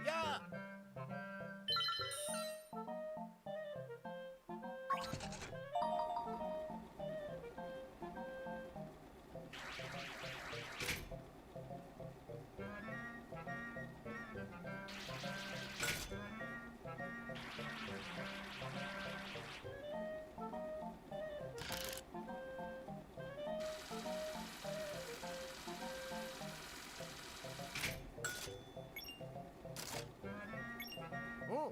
야! 어?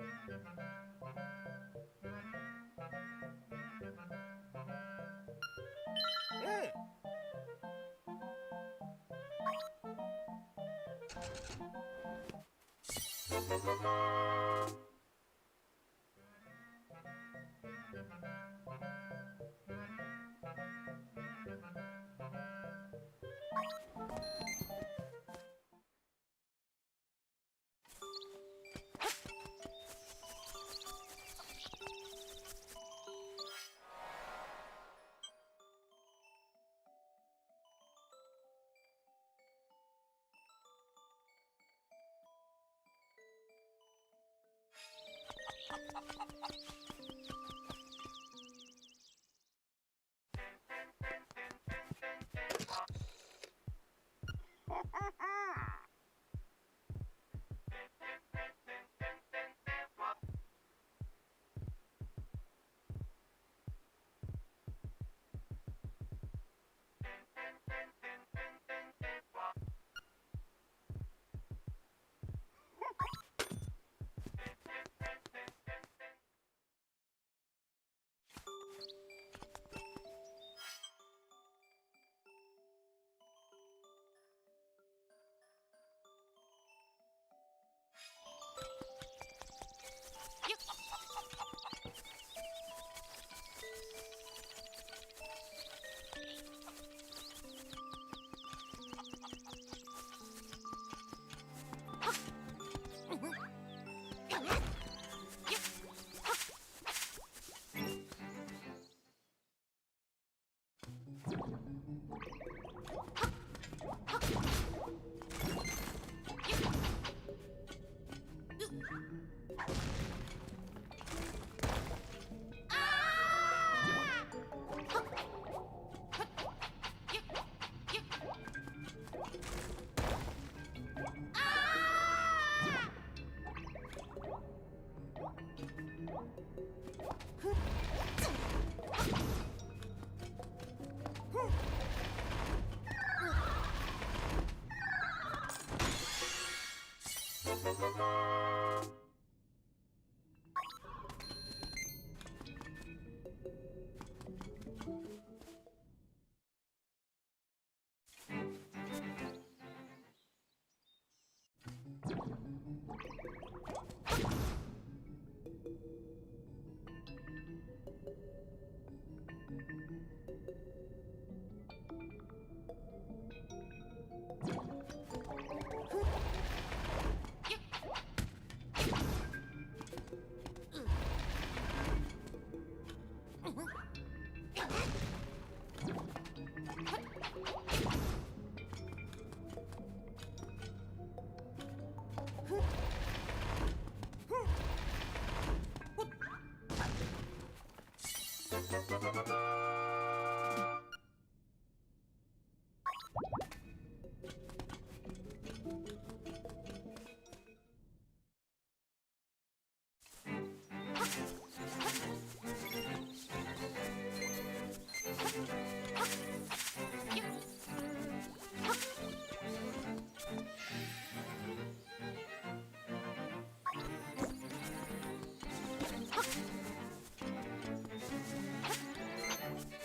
응.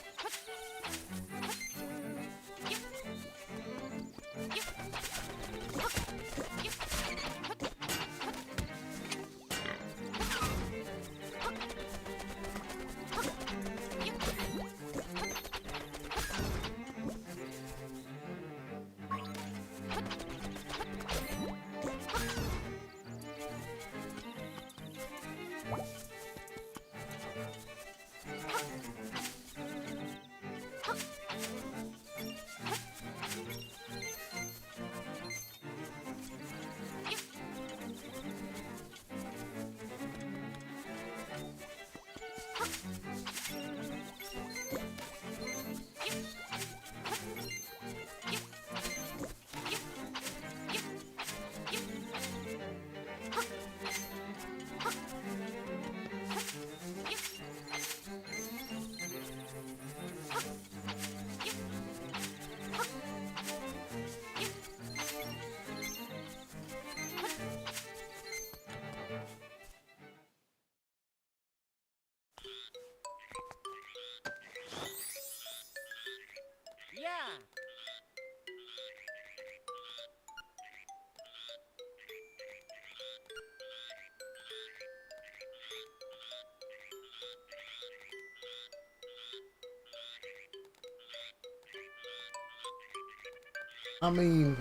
I mean,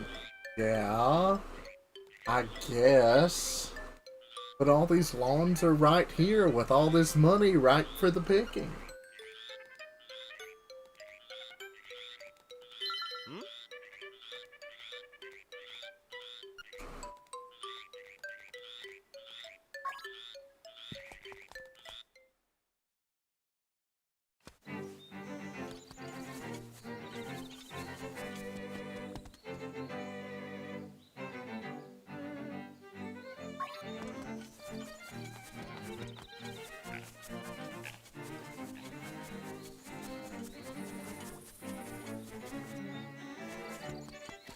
yeah, I guess. But all these lawns are right here with all this money right for the picking. Hmm?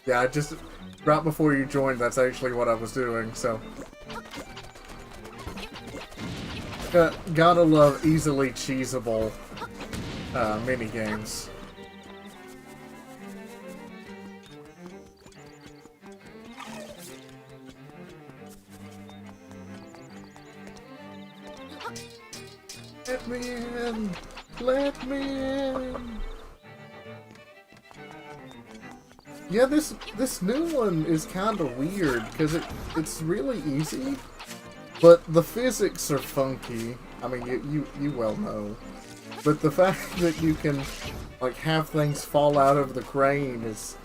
Yeah, I just right before you joined, that's actually what I was doing. So, gotta love easily cheesable mini games. Let me in! Let me in! Yeah, this new one is kind of weird because it's really easy, but the physics are funky. I mean, you well know. But the fact that you can like have things fall out of the crane is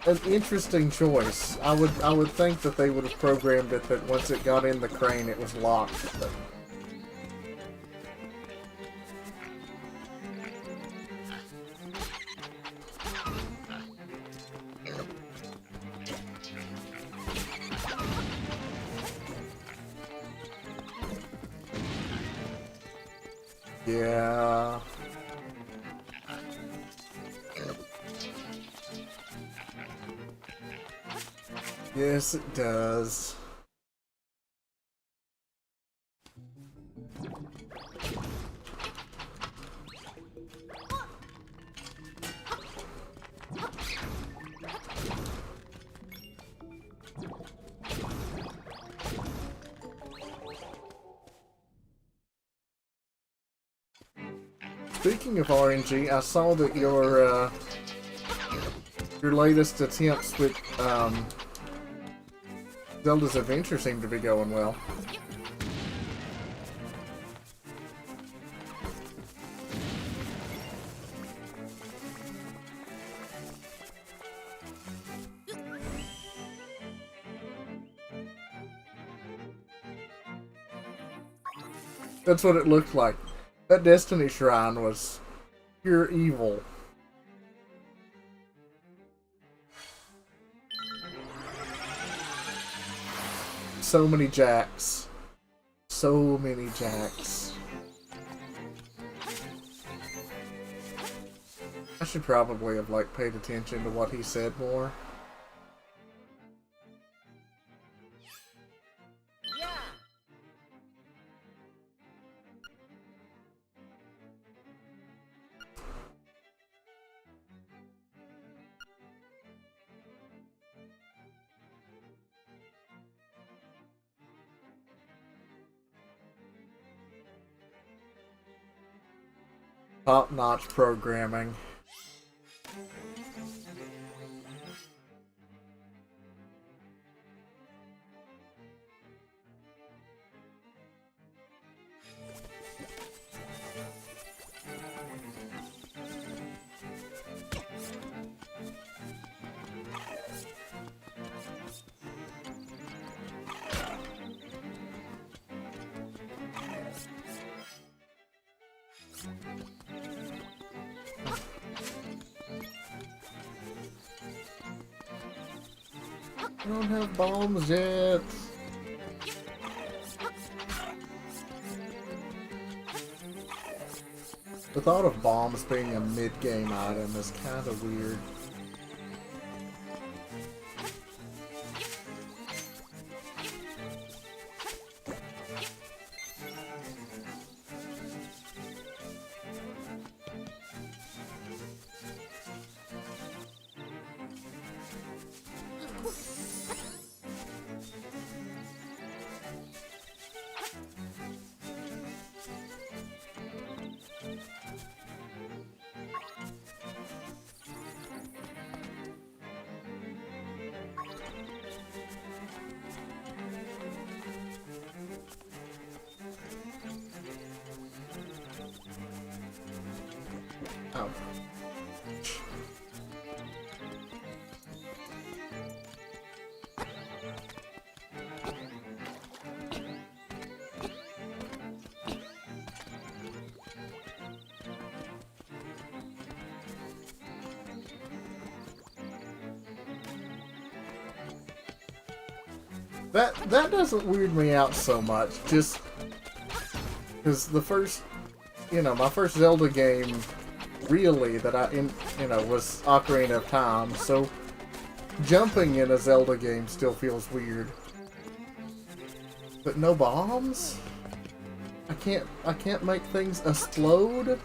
an interesting choice. I would think that they would have programmed it that once it got in the crane, it was locked. But yeah. Yes, it does. Speaking of RNG, I saw that your latest attempts with Zelda's Adventure seem to be going well. That's what it looked like. That Destiny Shrine was pure evil. So many jacks. So many jacks. I should probably have like paid attention to what he said more. Yeah. Top-notch programming. I don't have bombs yet. The thought of bombs being a mid-game item is kind of weird. Oh. That doesn't weird me out so much, just because the first, my first Zelda game, really, that was Ocarina of Time, so jumping in a Zelda game still feels weird. But no bombs? I can't make things explode?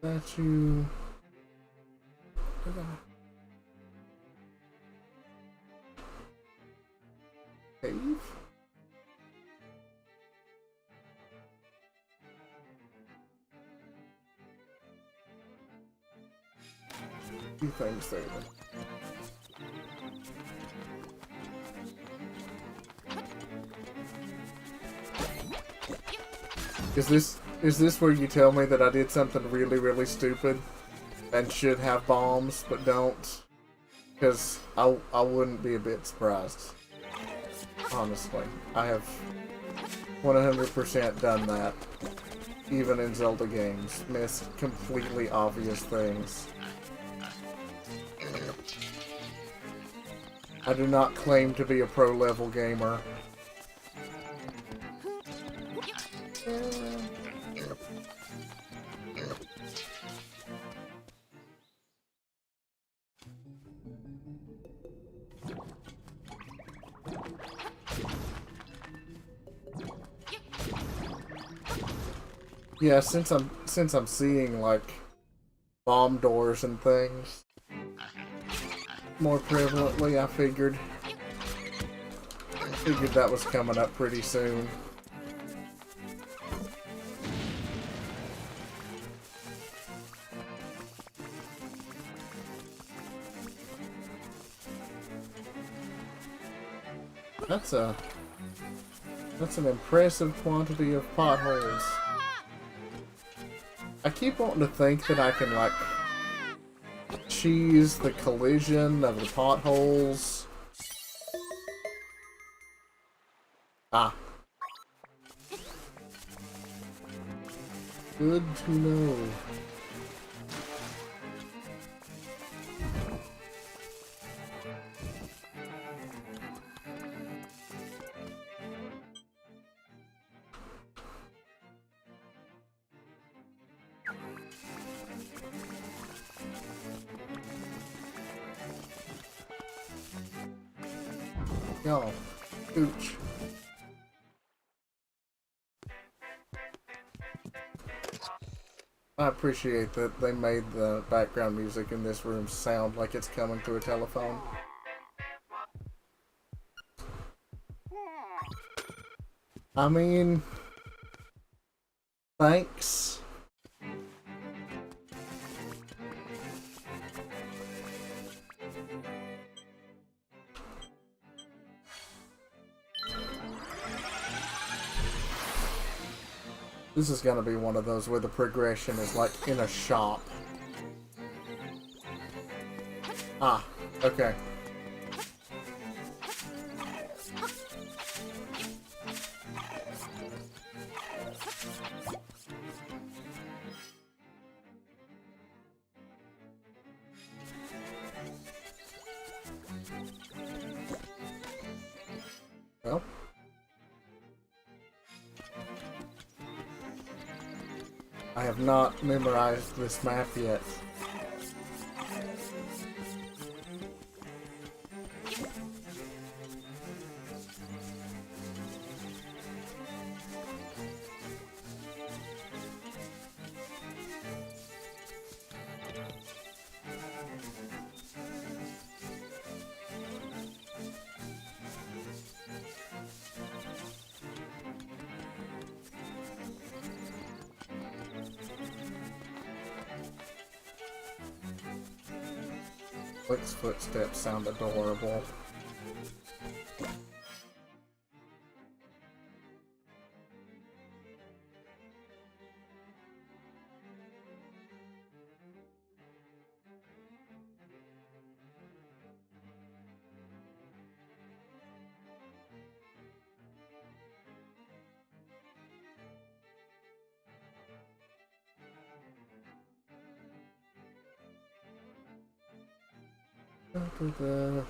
Statue. Cave? Two things there. Is this where you tell me that I did something really, really stupid and should have bombs but don't? Because I wouldn't be a bit surprised. Honestly, I have 100% done that. Even in Zelda games, missed completely obvious things. I do not claim to be a pro-level gamer. Yeah, since I'm seeing like bomb doors and things more prevalently, I figured that was coming up pretty soon. That's an impressive quantity of potholes. I keep wanting to think that I can, like, cheese the collision of the potholes. Ah. Good to know. Y'all, ooch. I appreciate that they made the background music in this room sound like it's coming through a telephone. I mean, thanks. This is gonna be one of those where the progression is like in a shop. Ah, okay. Well. I have not memorized this map yet. Link's footsteps sound adorable. The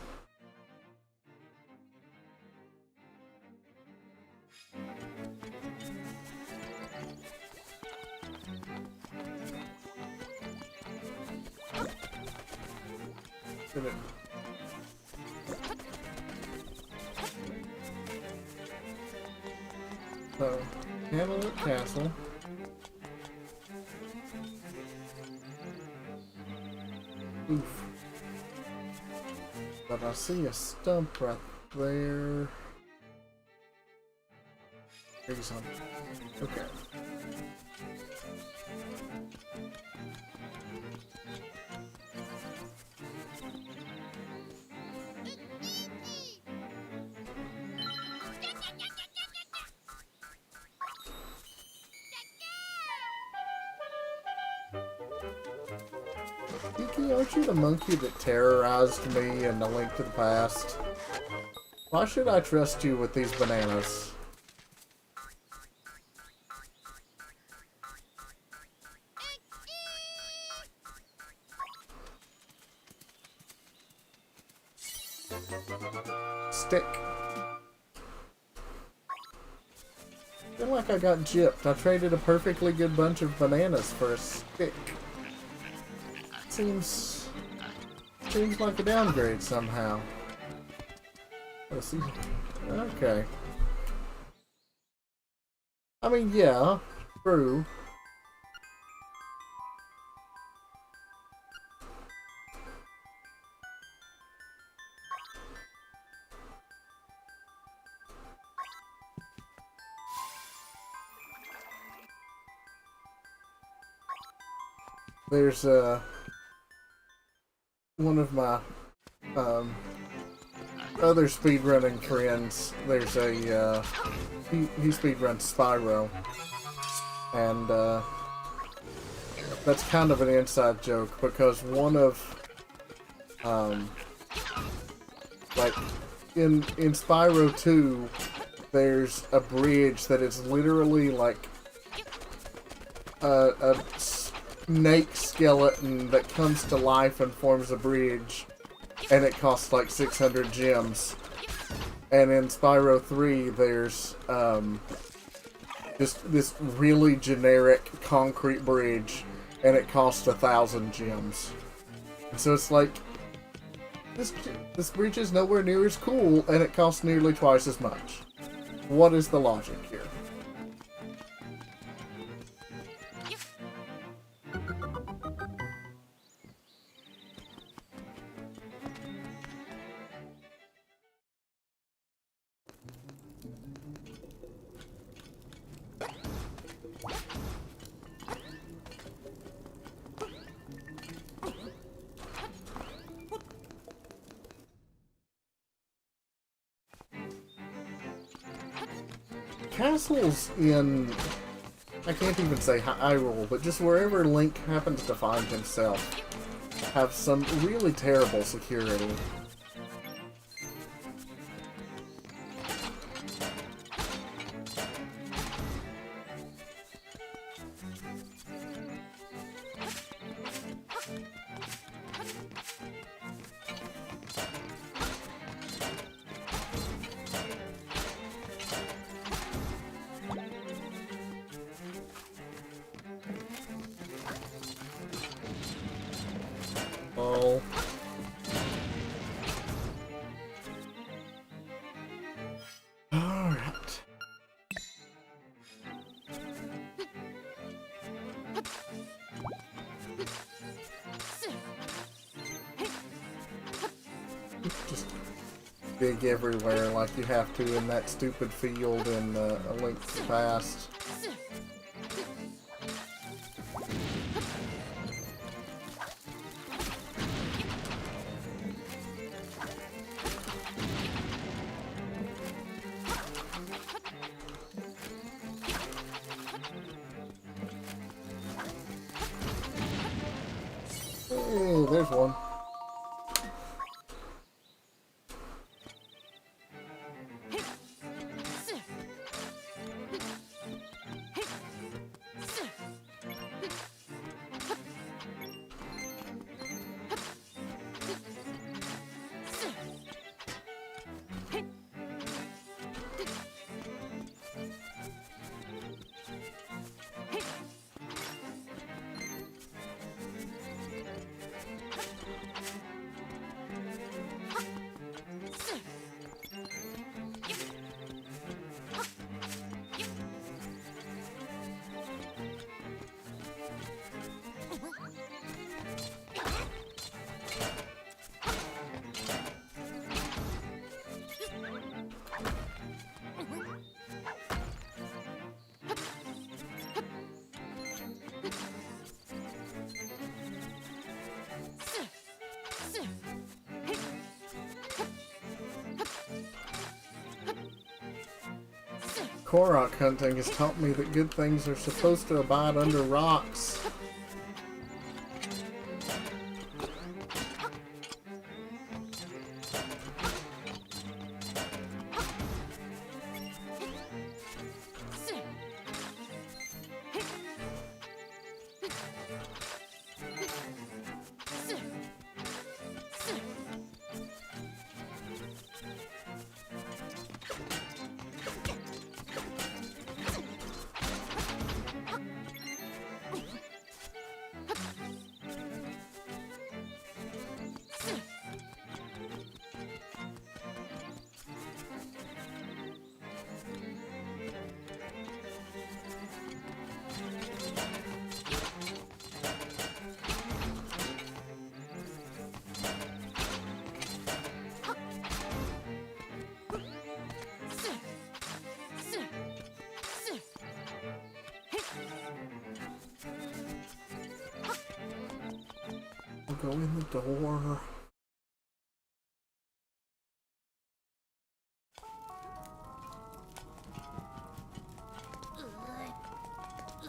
so, Hamlet Castle. Oof. But I see a stump right there. Maybe some. Okay. Kiki, aren't you the monkey that terrorized me in A Link to the Past? Why should I trust you with these bananas? Stick. I feel like I got gypped. I traded a perfectly good bunch of bananas for a stick. Seems like a downgrade somehow. Let's see. Okay. I mean, yeah, true. There's one of my other speedrunning friends. There's a he speedruns Spyro, and that's kind of an inside joke because one of like in Spyro 2, there's a bridge that is literally like a snake skeleton that comes to life and forms a bridge, and it costs like 600 gems. And in Spyro 3, there's just this really generic concrete bridge, and it costs 1,000 gems. And so it's like, this bridge is nowhere near as cool, and it costs nearly twice as much. What is the logic here? Castles in, I can't even say Hyrule, but just wherever Link happens to find himself, have some really terrible security. Oh. Alright. Just dig everywhere like you have to in that stupid field in A Link to the Past. there's one. Korok hunting has taught me that good things are supposed to abide under rocks. Go in the door.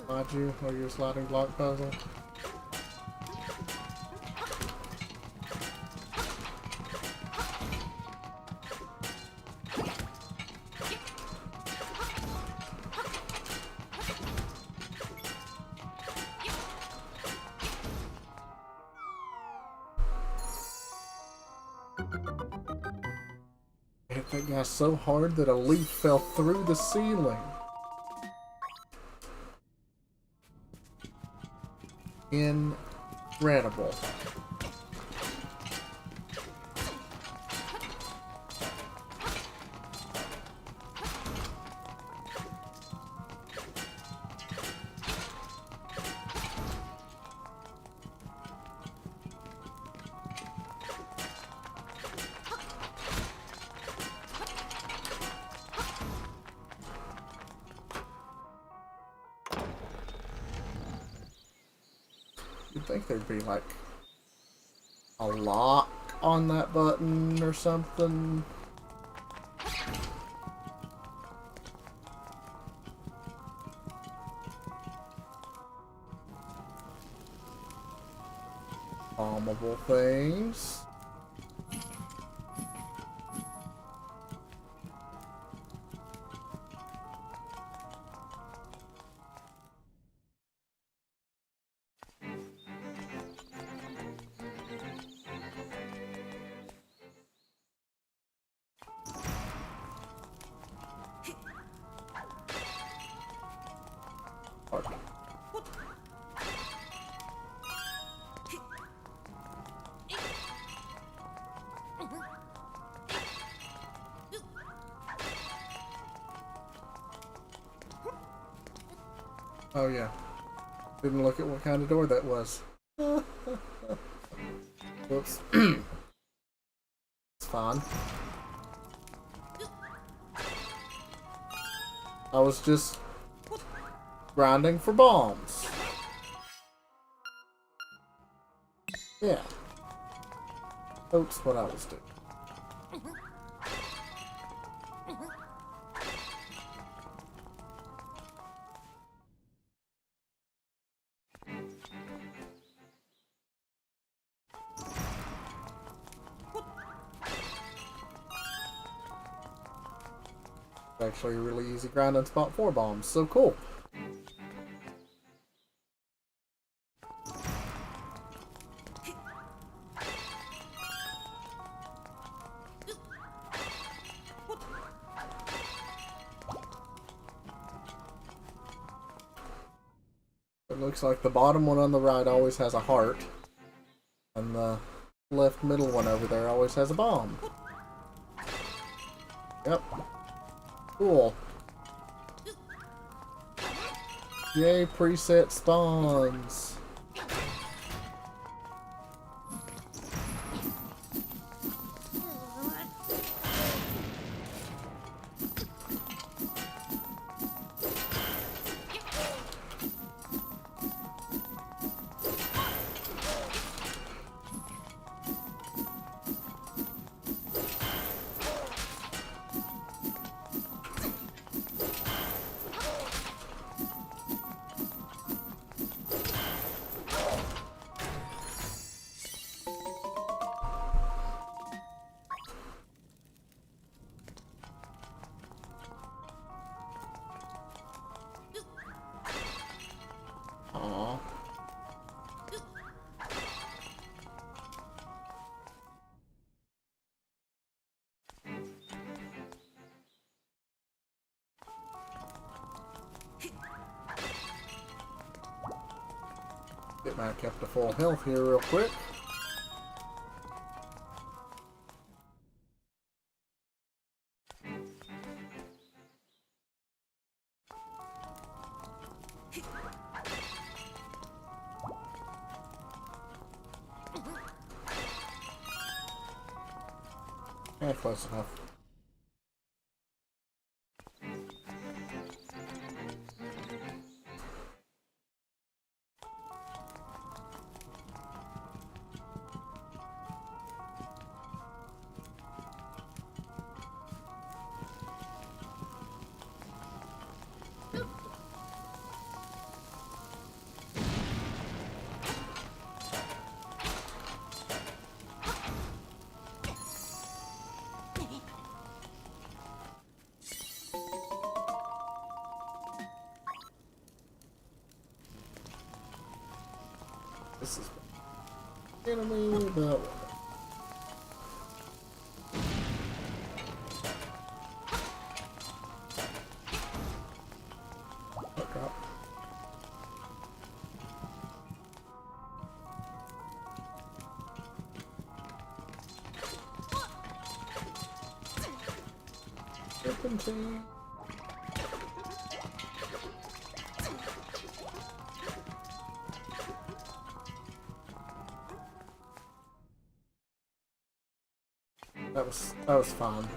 Mind you, or your sliding block puzzle. Hit that guy so hard that a leaf fell through the ceiling. Incredible. You'd think there'd be like a lock on that button or something. Bombable things. Oh yeah. Didn't look at what kind of door that was. Whoops. It's fine. I was just grinding for bombs. Yeah. That's what I was doing. Actually a really easy grind on spot 4 bombs, so cool. It looks like the bottom one on the right always has a heart, and the left middle one over there always has a bomb. Yep. Cool. Yay, preset spawns. Aww. Get back up to full health here real quick. And close enough. This is enemy, but fuck up. Serpentine. That was fun.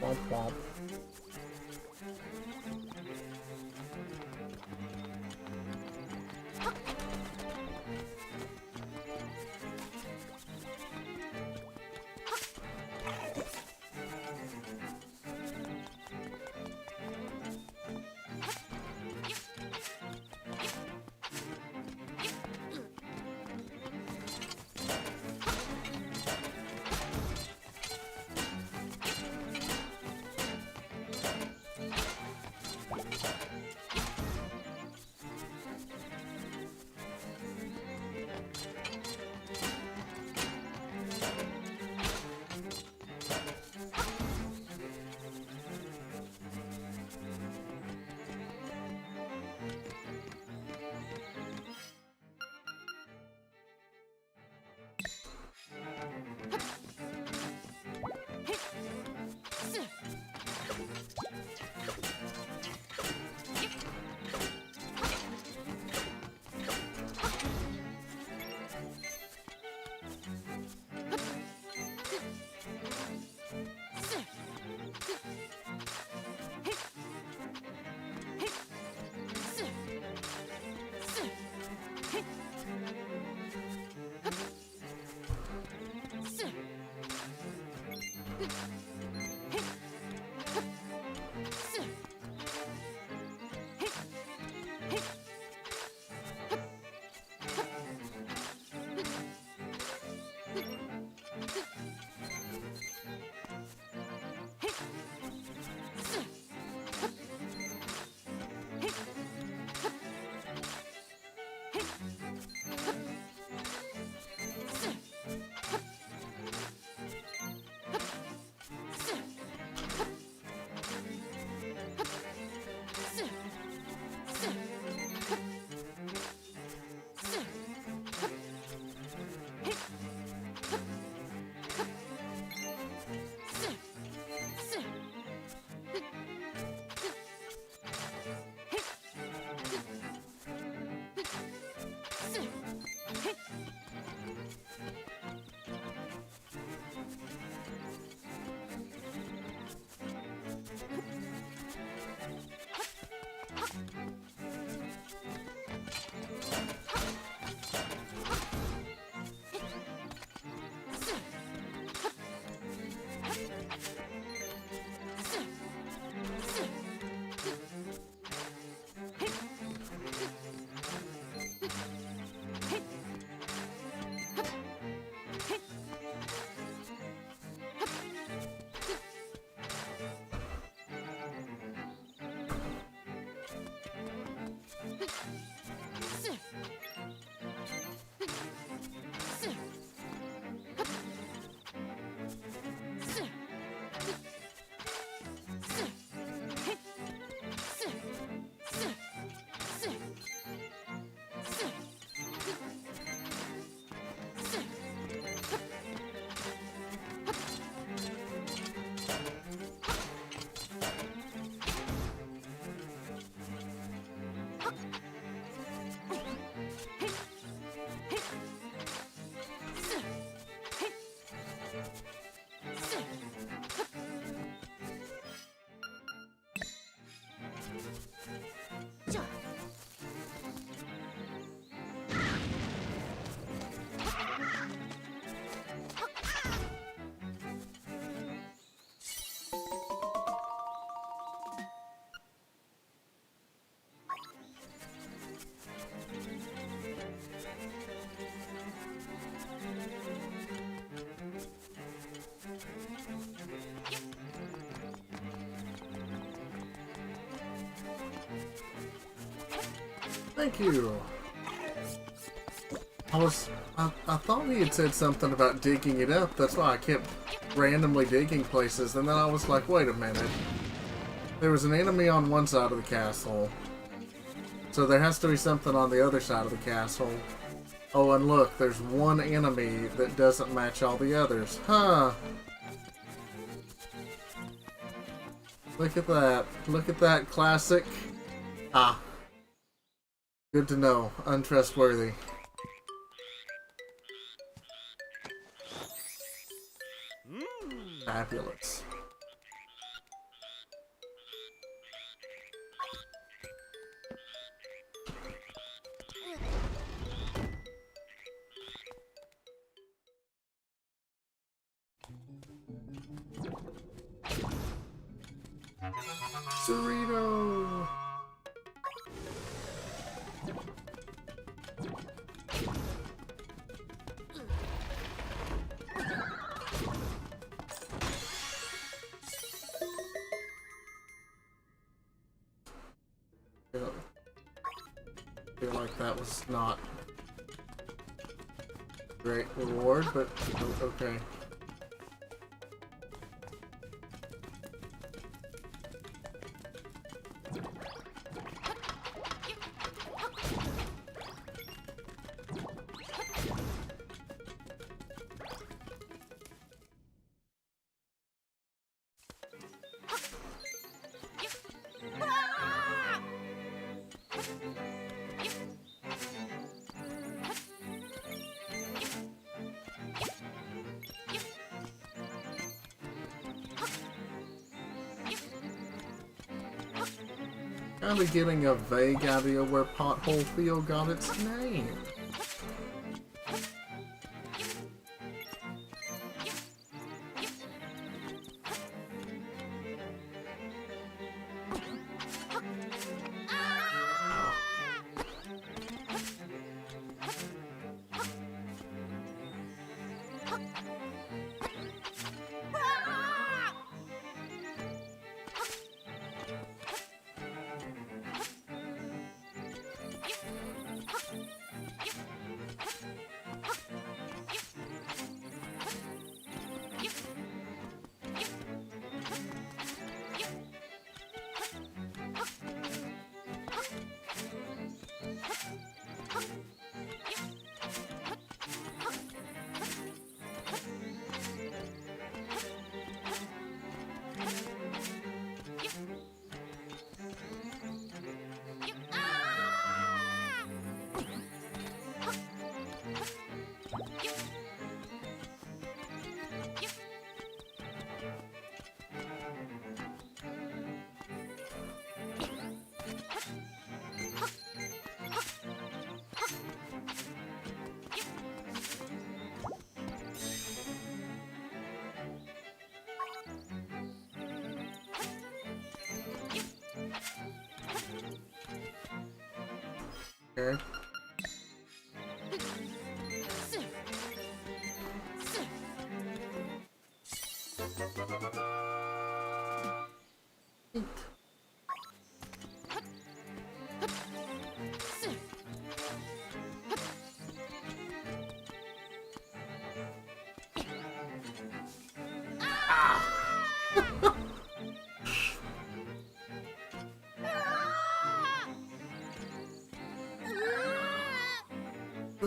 Womp womp. Thank you. I thought he had said something about digging it up. That's why I kept randomly digging places. And then I was like, wait a minute. There was an enemy on one side of the castle. So there has to be something on the other side of the castle. Oh, and look, there's one enemy that doesn't match all the others. Huh. Look at that. Look at that classic. Ah. Good to know. Untrustworthy. Fabulous. Cerrito! I feel like that was not a great reward, but okay. Kind of getting a vague idea where Pothole Field got its name. Okay.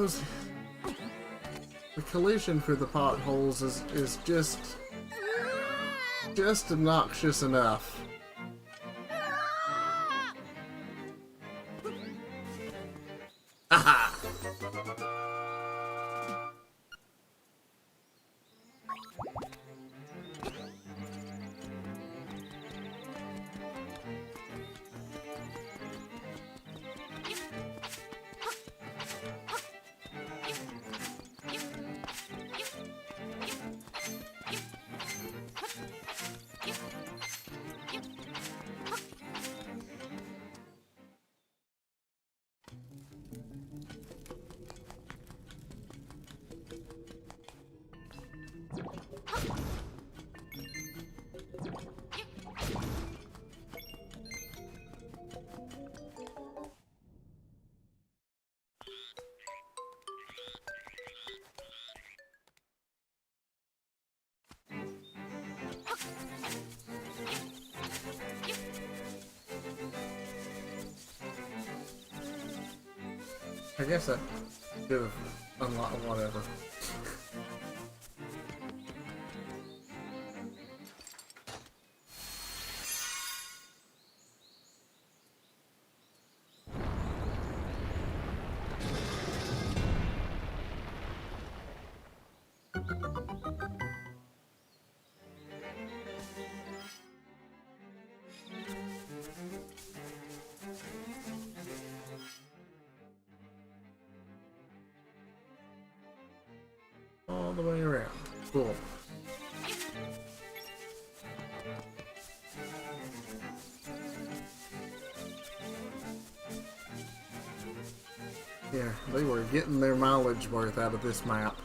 Those... The collision for the potholes is just obnoxious enough. Aha! I guess I could have unlocked whatever. All the way around. Cool. Yeah, they were getting their mileage worth out of this map.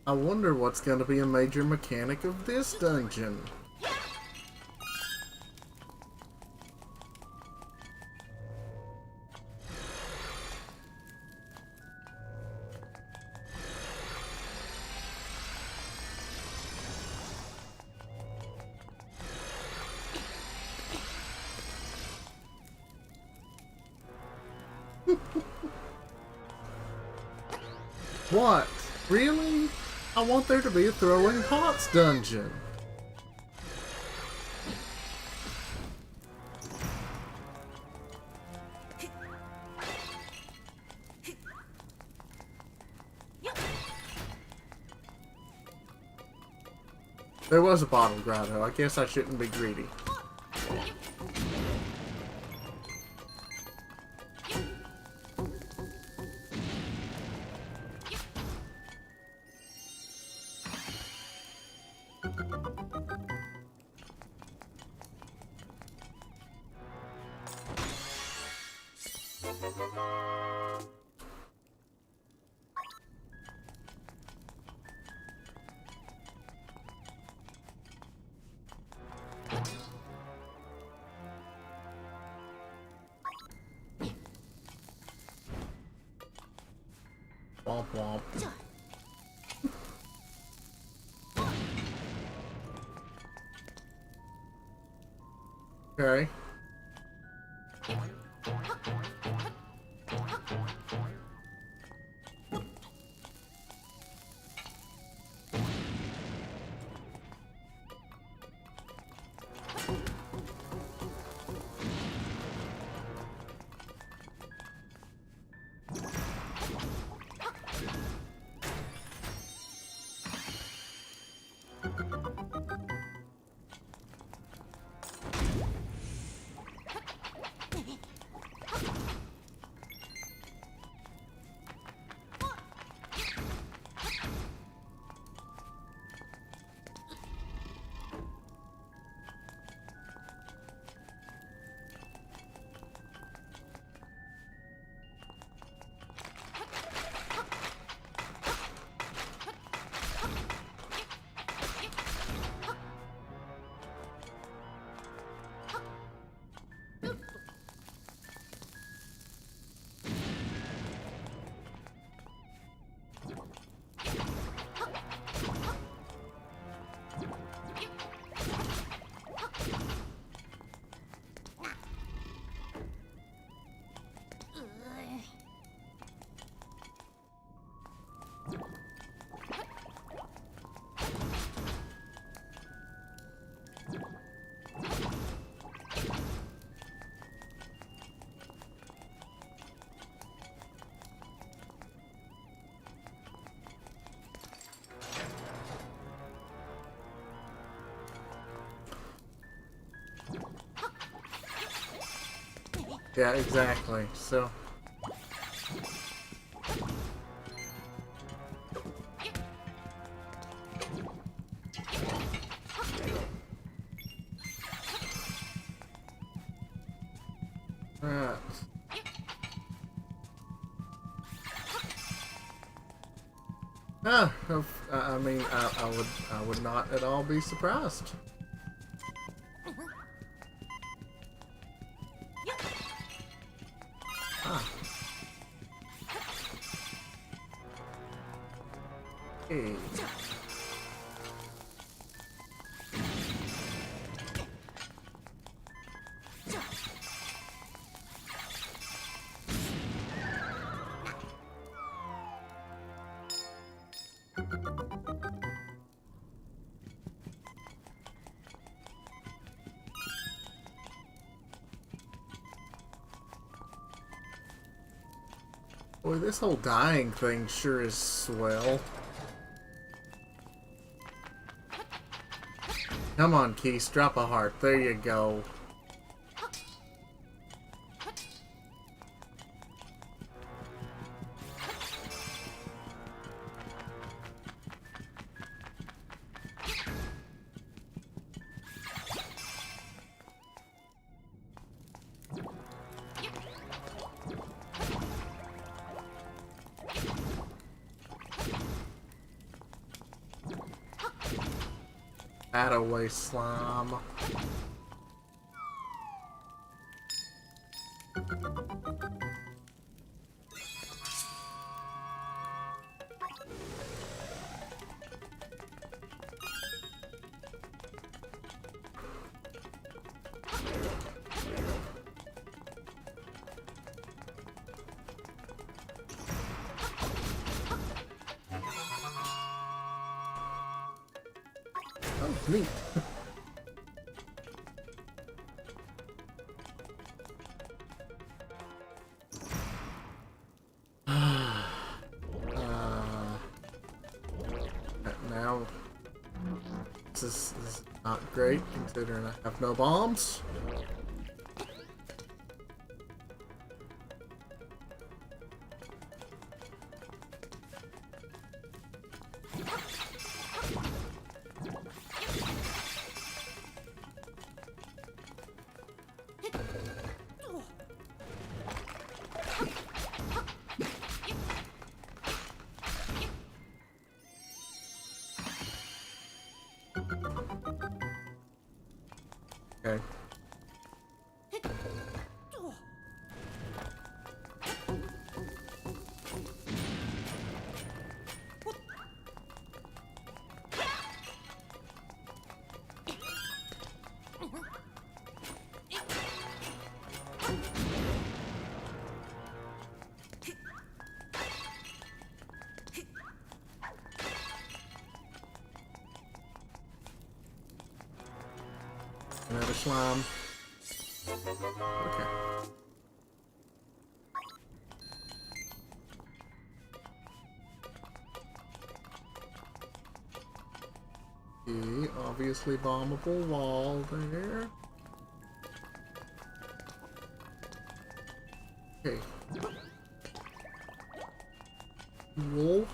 I wonder what's going to be a major mechanic of this dungeon. What? Really? I want there to be a throwing pots dungeon. There was a bottle grotto. I guess I shouldn't be greedy. Womp womp. Okay. Yeah, exactly. So. Right. Ah, I mean, I would not at all be surprised. Ah. Hey. Boy, this whole dying thing sure is swell. Come on, Keith, drop a heart. There you go. Away, slime. Oh, neat. Now, this is not great considering I have no bombs. Okay. Another slime. Okay. The obviously bombable wall there. Okay. Cool.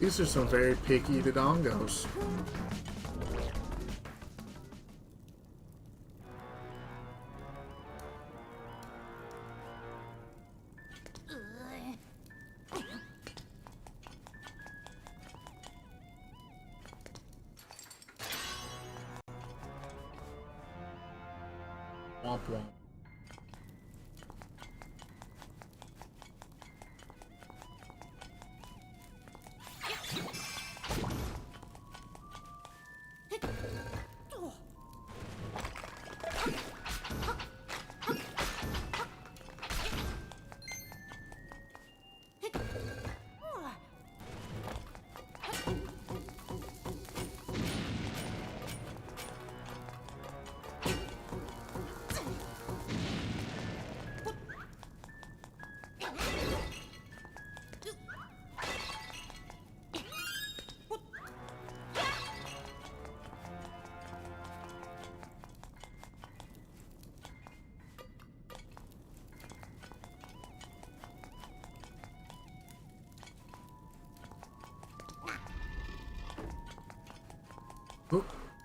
These are some very picky Dodongos. Womp womp.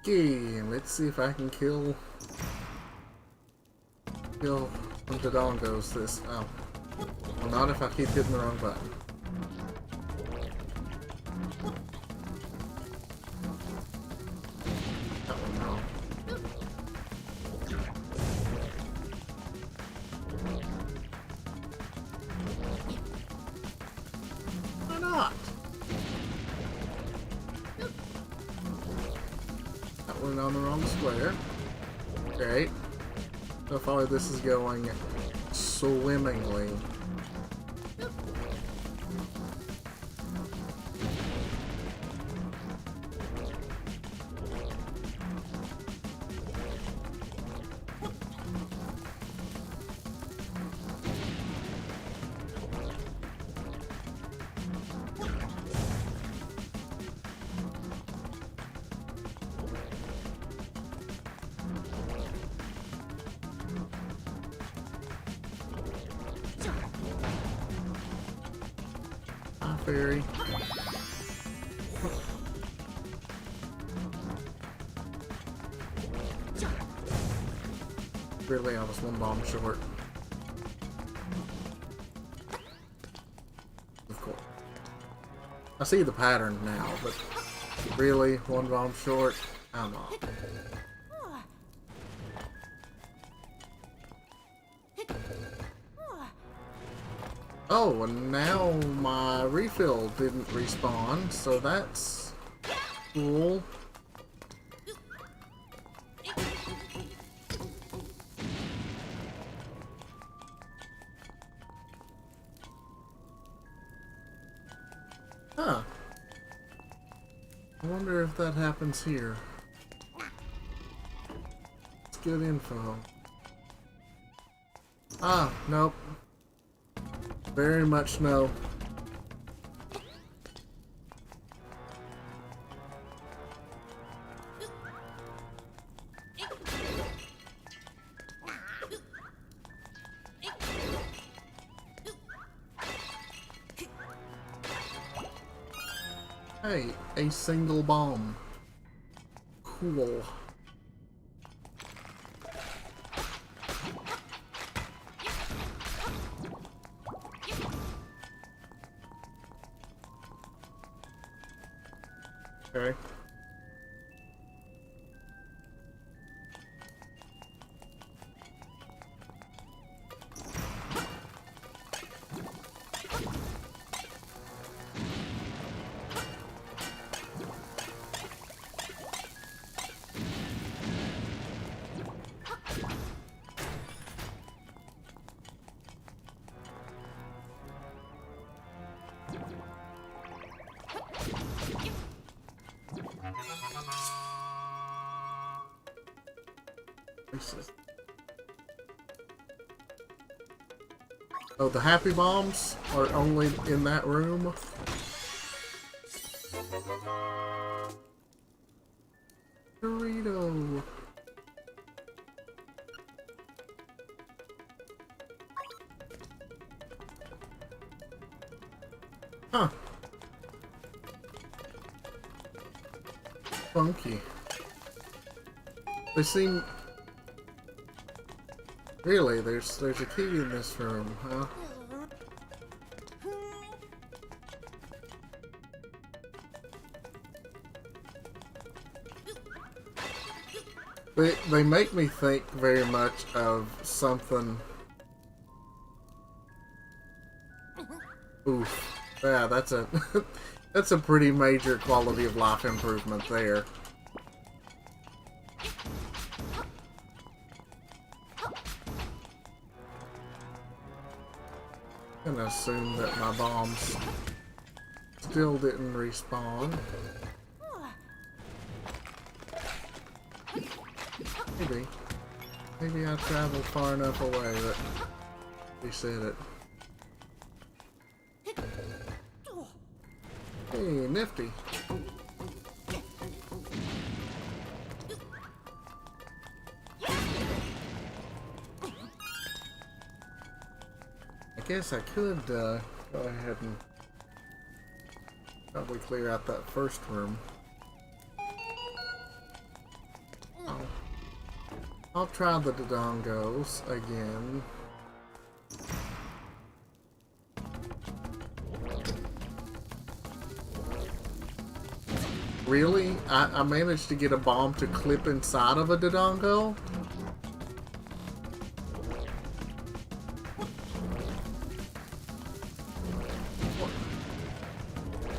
Okay, let's see if I can kill some Dodongos this. Oh. Well, not if I keep hitting the wrong button. That one wrong. Why not? That one on the wrong square. Great. So far this is going swimmingly. Fairy. Really, I was one bomb short. Of course. I see the pattern now, but really, one bomb short? Come on. Oh, and now my refill didn't respawn, so that's cool. Huh. I wonder if that happens here. It's good info. Ah, nope. Very much no. Hey, a single bomb. Cool. Okay. Oh, the happy bombs are only in that room? Dorito. Huh. funky. They seem... Really, there's a key in this room, huh? They make me think very much of something... Oof. Yeah, that's a... that's a pretty major quality of life improvement there. I'm gonna assume that my bombs still didn't respawn. Maybe I traveled far enough away that they said it. Hey, nifty. I guess I could go ahead and probably clear out that first room. I'll try the Dodongos again. Really? I managed to get a bomb to clip inside of a Dodongo?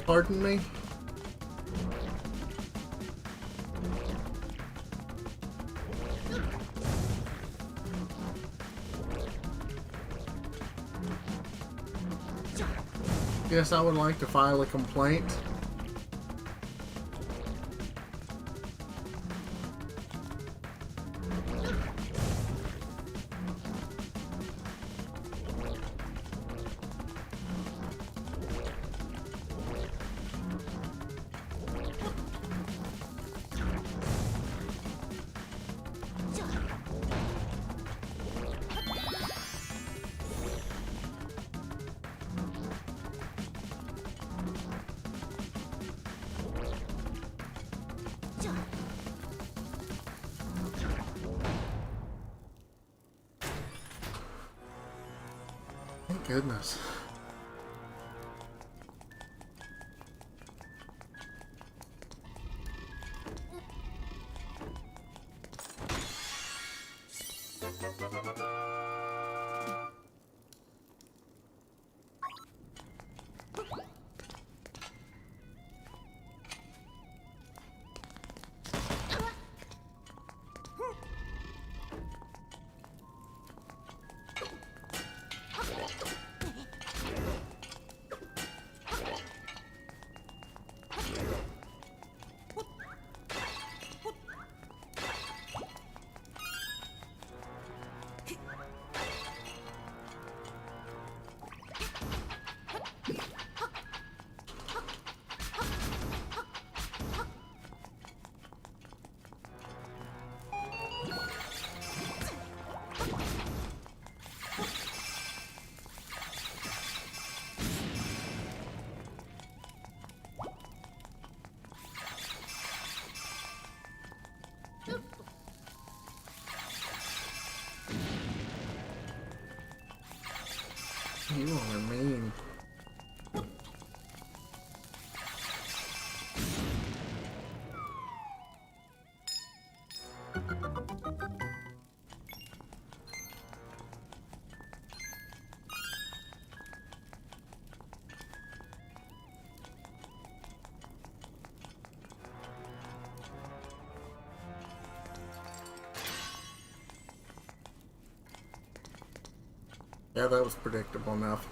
Pardon me? Yes, I would like to file a complaint. Thank goodness. You are mean. Yeah, that was predictable enough.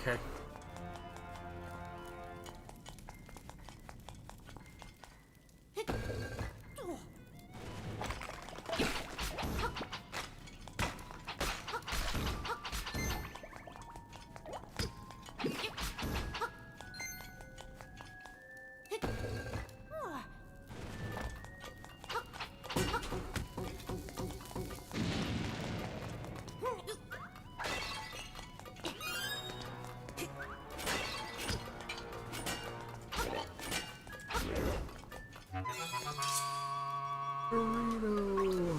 Okay. Burrito.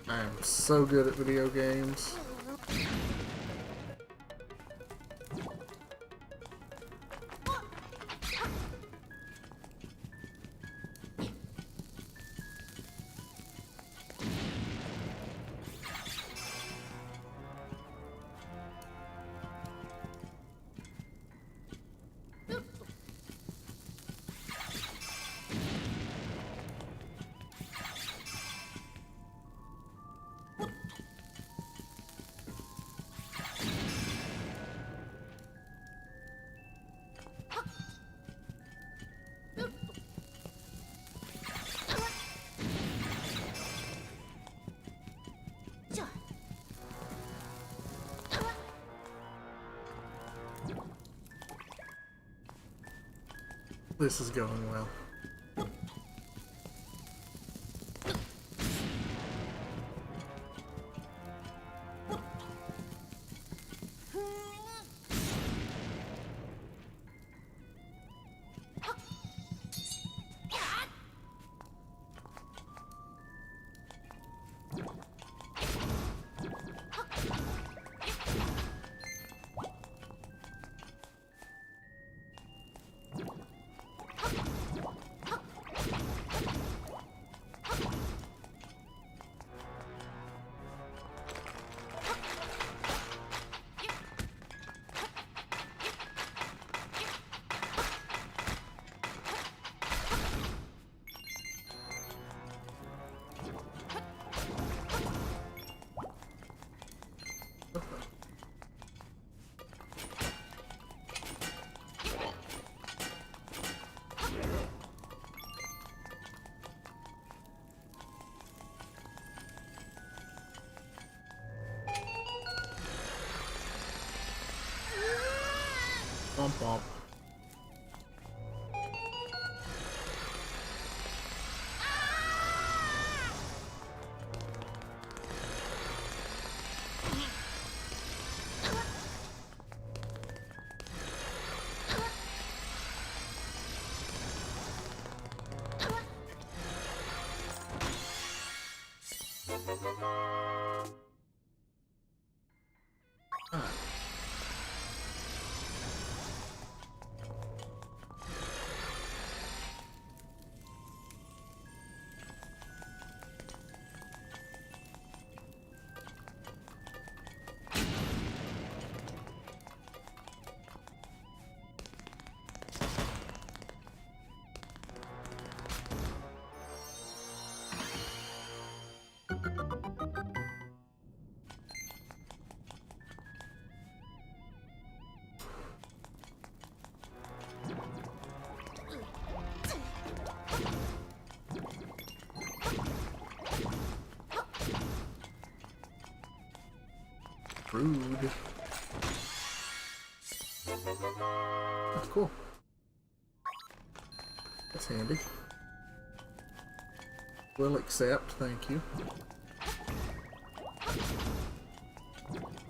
I am so good at video games. This is going well. Bump bump. Rude. That's cool. That's handy. Will accept, thank you.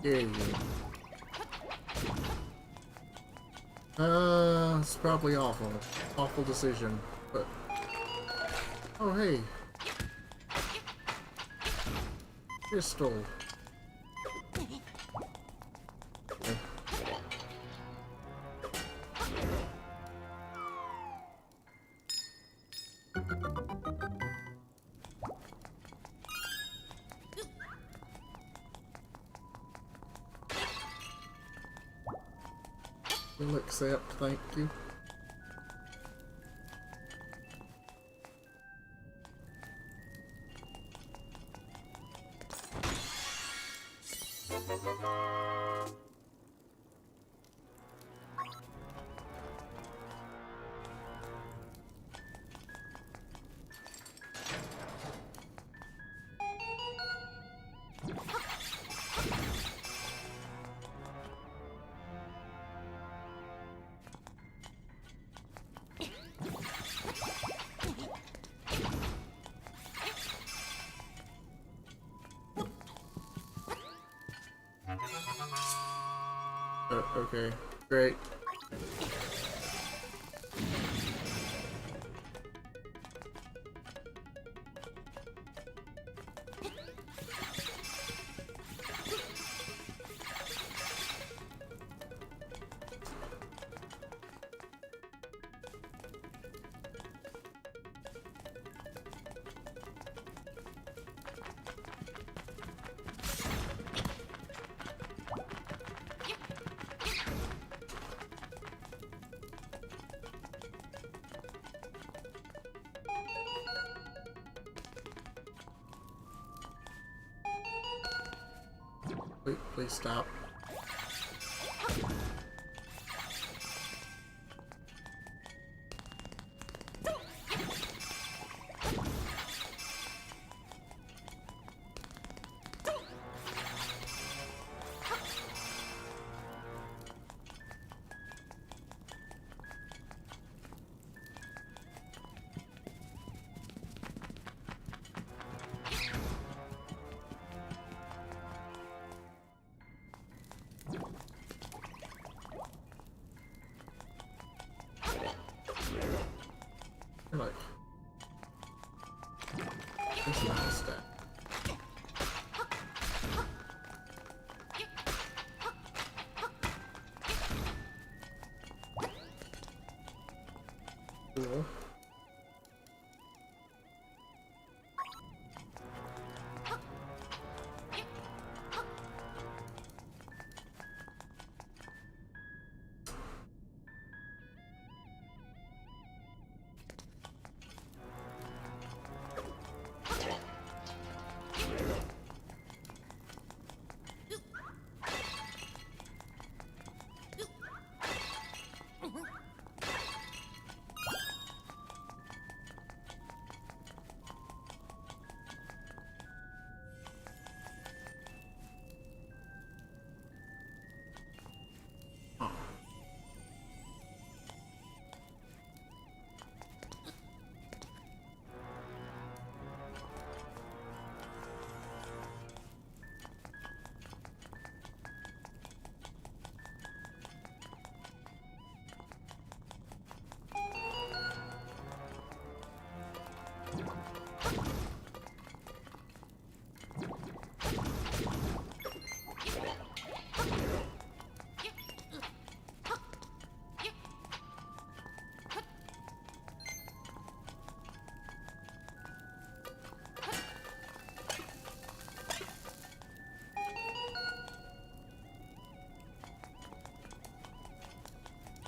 Yeah. It's probably awful. Awful decision, but... Oh, hey. Pistol. Okay. Will accept, thank you. Okay, great. Wait, please stop. Like, this last step. Cool.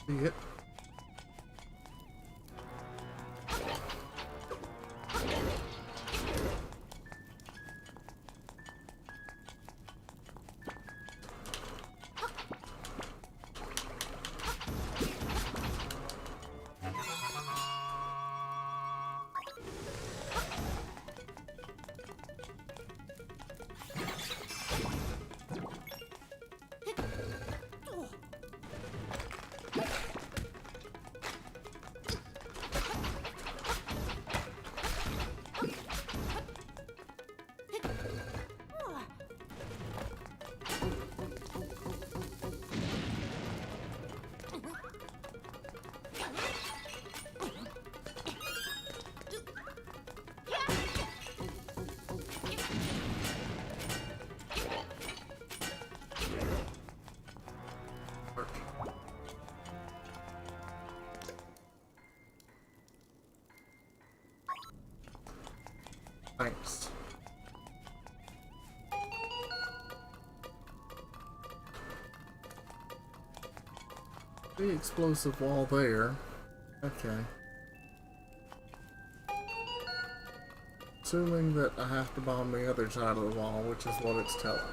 See it? Thanks. The explosive wall there. Okay. Assuming that I have to bomb the other side of the wall, which is what it's telling me.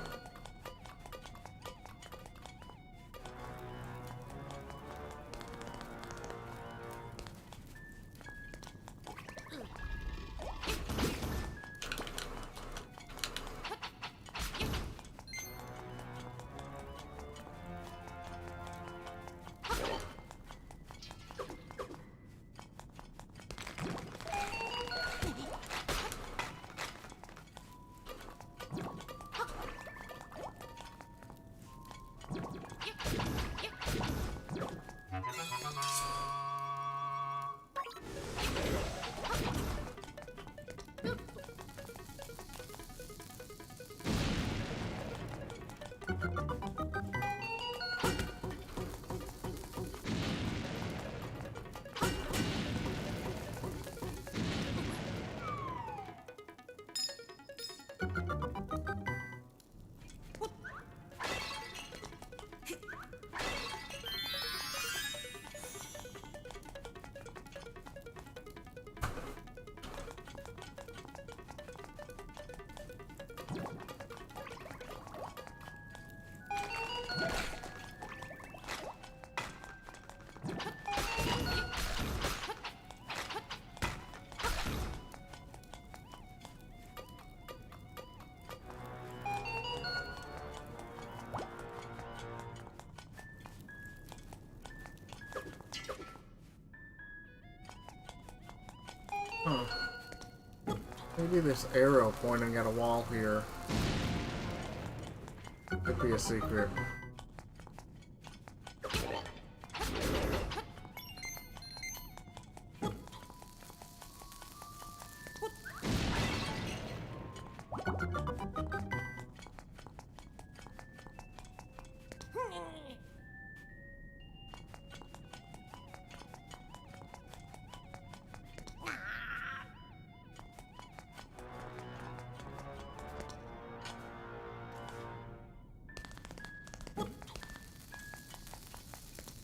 Huh. Maybe this arrow pointing at a wall here could be a secret.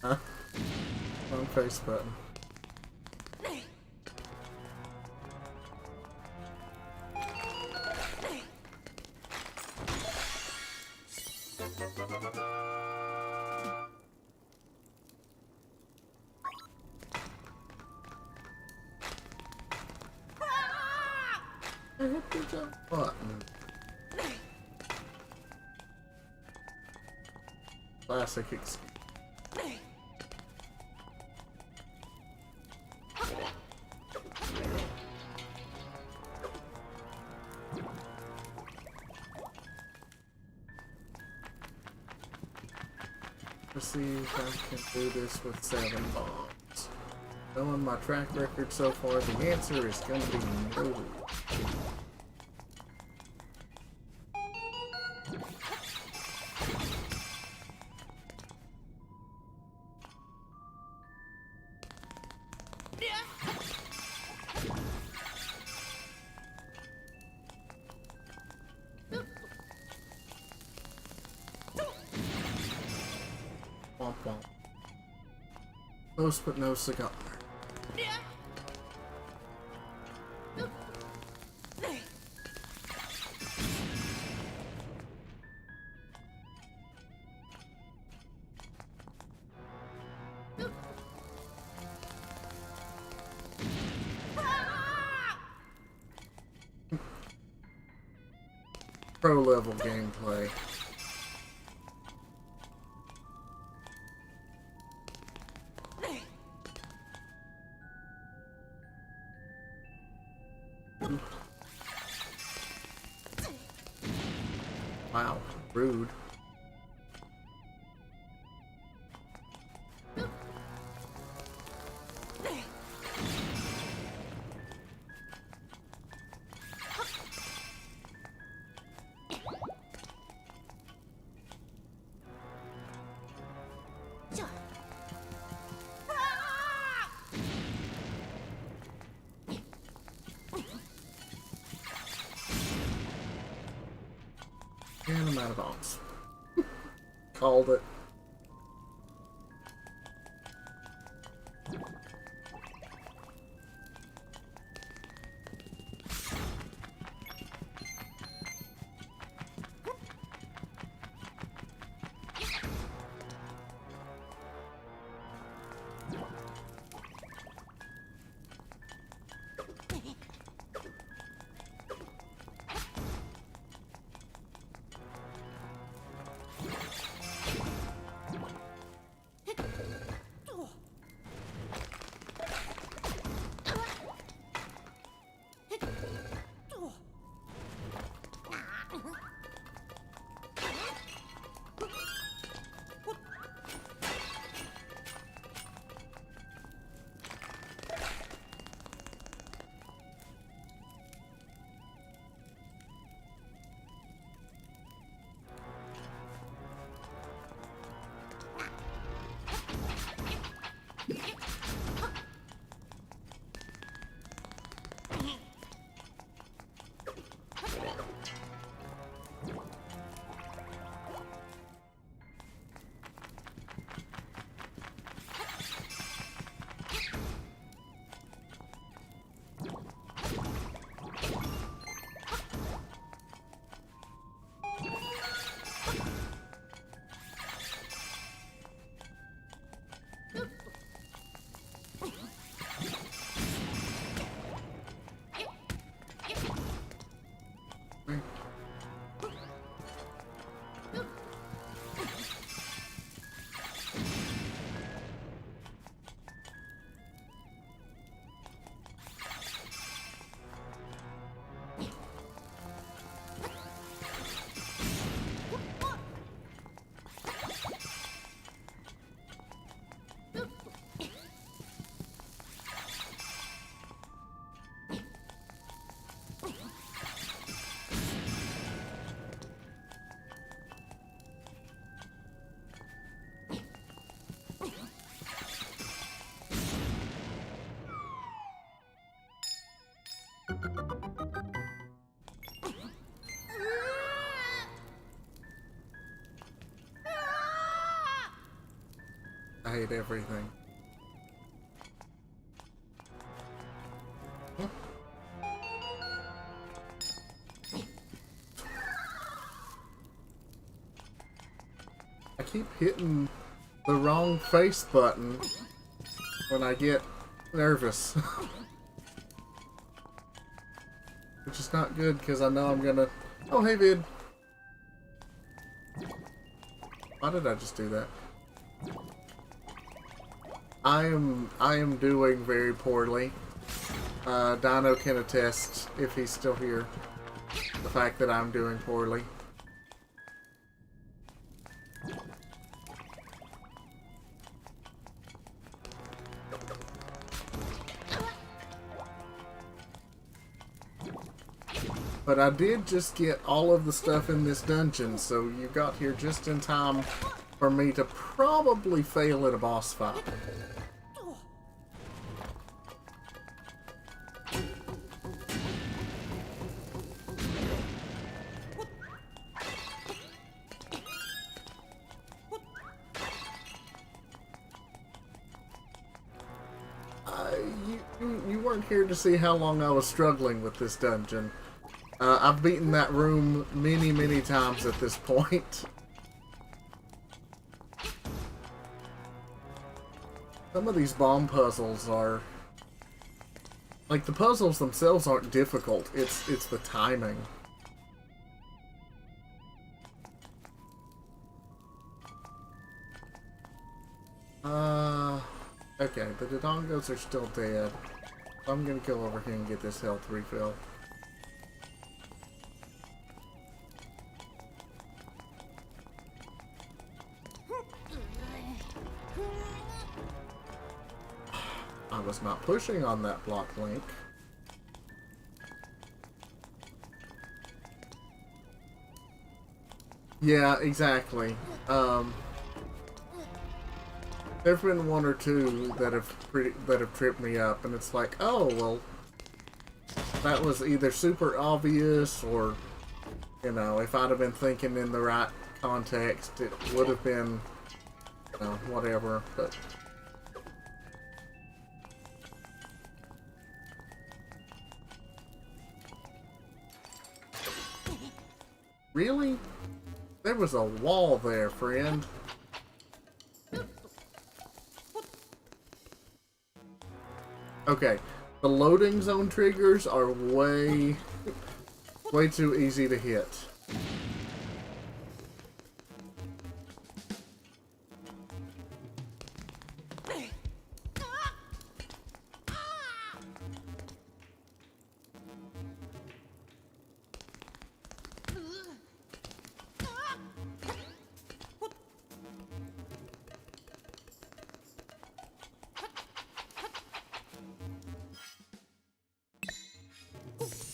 Huh? Wrong face button. I hit the jump button. Classic excuse. Let's see if I can do this with 7 bombs. Knowing my track record so far, the answer is going to be no. Womp womp. Close but no cigar. Pro level gameplay. Wow, rude. And I'm out of bombs. Called it. hate everything. I keep hitting the wrong face button when I get nervous. Which is not good because I know I'm gonna... Oh, hey, Vid. Why did I just do that? I am doing very poorly. Dino can attest, if he's still here, the fact that I'm doing poorly. But I did just get all of the stuff in this dungeon, so you got here just in time for me to probably fail at a boss fight. You weren't here to see how long I was struggling with this dungeon. I've beaten that room many, many times at this point. Some of these bomb puzzles are... Like, the puzzles themselves aren't difficult, it's the timing. Okay, the Dodongos are still dead. I'm gonna go over here and get this health refill. I was not pushing on that block link. Yeah, exactly. There've been one or two that have tripped me up, and it's like, oh well, that was either super obvious, or you know, if I'd have been thinking in the right context, it would have been, you know, whatever. But really, there was a wall there, friend. Okay, the loading zone triggers are way too easy to hit.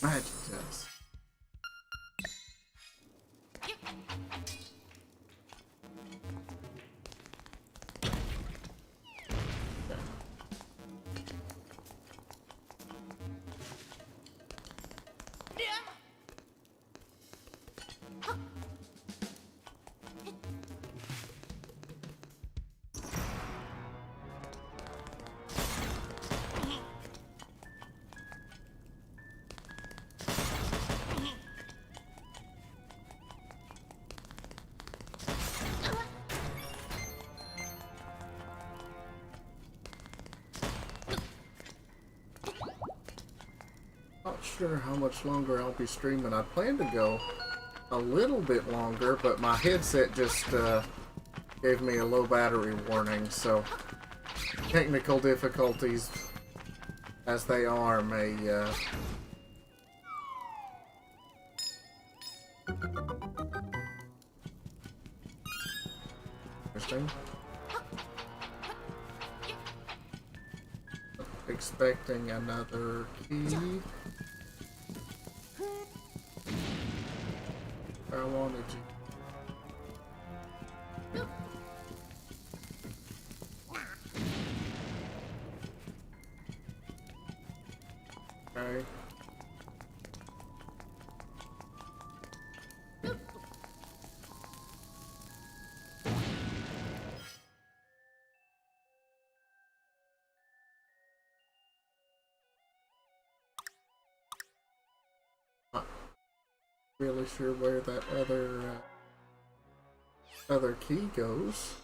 Magic dust. Not sure how much longer I'll be streaming. I plan to go a little bit longer, but my headset just gave me a low battery warning, so technical difficulties as they are may interesting. Expecting another key. I wanted you. Okay. really sure where that other key goes.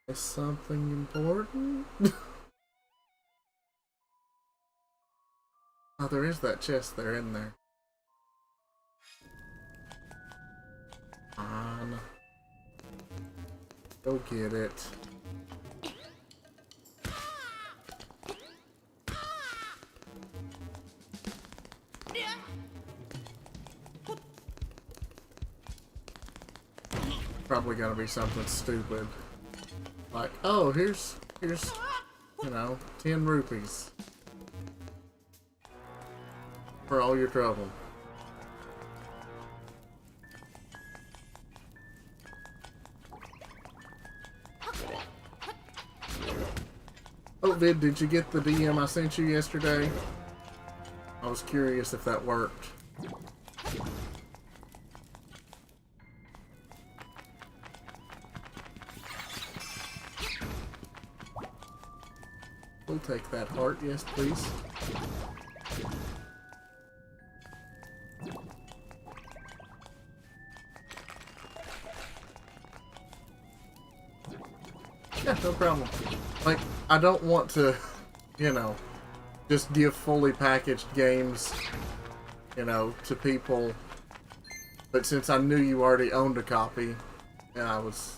Is something important? Oh, there is that chest there in there. On. Go get it. Probably gonna be something stupid. Like, oh, here's, you know, 10 rupees. For all your trouble. Oh, did you get the DM I sent you yesterday? I was curious if that worked. We'll take that heart, yes please. Yeah, no problem. Like, I don't want to, you know, just give fully packaged games, you know, to people. But since I knew you already owned a copy, yeah, I was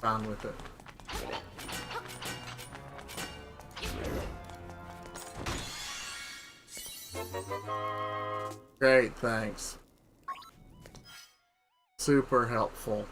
fine with it. Great, thanks. Super helpful.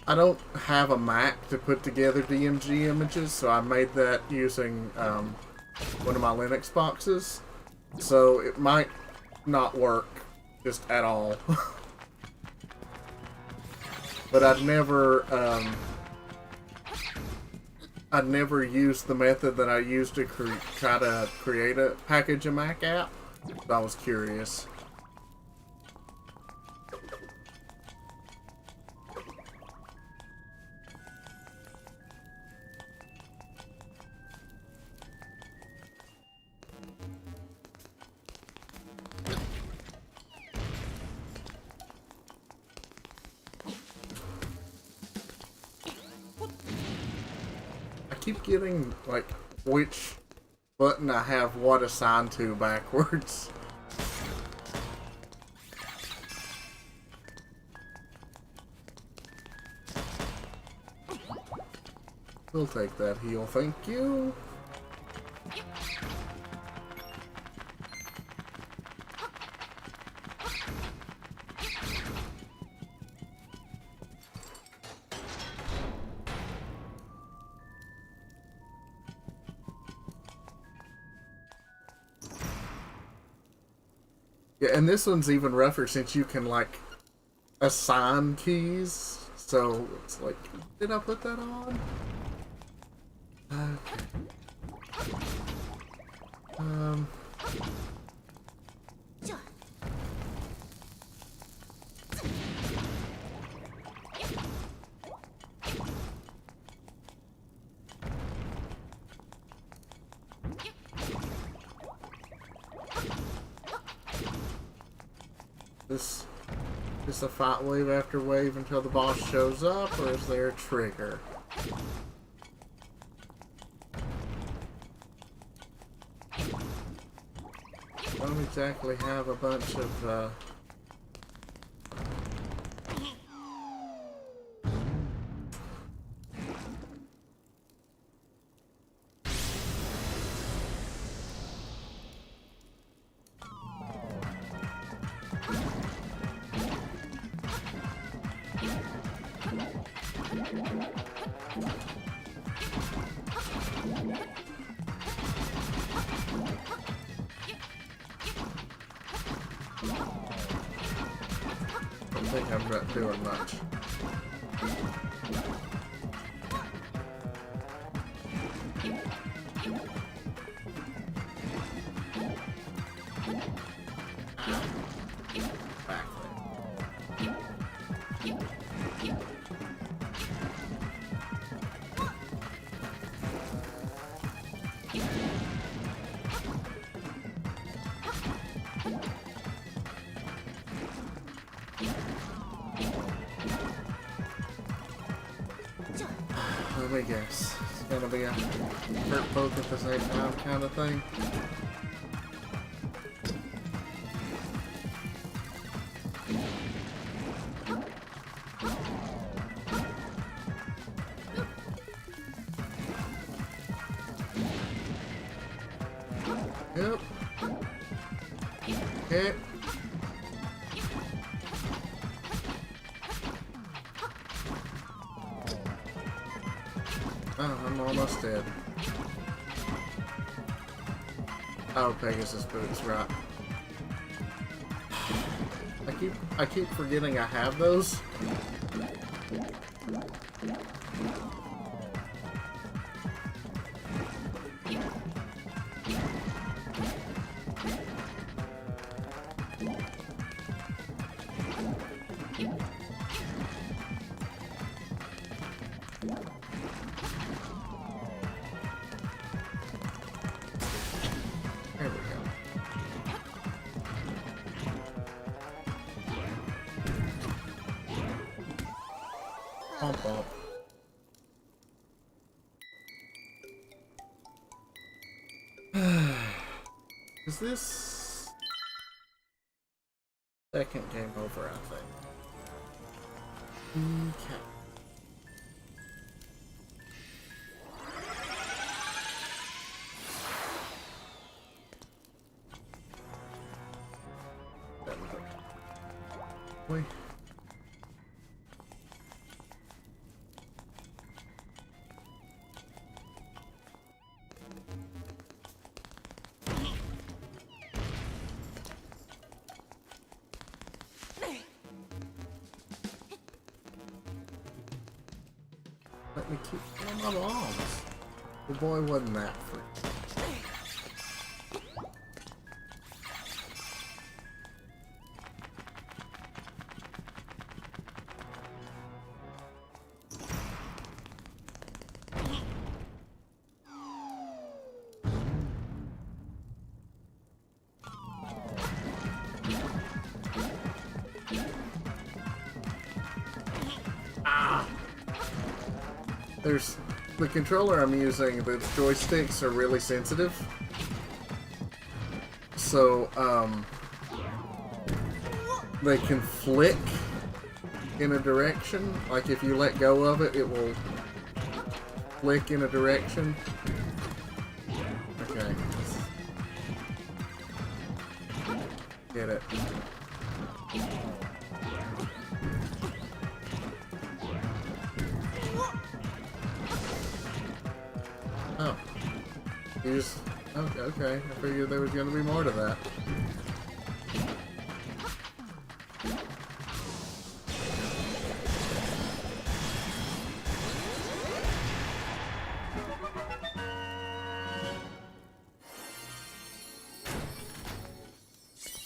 I don't have a Mac to put together DMG images, so I made that using one of my Linux boxes. So it might not work just at all. But I'd never used the method that I used to try to create a package a Mac app. So I was curious. Keep getting like which button I have what assigned to backwards. We'll take that heal, thank you. Yeah, and this one's even rougher since you can, like, assign keys. So, it's like, did I put that on? Okay. Is a fight wave after wave until the boss shows up, or is there a trigger? Don't exactly have a bunch of think I'm not doing much. Back there. Let me guess. It's gonna be a hurt both at the same time kind of thing. Yep. Okay. Oh, I'm almost dead. Oh, Pegasus boots, right. I keep forgetting I have those. There we go. Pump up. Is this second game over, I think? Okay. Wait. Let me keep killing my bombs. The boy wasn't that free. There's the controller I'm using, the joysticks are really sensitive. So, they can flick in a direction. Like if you let go of it, it will flick in a direction. Okay. Get it. Oh. You just... Oh, okay. I figured there was going to be more to that.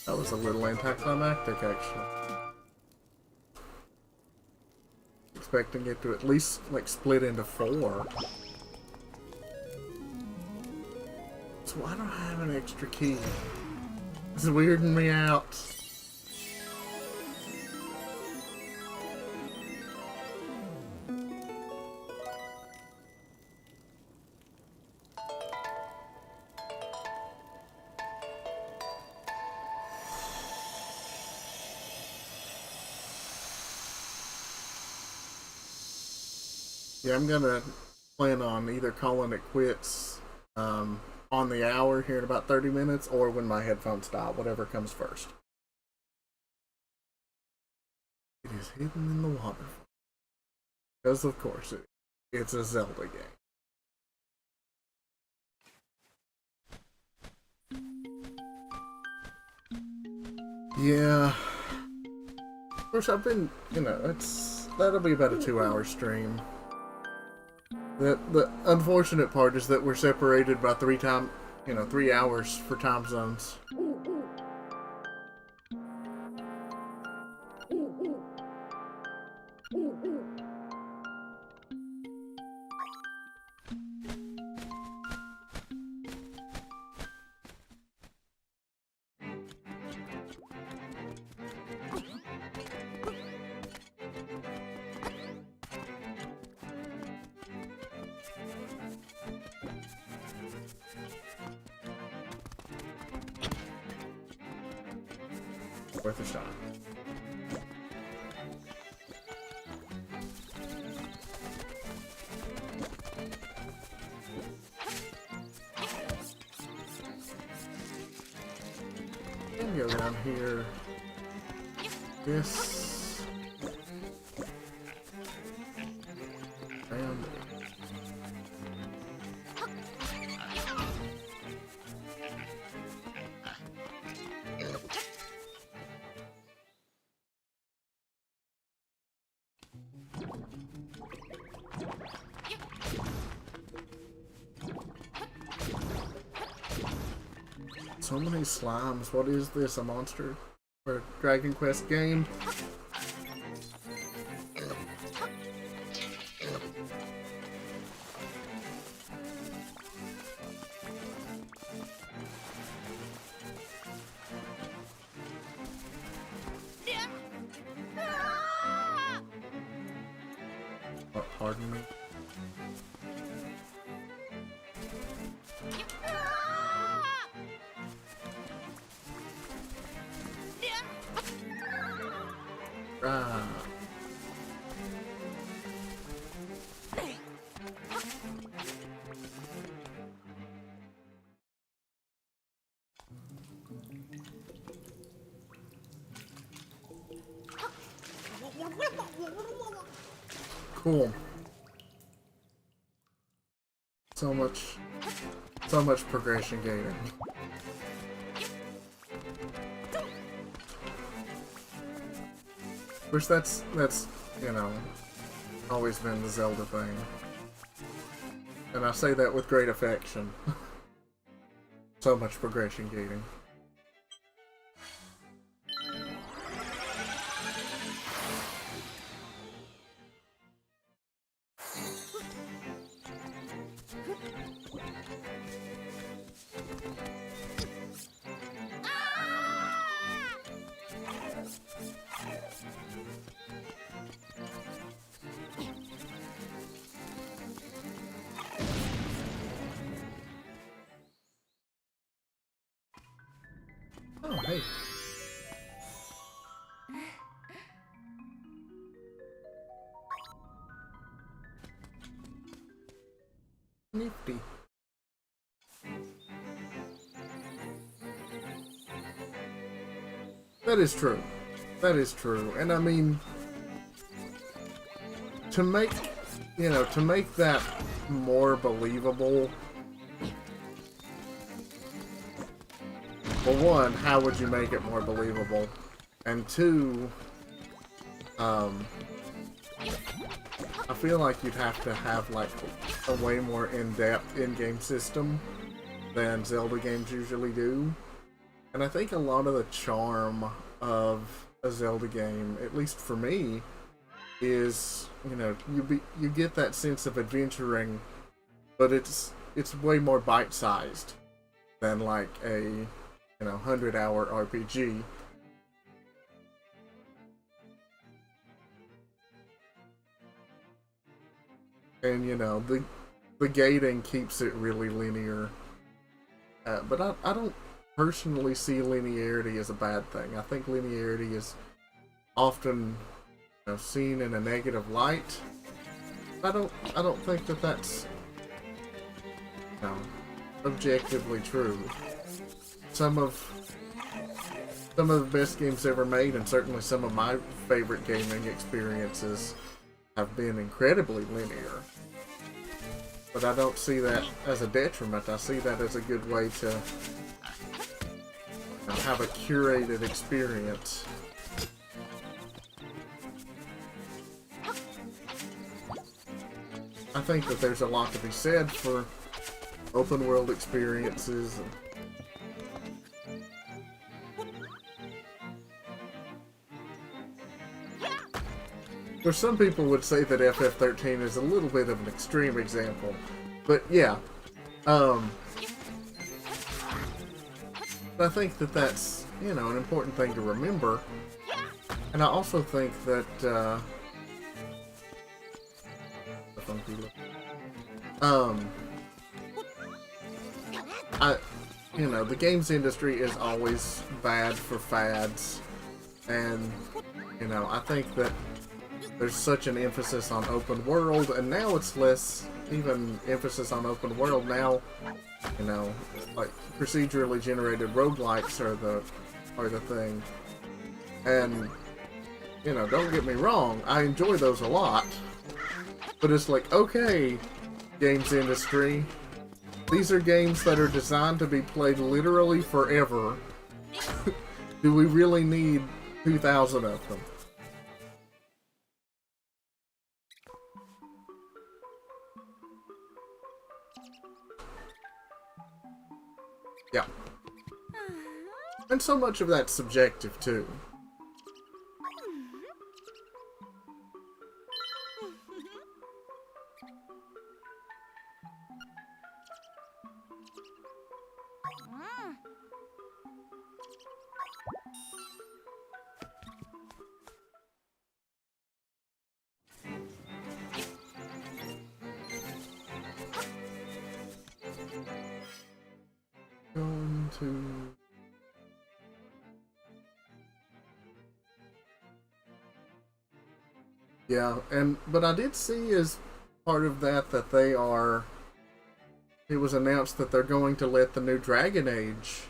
That was a little anticlimactic, actually. Expecting it to at least, like, split into 4. So why don't I have an extra key? This is weirding me out. Yeah, I'm gonna plan on either calling it quits on the hour here in about 30 minutes or when my headphones die, whatever comes first. It is hidden in the waterfall. Because of course it's a Zelda game. Yeah. course, I've been, you know, that'll be about a 2-hour stream. The unfortunate part is that we're separated by 3 hours for time zones. Worth a shot. And go down here. This. And so many slimes. What is this? A monster? Or a Dragon Quest game? Oh, pardon me. Ah. Cool. So much progression gaining. Of course, that's you know, always been the Zelda thing, and I say that with great affection. So much progression gaining. Oh, hey. Nifty. That is true. That is true. And I mean, to make that more believable, well, one, how would you make it more believable? And two, I feel like you'd have to have like a way more in-depth in-game system than Zelda games usually do. And I think a lot of the charm of a Zelda game, at least for me, is, you know, you get that sense of adventuring, but it's way more bite-sized than like a 100-hour RPG. And the gating keeps it really linear. But I don't personally see linearity as a bad thing. I think linearity is often seen in a negative light. I don't think that that's objectively true. Some of the best games ever made, and certainly some of my favorite gaming experiences, have been incredibly linear. But I don't see that as a detriment. I see that as a good way to have a curated experience. think that there's a lot to be said for open world experiences. Or some people would say that FF13 is a little bit of an extreme example, but yeah, I think that that's, you know, an important thing to remember, and I also think that, you know, the games industry is always bad for fads, and, you know, I think that there's such an emphasis on open world, and now it's less even emphasis on open world. Now, you know, like procedurally generated roguelikes are the thing. And, you know, don't get me wrong, I enjoy those a lot. But it's like, okay, games industry, these are games that are designed to be played literally forever. Do we really need 2,000 of them? Yeah. And so much of that's subjective, too. Going to... Yeah, but I did see as part of that they are... It was announced that they're going to let the new Dragon Age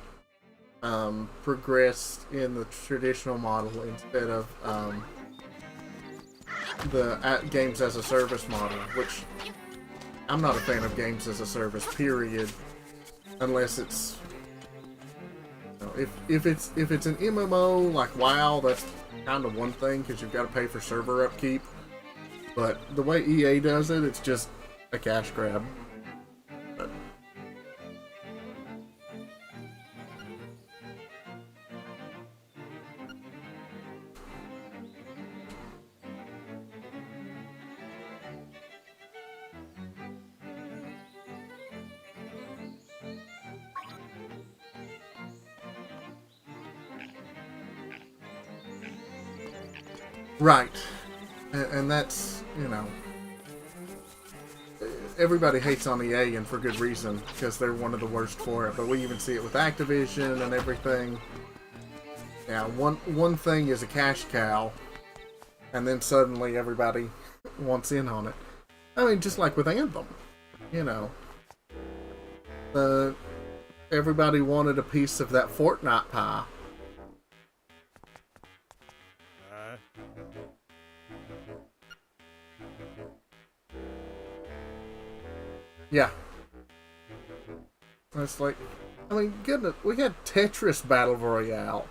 progress in the traditional model instead of the games as a service model, which I'm not a fan of games as a service, period. Unless it's, you know, if it's an MMO like WoW, that's kind of one thing because you've got to pay for server upkeep. But the way EA does it, it's just a cash grab. But, right. And that's, you know, everybody hates on EA, and for good reason, because they're one of the worst for it. But we even see it with Activision and everything. Yeah, one thing is a cash cow, and then suddenly everybody wants in on it. I mean, just like with Anthem, you know, everybody wanted a piece of that Fortnite pie. Yeah. It's like, I mean, goodness, we had Tetris Battle Royale.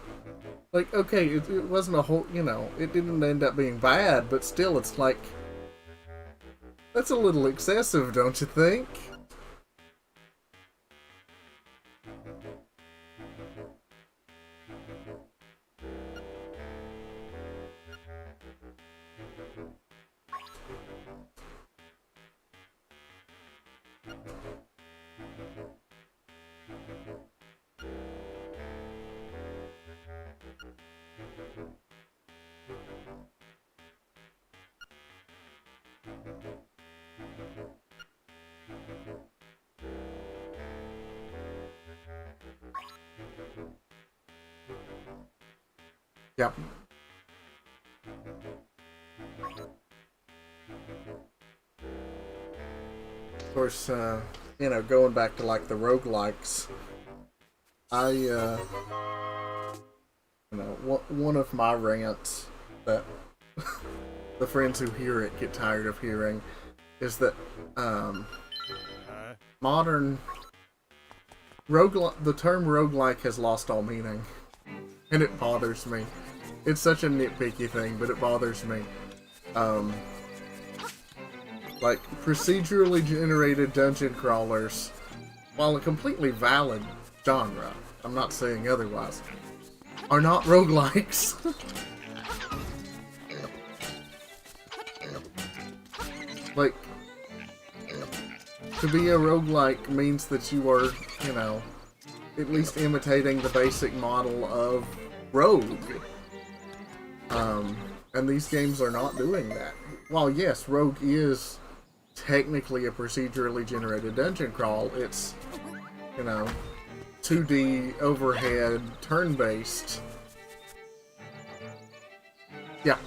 Like, okay, it wasn't a whole, you know, it didn't end up being bad, but still, it's like, that's a little excessive, don't you think? Yep. Of course, you know, going back to like the roguelikes, you know, one of my rants that the friends who hear it get tired of hearing is that modern the term roguelike has lost all meaning, and it bothers me. It's such a nitpicky thing, but it bothers me. Like, procedurally generated dungeon crawlers, while a completely valid genre, I'm not saying otherwise, are not roguelikes. Like, to be a roguelike means that you are, you know, at least imitating the basic model of Rogue. And these games are not doing that. While yes, Rogue is technically a procedurally generated dungeon crawl, it's, you know, 2D overhead turn-based. Yeah.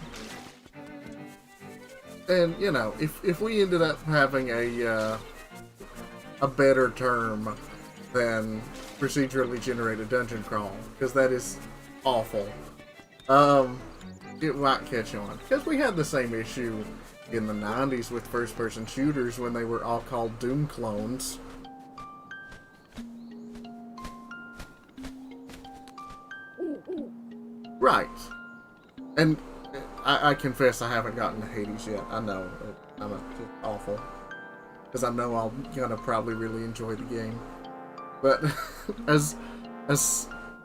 And, you know, if we ended up having a better term than procedurally generated dungeon crawl, because that is awful, it might catch on. Because we had the same issue in the 90s with first-person shooters when they were all called Doom clones. Right. And I confess I haven't gotten to Hades yet. I know. I'm awful. Because I know I'm gonna probably really enjoy the game. But as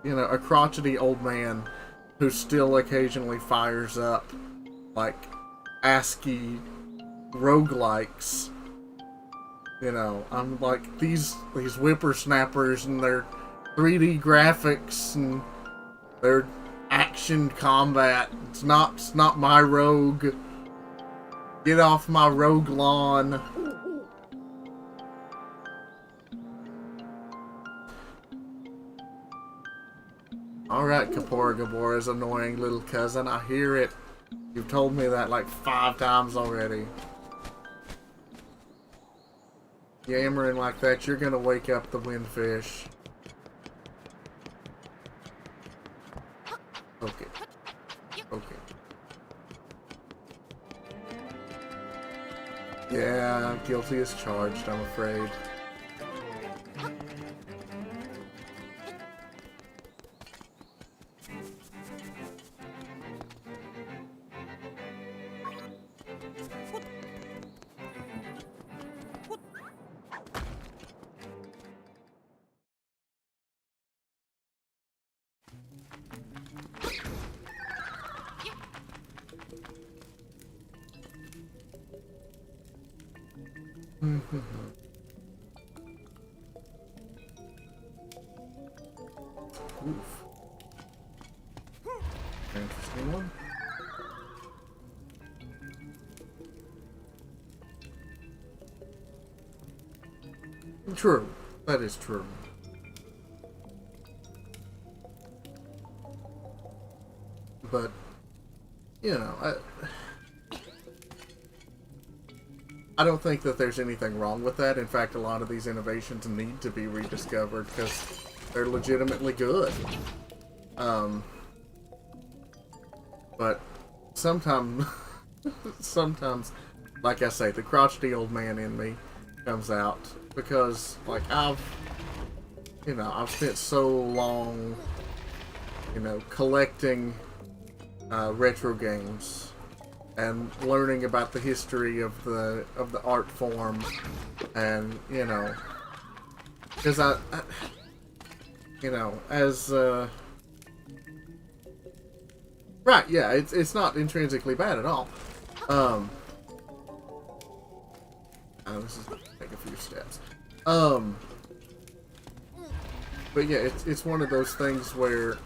you know, a crotchety old man who still occasionally fires up like ASCII roguelikes, you know, I'm like, these whippersnappers and their 3D graphics and their action combat, it's not my Rogue. Get off my Rogue lawn. Alright, Kapora Gabora's annoying little cousin. I hear it. You've told me that like 5 times already. Yammering like that, you're gonna wake up the windfish. Okay. Okay. Yeah, guilty as charged, I'm afraid. Oof. Interesting one. True. That is true. But, you know, I don't think that there's anything wrong with that. In fact, a lot of these innovations need to be rediscovered because they're legitimately good. But sometimes, like I say, the crotchety old man in me comes out because, like, I've spent so long, you know, collecting retro games and learning about the history of the art form, and you know, because I you know, as right, yeah, it's not intrinsically bad at all. This is gonna take a few steps. But yeah, it's one of those things where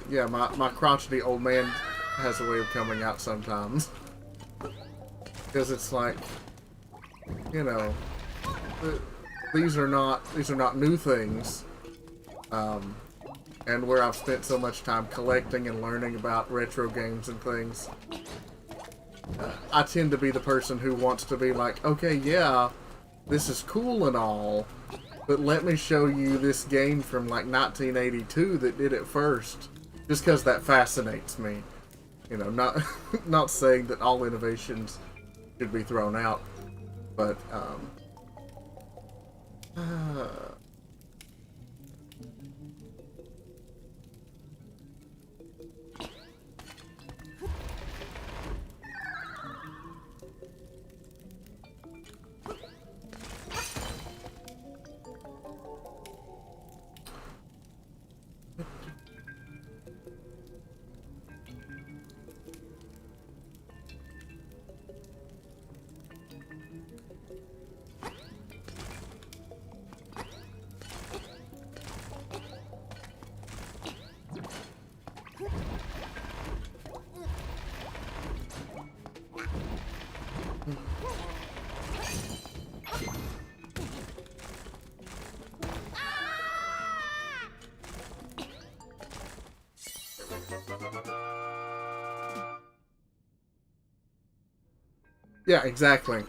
yeah, my crotchety old man has a way of coming out sometimes. Because it's like, you know, these are not new things. And where I've spent so much time collecting and learning about retro games and things, I tend to be the person who wants to be like, okay, yeah, this is cool and all, but let me show you this game from like 1982 that did it first. Just because that fascinates me. You know, not saying that all innovations should be thrown out, but Yeah, exactly.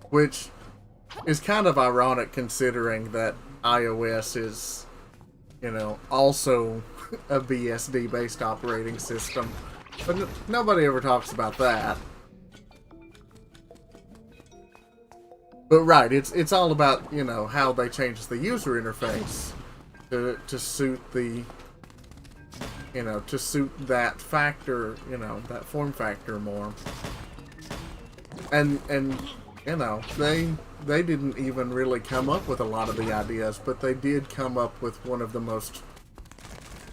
Which is kind of ironic considering that iOS is, you know, also a BSD-based operating system. But nobody ever talks about that. But right, it's all about, you know, how they change the user interface to suit the, you know, to suit that factor, you know, that form factor more. And you know, they didn't even really come up with a lot of the ideas, but they did come up with one of the most,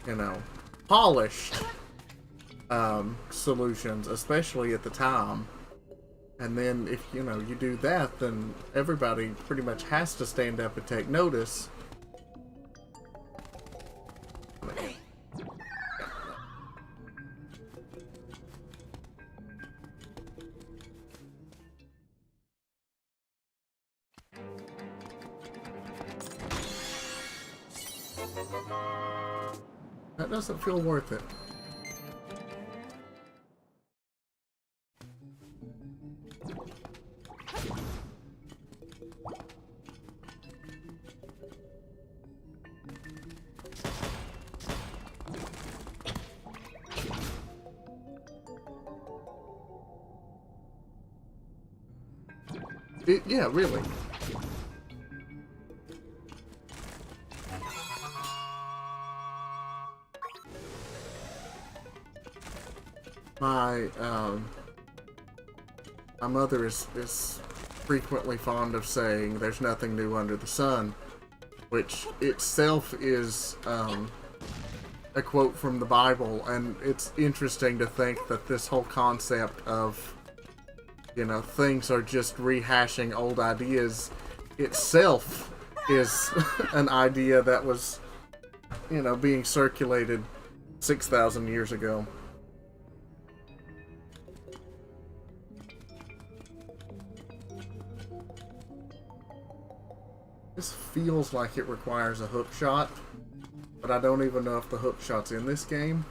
you know, polished solutions, especially at the time. And then if, you know, you do that, then everybody pretty much has to stand up and take notice. That doesn't feel worth it. Yeah, really. My mother is frequently fond of saying there's nothing new under the sun, which itself is a quote from the Bible, and it's interesting to think that this whole concept of, you know, things are just rehashing old ideas itself is an idea that was, you know, being circulated 6,000 years ago. This feels like it requires a hook shot, but I don't even know if the hook shot's in this game.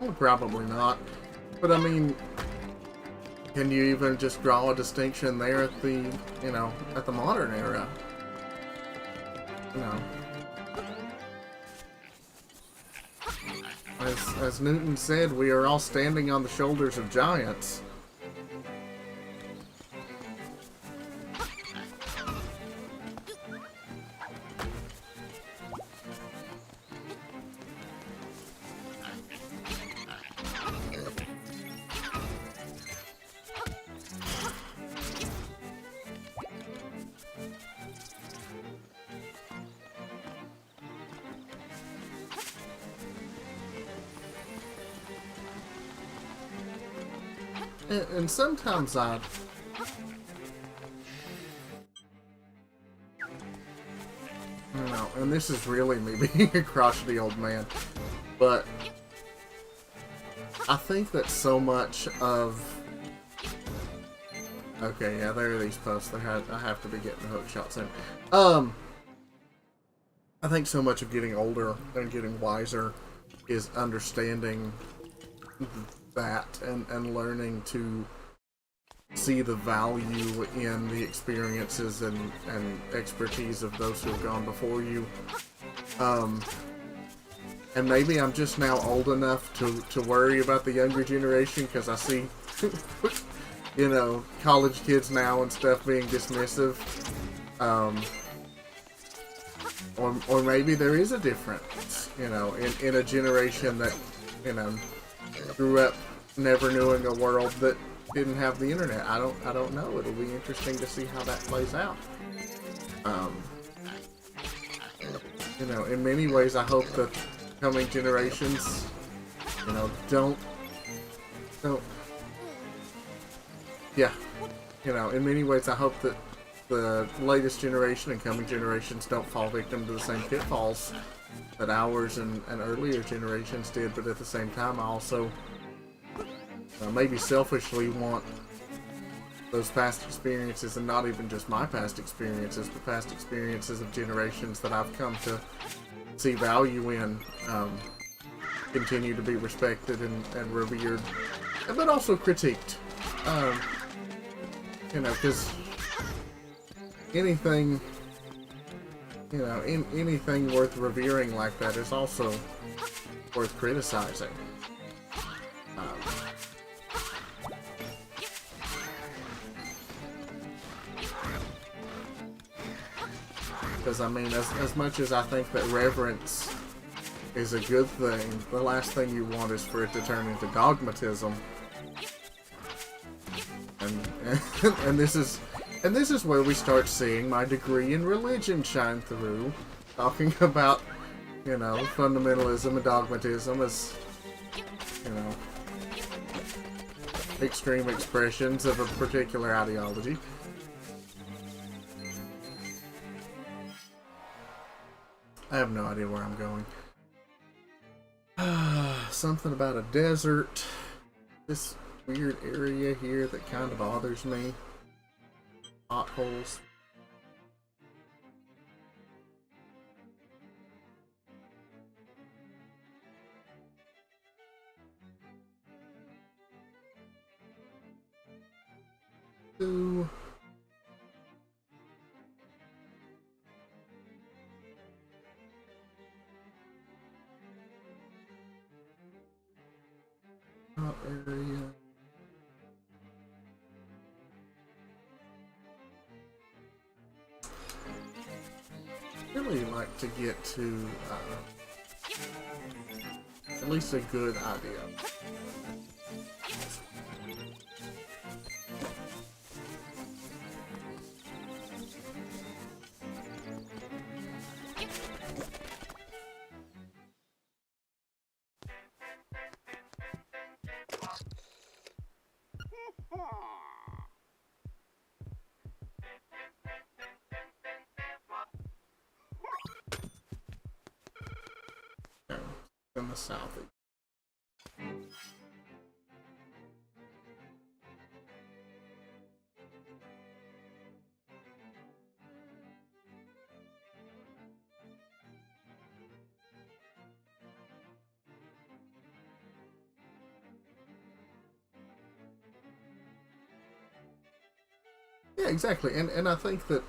Well, probably not. But I mean, can you even just draw a distinction there at the, you know, at the modern era? You know. As Newton said, we are all standing on the shoulders of giants. And sometimes you know, and this is really me being a crotchety old man, but I think that so much of... Okay, yeah, there are these posts. I have to be getting the hook shots in. I think so much of getting older and getting wiser is understanding that and learning to see the value in the experiences and expertise of those who have gone before you. And maybe I'm just now old enough to worry about the younger generation, because I see, you know, college kids now and stuff being dismissive. Or maybe there is a difference, you know, in a generation that, you know, grew up never knowing a world that didn't have the internet. I don't know. It'll be interesting to see how that plays out. You know, in many ways, I hope that coming generations, you know, don't, yeah, you know, in many ways I hope that the latest generation and coming generations don't fall victim to the same pitfalls that ours and earlier generations did, but at the same time I also maybe selfishly want those past experiences, and not even just my past experiences, but past experiences of generations that I've come to see value in, continue to be respected and revered, but also critiqued. You know, because anything, you know, anything worth revering like that is also worth criticizing. Because, I mean, as much as I think that reverence is a good thing, the last thing you want is for it to turn into dogmatism. And this is where we start seeing my degree in religion shine through, talking about, you know, fundamentalism and dogmatism as, you know, extreme expressions of a particular ideology. I have no idea where I'm going. Something about a desert. This weird area here that kind of bothers me. Potholes. Ooh. Area. Really like to get to at least a good idea. In the south. Yeah, exactly. And I think that,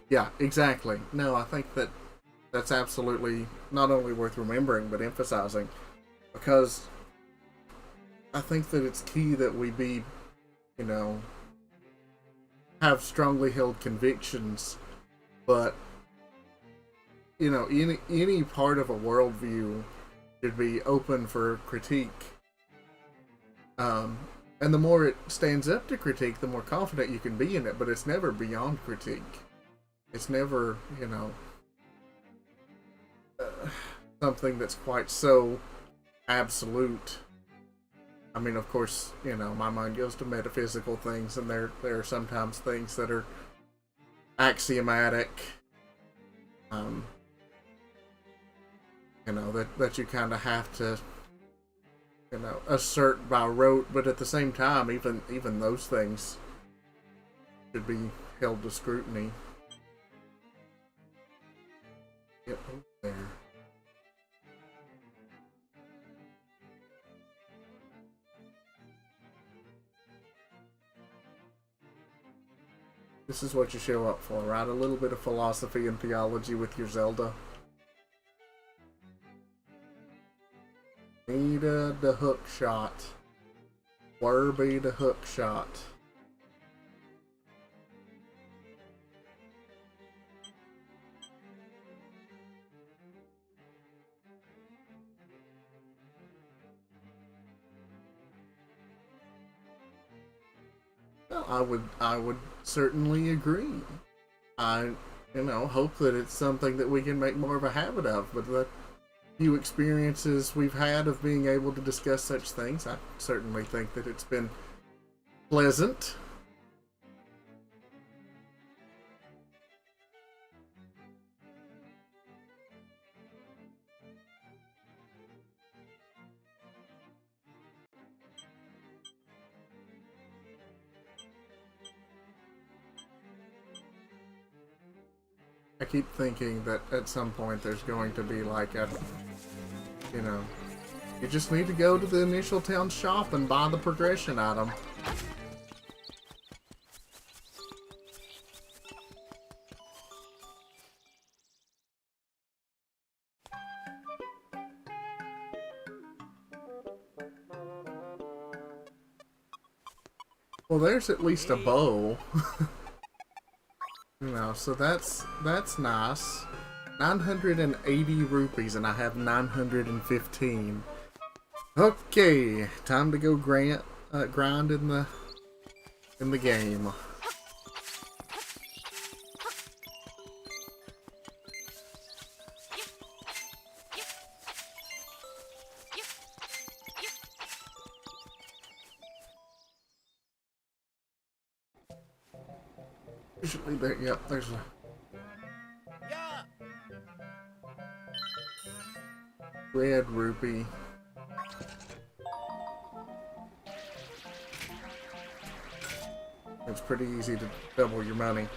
yeah, exactly. No, I think that that's absolutely not only worth remembering, but emphasizing, because I think that it's key that we be, you know, have strongly held convictions, but, you know, any part of a worldview should be open for critique. And the more it stands up to critique, the more confident you can be in it, but it's never beyond critique. It's never, you know, something that's quite so absolute. I mean, of course, you know, my mind goes to metaphysical things, and there are sometimes things that are axiomatic, you know, that you kind of have to, you know, assert by rote, but at the same time, even those things should be held to scrutiny. Get over there. This is what you show up for, right? A little bit of philosophy and theology with your Zelda. Nita the hook shot. Werby the hook shot. Well, I would certainly agree. You you know, hope that it's something that we can make more of a habit of. But the few experiences we've had of being able to discuss such things, I certainly think that it's been pleasant. I keep thinking that at some point there's going to be like a, you know, you just need to go to the initial town shop and buy the progression item. Well, there's at least a bow. You know, so that's nice. 980 rupees, and I have 915. Okay, time to go grind in the game. Usually there, yep, there's a Yeah. red rupee. It's pretty easy to double your money.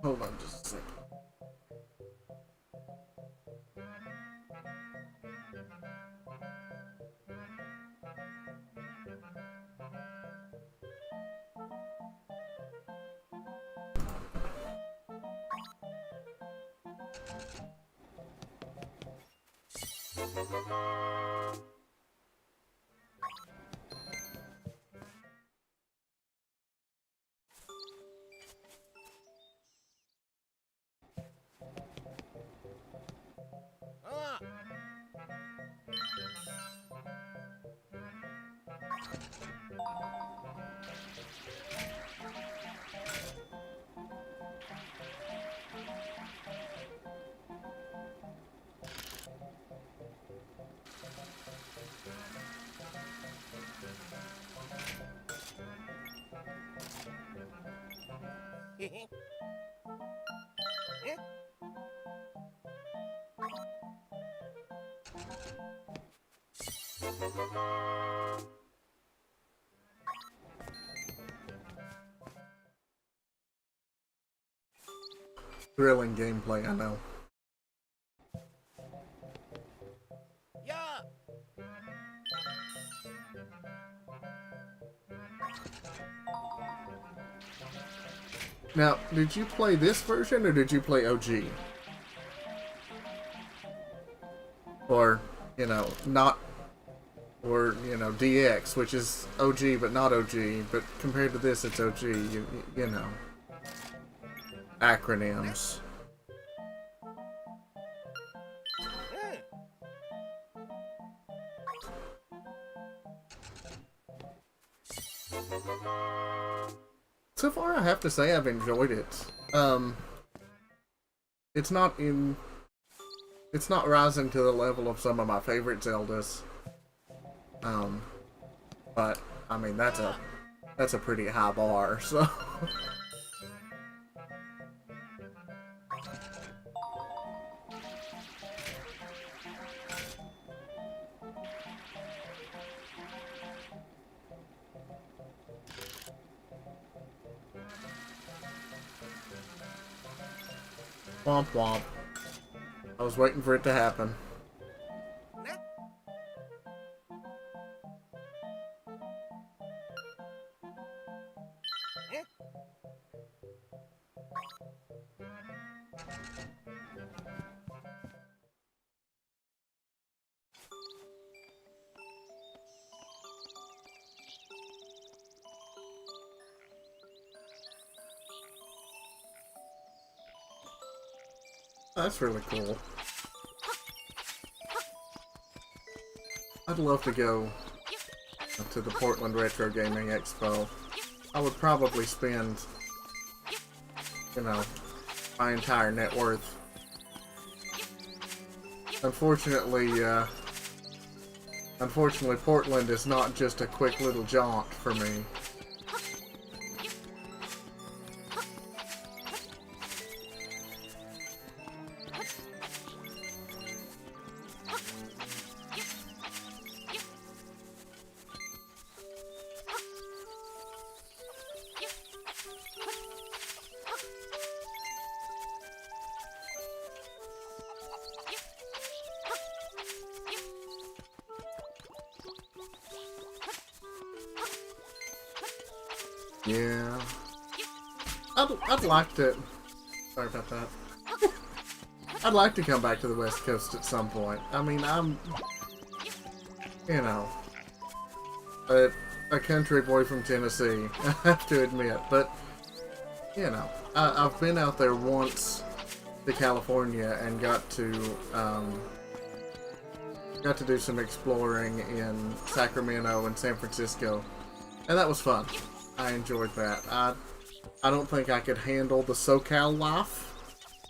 Hold on just a second. Ah. Thrilling gameplay, I know. Yeah. Now, did you play this version or did you play OG? Or, you know, not, or, you know, DX, which is OG but not OG, but compared to this, it's OG, you know. Acronyms. So far, I have to say I've enjoyed it. It's not rising to the level of some of my favorite Zeldas. But I mean that's a pretty high bar, so. Womp womp. I was waiting for it to happen. That's really cool. I'd love to go to the Portland Retro Gaming Expo. I would probably spend, you know, my entire net worth. Unfortunately, Portland is not just a quick little jaunt for me. Yeah. I'd like to... Sorry about that. I'd like to come back to the West Coast at some point. I mean, I'm... You know... A country boy from Tennessee, I have to admit. But, you know, I've been out there once to California and got to do some exploring in Sacramento and San Francisco. And that was fun. I enjoyed that. I don't think I could handle the SoCal life,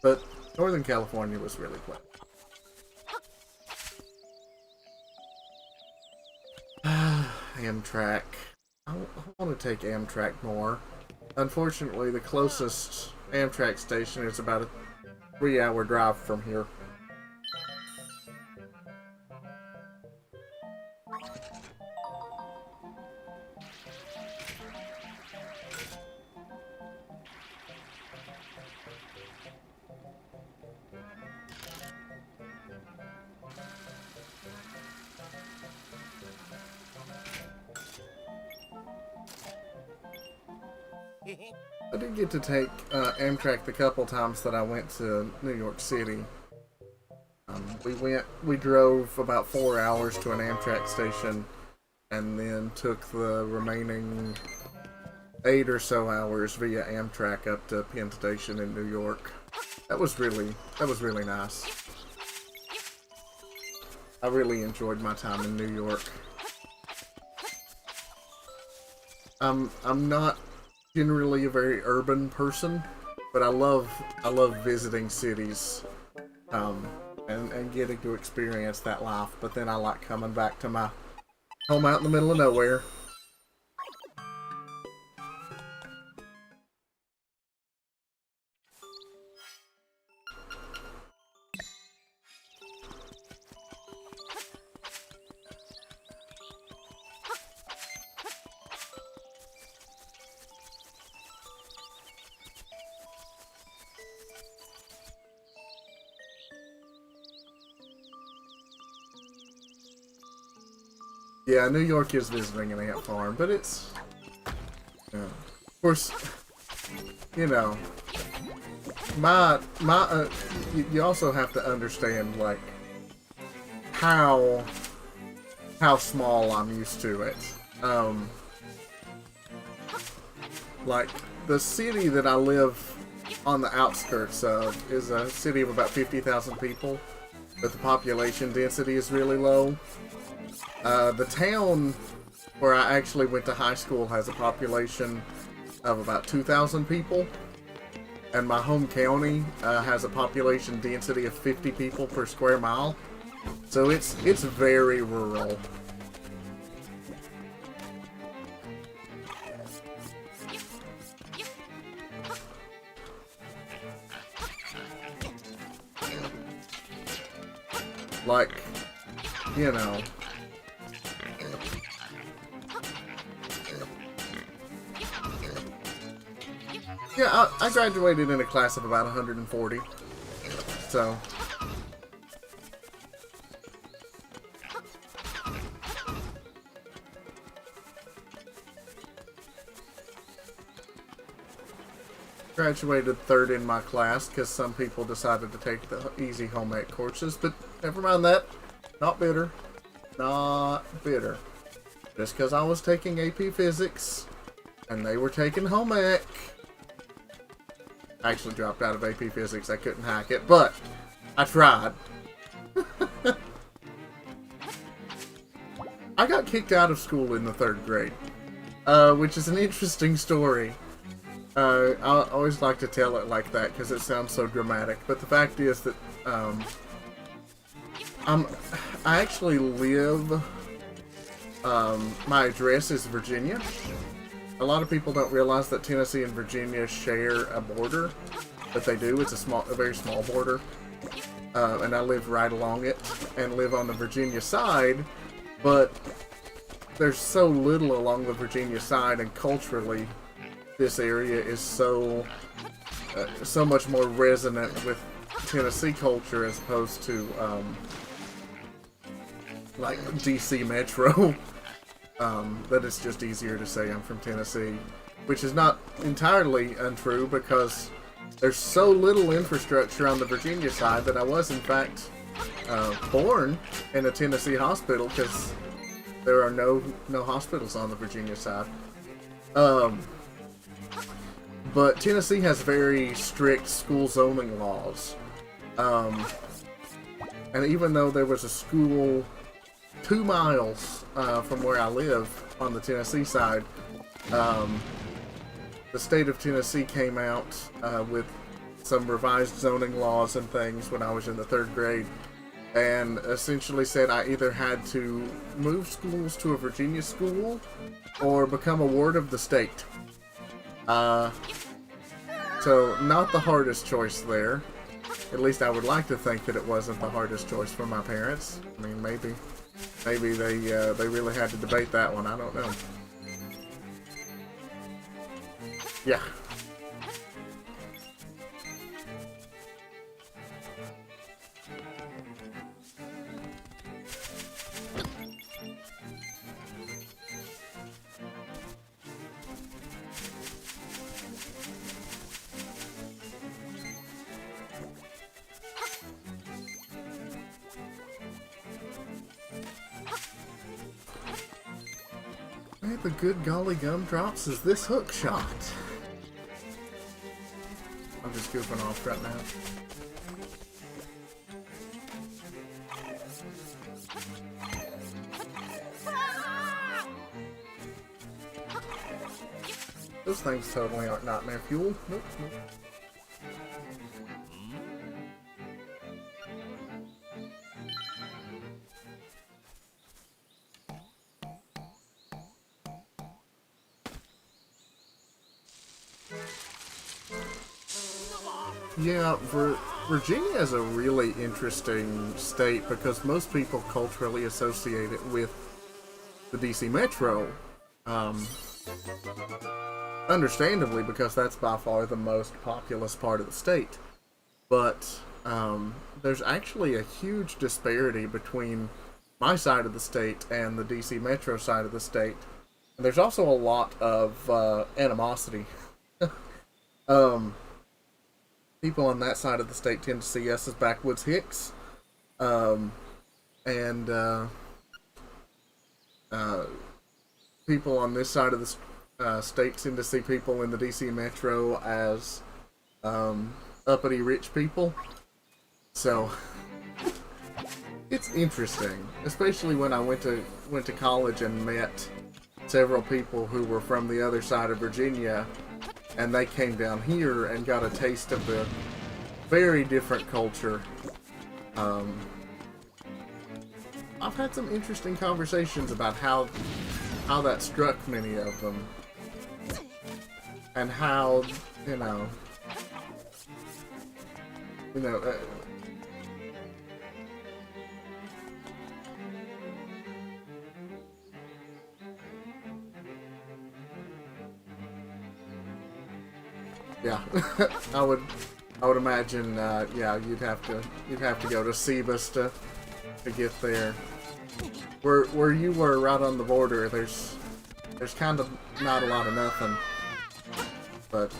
but Northern California was really pleasant. Amtrak. I want to take Amtrak more. Unfortunately, the closest Amtrak station is about a 3-hour drive from here. I did get to take Amtrak the couple times that I went to New York City. We drove about 4 hours to an Amtrak station, and then took the remaining 8 or so hours via Amtrak up to Penn Station in New York. That was really nice. I really enjoyed my time in New York. I'm not generally a very urban person, but I love visiting cities, and getting to experience that life. But then I like coming back to my home out in the middle of nowhere. Yeah, New York is visiting an ant farm, but it's... Yeah. Of course, you know, you also have to understand, like, how small I'm used to it. Like, the city that I live on the outskirts of is a city of about 50,000 people, but the population density is really low. The town where I actually went to high school has a population of about 2,000 people, and my home county has a population density of 50 people per square mile, so it's very rural. Like, you know... Yeah, I graduated in a class of about 140, so... Graduated third in my class because some people decided to take the easy home ec courses, but never mind that. Not bitter. Not bitter. Just because I was taking AP Physics and they were taking home ec. I actually dropped out of AP Physics. I couldn't hack it, but I tried. I got kicked out of school in the 3rd grade, which is an interesting story. I always like to tell it like that because it sounds so dramatic. But the fact is that I actually live. My address is Virginia. A lot of people don't realize that Tennessee and Virginia share a border, but they do. It's a very small border, and I live right along it and live on the Virginia side. But there's so little along the Virginia side, and culturally, this area is so much more resonant with Tennessee culture as opposed to like DC Metro. That it's just easier to say I'm from Tennessee, which is not entirely untrue because there's so little infrastructure on the Virginia side that I was in fact born in a Tennessee hospital because there are no hospitals on the Virginia side. But Tennessee has very strict school zoning laws. And even though there was a school 2 miles from where I live on the Tennessee side, the state of Tennessee came out with some revised zoning laws and things when I was in the 3rd grade, and essentially said I either had to move schools to a Virginia school or become a ward of the state. So not the hardest choice there. At least I would like to think that it wasn't the hardest choice for my parents. I mean, maybe they really had to debate that one. I don't know. Yeah. Hey, the good golly gumdrops is this hook shot. I'm just goofing off right now. Those things totally aren't nightmare fuel. Nope, nope. Yeah, Virginia is a really interesting state because most people culturally associate it with the DC Metro. Understandably, because that's by far the most populous part of the state. But there's actually a huge disparity between my side of the state and the DC Metro side of the state. And there's also a lot of animosity. People on that side of the state tend to see us as backwoods hicks. People on this side of the state tend to see people in the DC Metro as uppity rich people. So it's interesting, especially when I went to college and met several people who were from the other side of Virginia, and they came down here and got a taste of the very different culture. I've had some interesting conversations about how that struck many of them, and how yeah, I would imagine, yeah, you'd have to go to Sebas to get there. Where you were, right on the border, there's kind of not a lot of nothing, but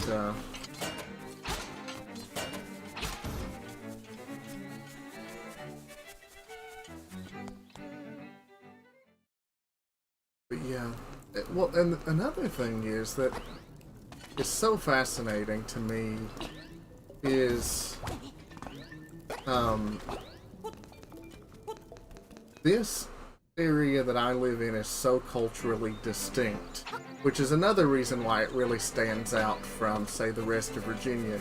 yeah. Well, and another thing is that it's so fascinating to me is um, this area that I live in is so culturally distinct, which is another reason why it really stands out from, say, the rest of Virginia,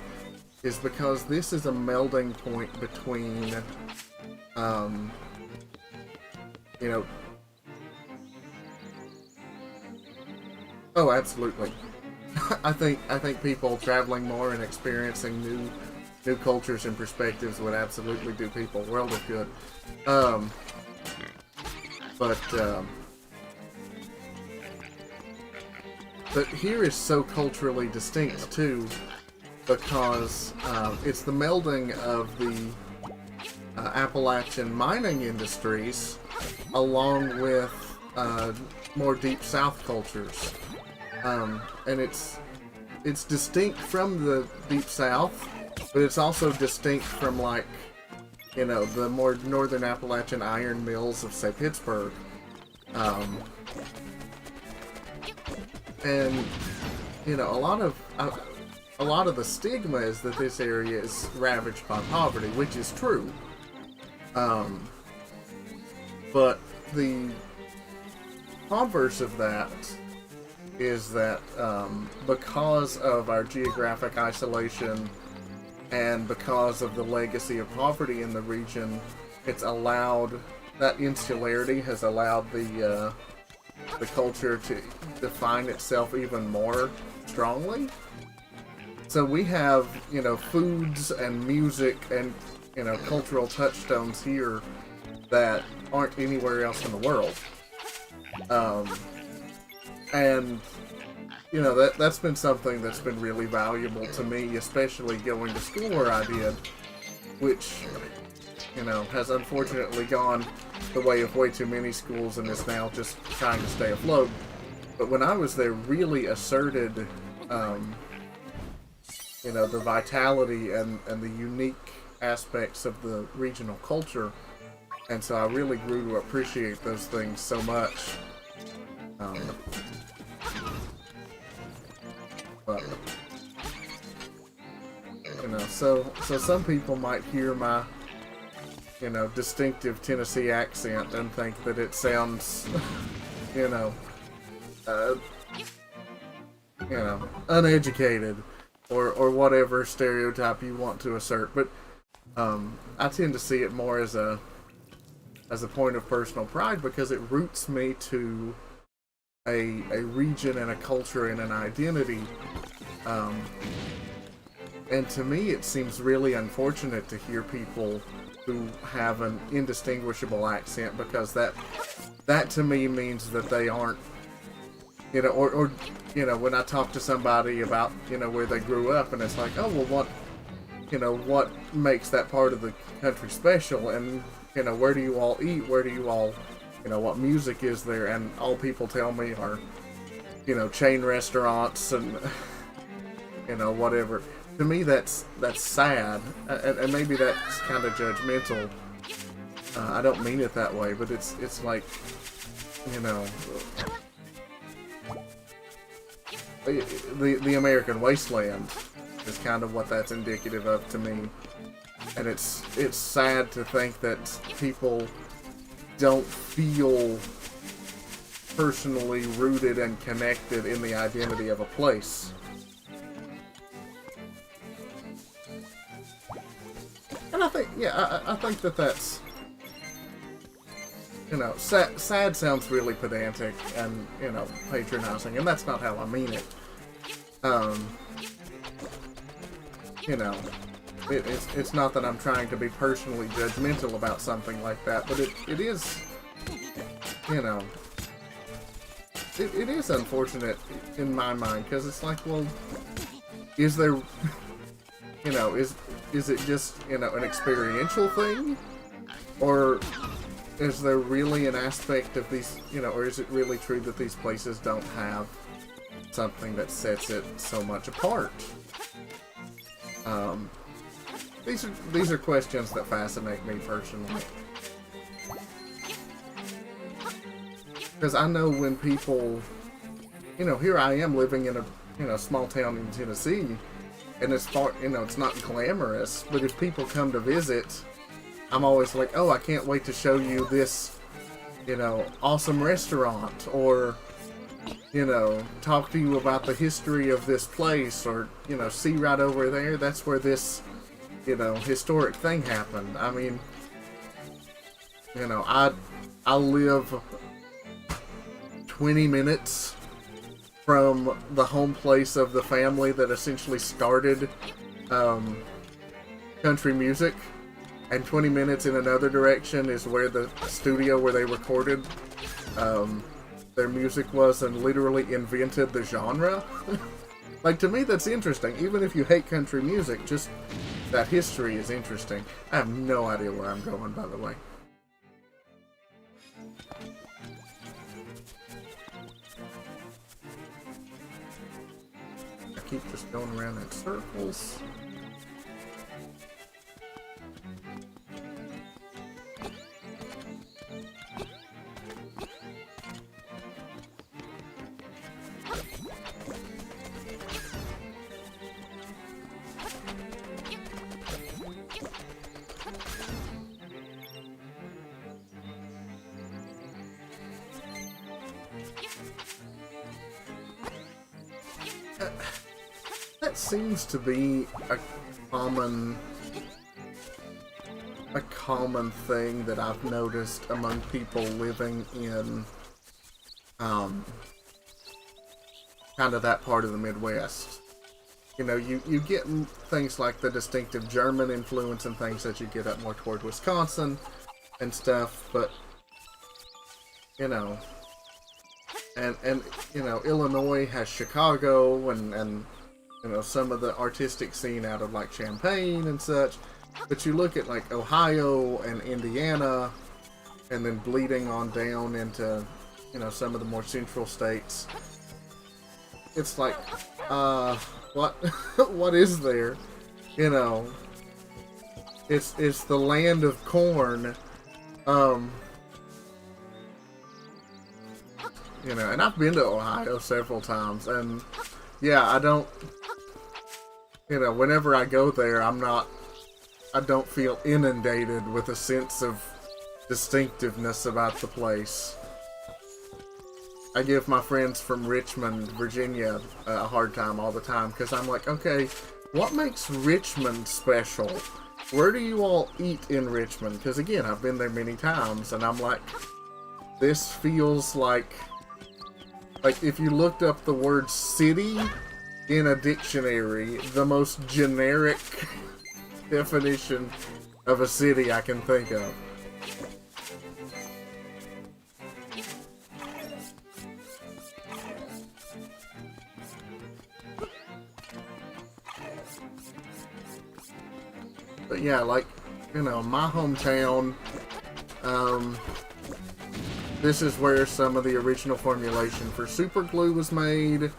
is because this is a melding point between, you know... Oh, absolutely. I think people traveling more and experiencing new cultures and perspectives would absolutely do people a world of good. But here is so culturally distinct too, because it's the melding of the Appalachian mining industries along with more deep South cultures, and it's distinct from the deep South, but it's also distinct from, like, you know, the more northern Appalachian iron mills of, say, Pittsburgh. And, you know, a lot of the stigma is that this area is ravaged by poverty, which is true. But the converse of that is that because of our geographic isolation and because of the legacy of poverty in the region, it's allowed, that insularity has allowed the culture to define itself even more strongly. So we have, you know, foods and music and, you know, cultural touchstones here that aren't anywhere else in the world. And, you know, that's been something that's been really valuable to me, especially going to school where I did, which, you know, has unfortunately gone the way of way too many schools and is now just trying to stay afloat. But when I was there, really asserted, you know, the vitality and the unique aspects of the regional culture. And so I really grew to appreciate those things so much. But, you know, so some people might hear my, you know, distinctive Tennessee accent and think that it sounds, you know, uneducated or whatever stereotype you want to assert. But I tend to see it more as a point of personal pride because it roots me to a region and a culture and an identity. And to me, it seems really unfortunate to hear people who have an indistinguishable accent, because that to me means that they aren't, you know, or you know, when I talk to somebody about, you know, where they grew up, and it's like, oh, well, what makes that part of the country special, and, you know, where do you all eat, where do you all, you know, what music is there, and all people tell me are, you know, chain restaurants and, you know, whatever. To me, that's sad, and maybe that's kind of judgmental. I don't mean it that way, but it's like, you know, the American wasteland is kind of what that's indicative of to me, and it's sad to think that people don't feel personally rooted and connected in the identity of a place. And I think, yeah, I think that's, you know, sad sounds really pedantic and, you know, patronizing, and that's not how I mean it. You know, it's not that I'm trying to be personally judgmental about something like that, but it is, you know, it is unfortunate in my mind, because it's like, well, is there, you know, is it just, you know, an experiential thing, or is there really an aspect of these, you know, or is it really true that these places don't have something that sets it so much apart? These are questions that fascinate me personally, because I know when people, you know, here I am living in a, you know, small town in Tennessee, and it's far, you know, it's not glamorous, but if people come to visit, I'm always like, oh, I can't wait to show you this, you know, awesome restaurant, or, you know, talk to you about the history of this place, or, you know, see right over there, that's where this, you know, historic thing happened. I mean, you know, I live 20 minutes from the home place of the family that essentially started country music, and 20 minutes in another direction is where the studio where they recorded their music was, and literally invented the genre. Like, to me, that's interesting. Even if you hate country music, just that history is interesting. I have no idea where I'm going, by the way. I keep just going around in circles. That seems to be a common thing that I've noticed among people living in kind of that part of the Midwest. You know, you get things like the distinctive German influence and things that you get up more toward Wisconsin and stuff, but, you know, and you know, Illinois has Chicago and you know, some of the artistic scene out of like Champaign and such, but you look at like Ohio and Indiana, and then bleeding on down into, you know, some of the more central states. It's like, what, what is there? You know, it's the land of corn, you know, and I've been to Ohio several times, and yeah, I don't, you know, whenever I go there, I don't feel inundated with a sense of distinctiveness about the place. I give my friends from Richmond, Virginia, a hard time all the time, because I'm like, okay, what makes Richmond special? Where do you all eat in Richmond? Because again, I've been there many times, and I'm like, this feels like if you looked up the word city in a dictionary, the most generic definition of a city I can think of. But yeah, like, you know, my hometown, this is where some of the original formulation for super glue was made.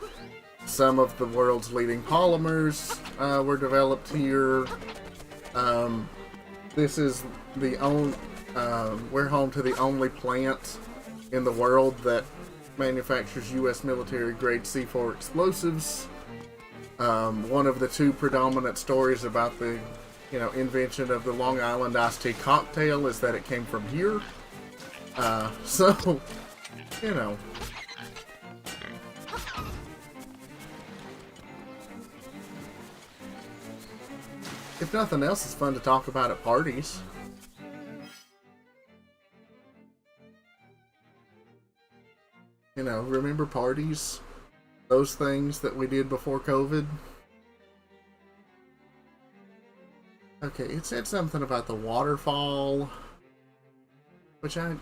Some of the world's leading polymers were developed here. This is the only, we're home to the only plant in the world that manufactures U.S. military-grade C4 explosives. One of the two predominant stories about the, you know, invention of the Long Island iced tea cocktail is that it came from here. So, you know. If nothing else, it's fun to talk about at parties. You know, remember parties? Those things that we did before COVID? Okay, it said something about the waterfall, which I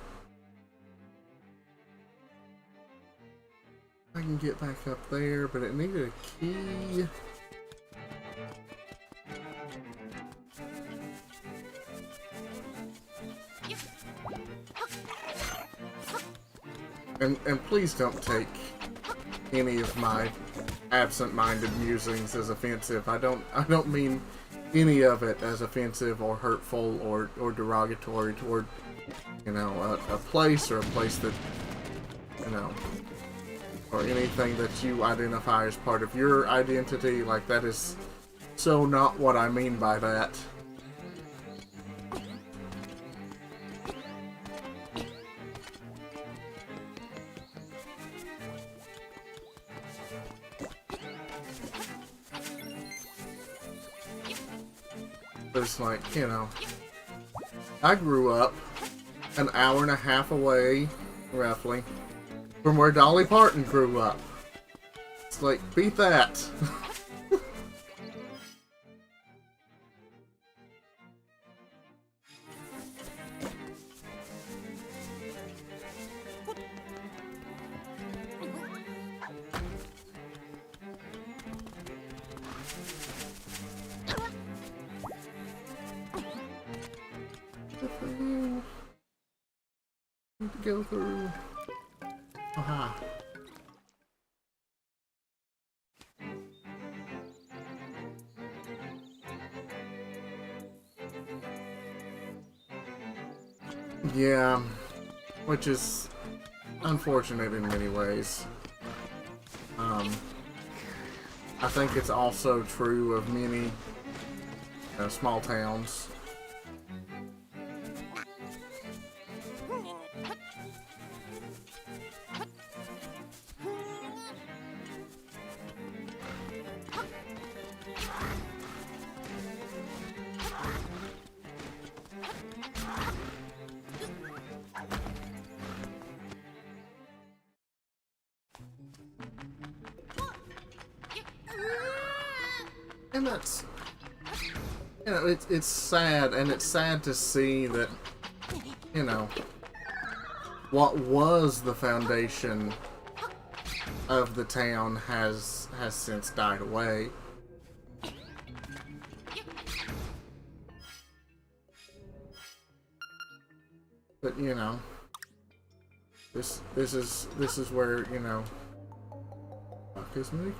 can get back up there, but it needed a key. And please don't take any of my absent-minded musings as offensive. I don't mean any of it as offensive or hurtful or derogatory toward, you know, a place or a place that, you know, or anything that you identify as part of your identity. Like, that is so not what I mean by that. But it's like, you know, I grew up an hour and a half away, roughly, from where Dolly Parton grew up. It's like, beat that. Need to go through. Aha. Yeah, which is unfortunate in many ways. I think it's also true of many small towns. And that's, you know, it's sad, and it's sad to see that, you know, what was the foundation of the town has since died away. But you know, this is where, you know, fuck is me.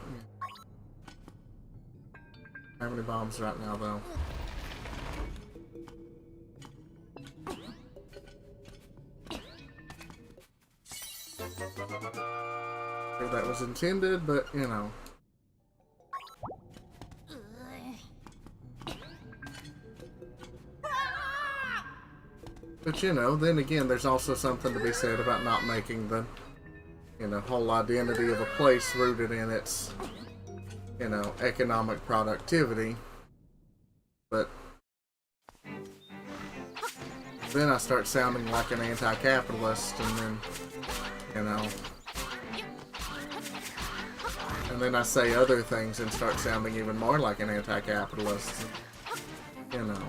How many bombs right now, though? Sure that was intended, but, you know. But, you know, then again, there's also something to be said about not making the, you know, whole identity of a place rooted in its, you know, economic productivity. But then I start sounding like an anti-capitalist, and then, you know, and then I say other things and start sounding even more like an anti-capitalist, you know.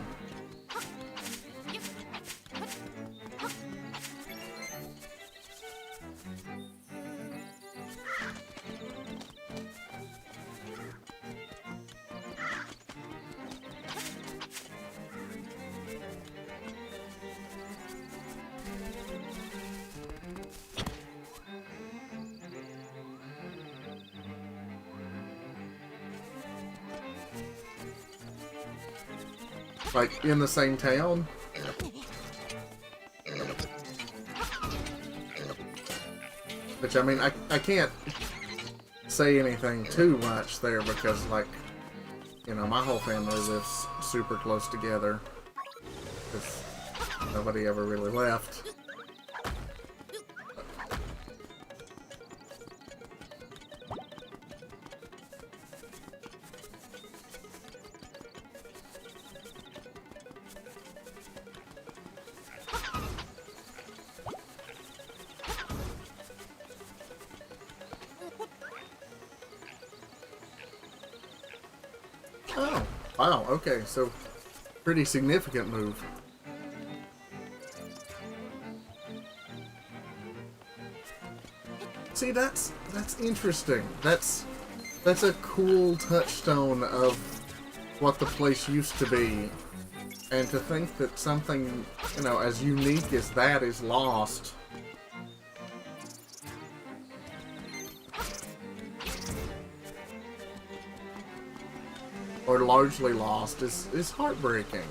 Like, in the same town? Which, I mean, I can't say anything too much there because, like, you know, my whole family lives super close together. Because nobody ever really left. Oh, wow, okay, so pretty significant move. See, that's interesting. That's a cool touchstone of what the place used to be. And to think that something, you know, as unique as that is lost. Or largely lost is heartbreaking.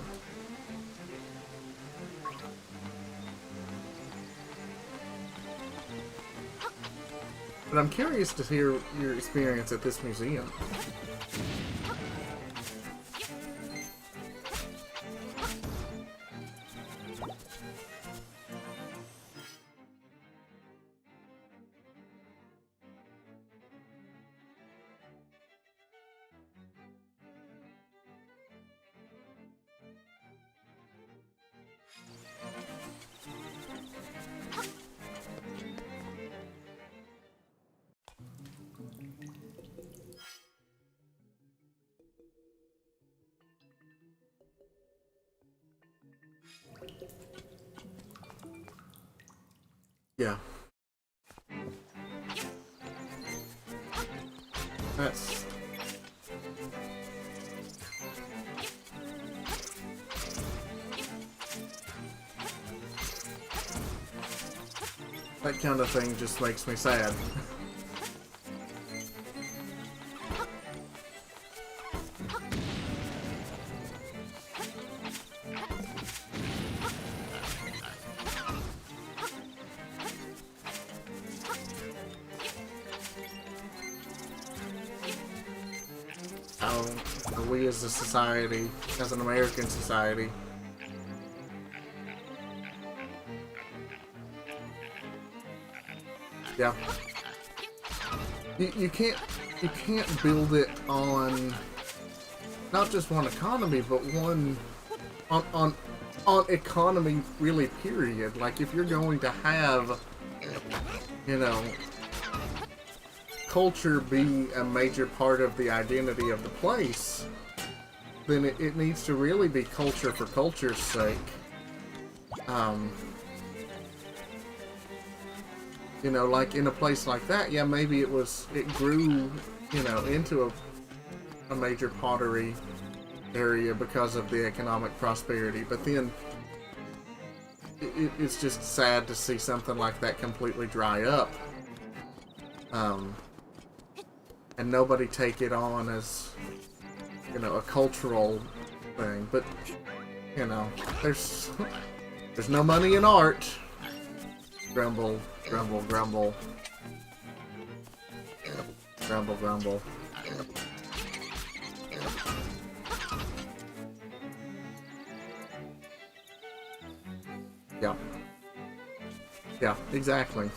But I'm curious to hear your experience at this museum. Yeah. That's... that kind of thing just makes me sad. We as a society, as an American society, yeah, you can't build it on not just one economy, but one on economy really, period. Like, if you're going to have, you know, culture be a major part of the identity of the place, then it needs to really be culture for culture's sake. You know, like in a place like that, yeah, maybe it grew, you know, into a major pottery area because of the economic prosperity, but then it's just sad to see something like that completely dry up. And nobody take it on as, you know, a cultural thing. But, you know, there's no money in art. Grumble, grumble, grumble. Grumble, grumble. Yeah. Yeah, exactly.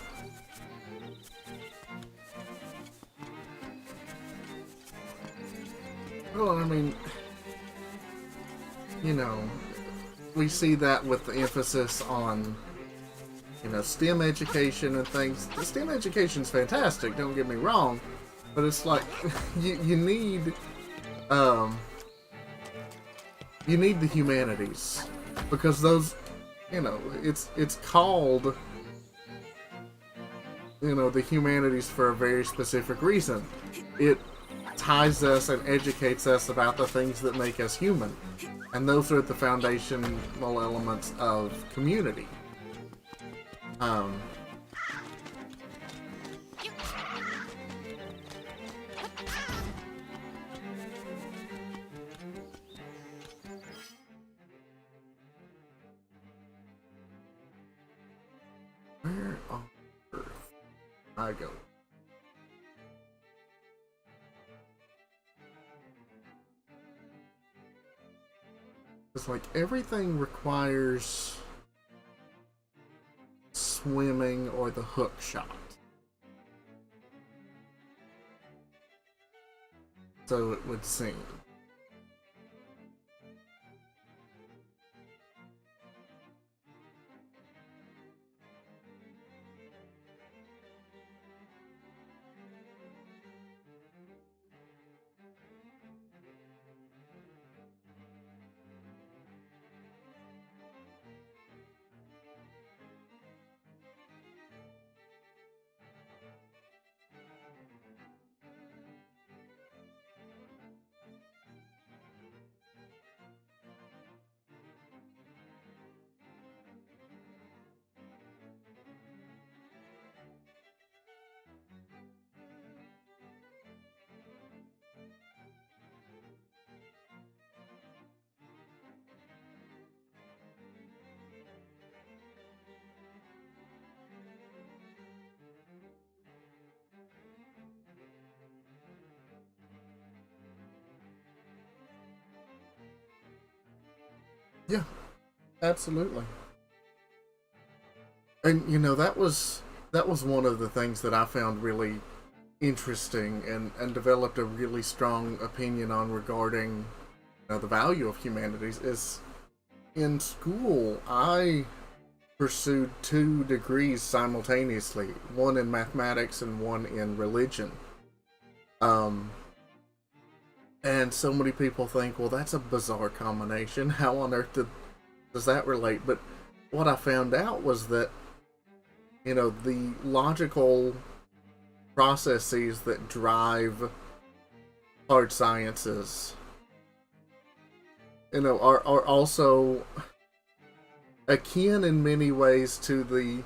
Well, I mean, you know, we see that with the emphasis on, you know, STEM education and things. The STEM education's fantastic, don't get me wrong, but it's like, you need the humanities, because those, you know, it's called, you know, the humanities for a very specific reason. It ties us and educates us about the things that make us human, and those are the foundational elements of community. Where on earth I go? It's like everything requires swimming or the hook shot. So it would seem. Yeah, absolutely. And you know, that was one of the things that I found really interesting, and developed a really strong opinion on regarding, you know, the value of humanities. Is in school I pursued 2 degrees simultaneously, one in mathematics and one in religion. And so many people think, well, that's a bizarre combination. How on earth does that relate? But what I found out was that you know, the logical processes that drive hard sciences, you know, are also akin in many ways to the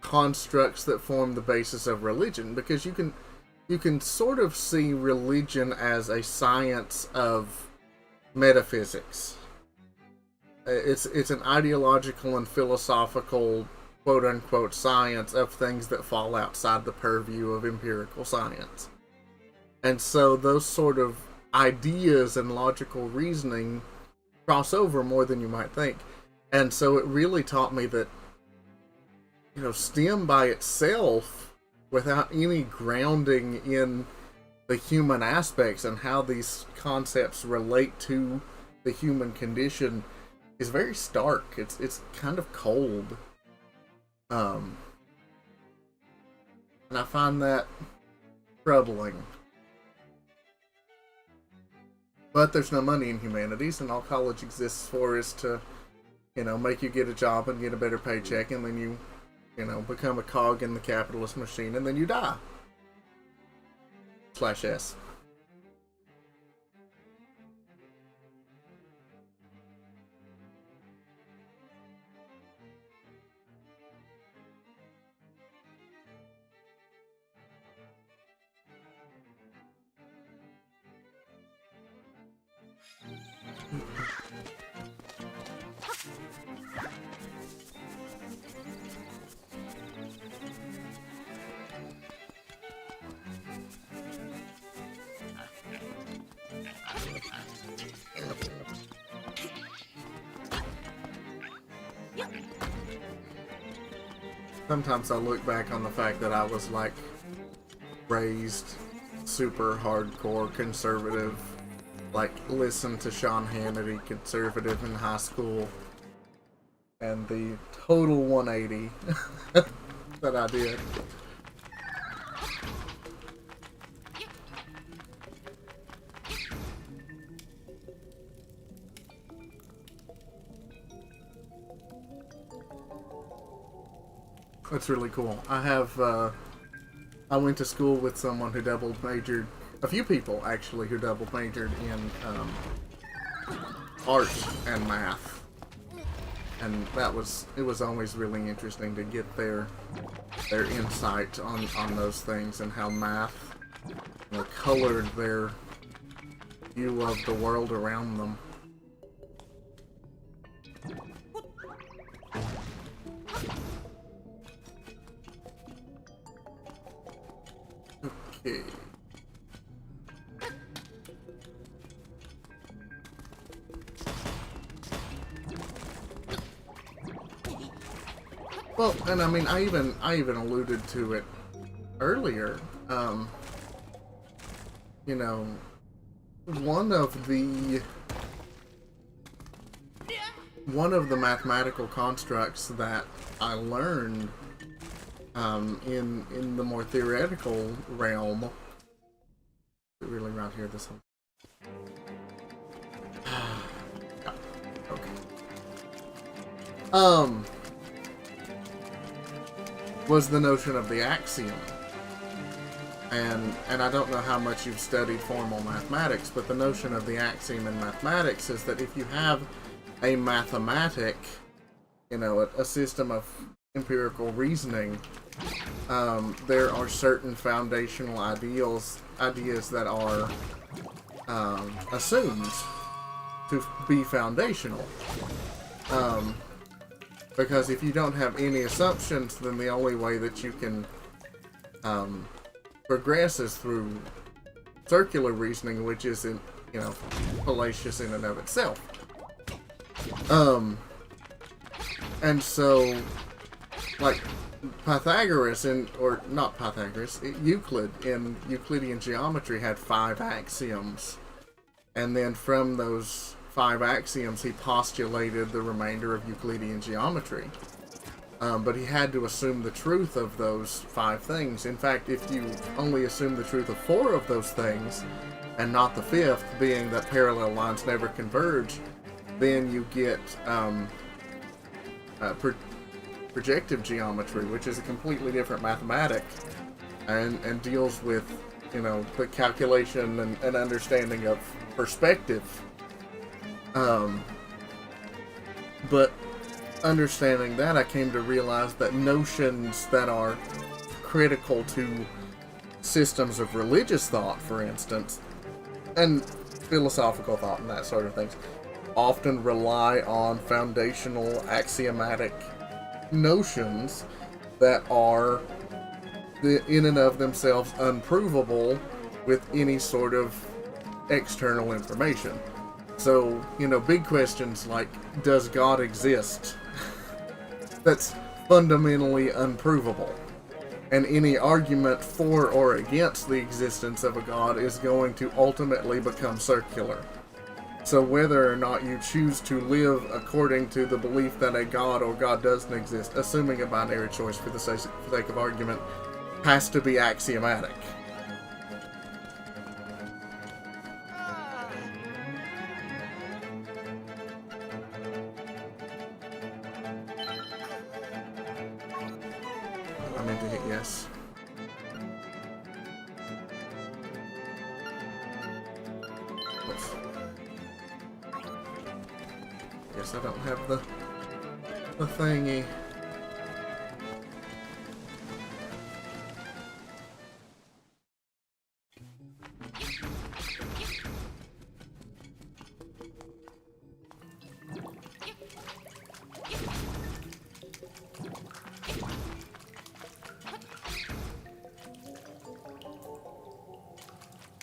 constructs that form the basis of religion, because you can sort of see religion as a science of metaphysics. It's an ideological and philosophical quote unquote science of things that fall outside the purview of empirical science. And so those sort of ideas and logical reasoning cross over more than you might think. And so it really taught me that, you know, STEM by itself, without any grounding in the human aspects and how these concepts relate to the human condition, is very stark. It's kind of cold. And I find that troubling. But there's no money in humanities, and all college exists for is to, you know, make you get a job and get a better paycheck, and then you know, become a cog in the capitalist machine, and then you die. /S. Sometimes I look back on the fact that I was like raised super hardcore conservative, like listen to Sean Hannity conservative in high school, and the total 180 that I did. That's really cool. I went to school with someone who double majored, a few people actually, who double majored in art and math. And it was always really interesting to get their insight on those things and how math, you know, colored their view of the world around them. Okay. Well, and I mean, I even alluded to it earlier. You know, one of the mathematical constructs that I learned in the more theoretical realm, really right here, this one. Okay. Was the notion of the axiom. And I don't know how much you've studied formal mathematics, but the notion of the axiom in mathematics is that if you have a mathematic, you know, a system of empirical reasoning, there are certain foundational ideas that are assumed to be foundational. Because if you don't have any assumptions, then the only way that you can progress is through circular reasoning, which isn't, you know, fallacious in and of itself. And so, like, Pythagoras, or not Pythagoras, Euclid in Euclidean geometry had 5 axioms. And then from those 5 axioms, he postulated the remainder of Euclidean geometry. But he had to assume the truth of those 5 things. In fact, if you only assume the truth of 4 of those things, and not the 5th, being that parallel lines never converge, then you get projective geometry, which is a completely different mathematic, and deals with, you know, the calculation and understanding of perspective. But understanding that, I came to realize that notions that are critical to systems of religious thought, for instance, and philosophical thought and that sort of things, often rely on foundational axiomatic notions that are in and of themselves unprovable with any sort of external information. So, you know, big questions like, does God exist? That's fundamentally unprovable. And any argument for or against the existence of a God is going to ultimately become circular. So whether or not you choose to live according to the belief that a God or God doesn't exist, assuming a binary choice for the sake of argument, has to be axiomatic. I meant to hit yes. Oops. Guess I don't have the thingy.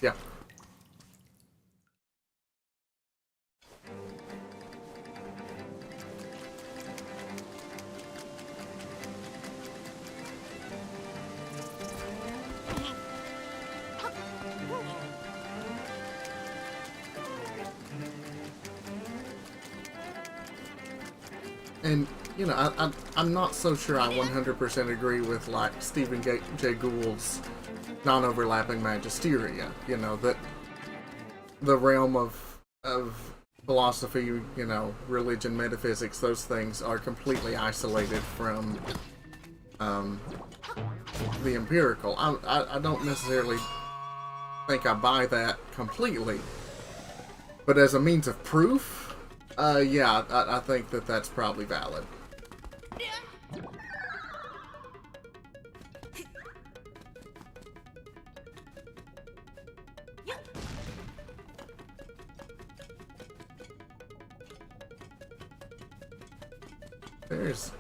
Yeah. And, you know, I'm not so sure I 100% agree with, like, Stephen Jay Gould's non-overlapping magisteria. You know, that the realm of philosophy, you know, religion, metaphysics, those things are completely isolated from the empirical. I don't necessarily think I buy that completely. But as a means of proof, yeah, I think that that's probably valid.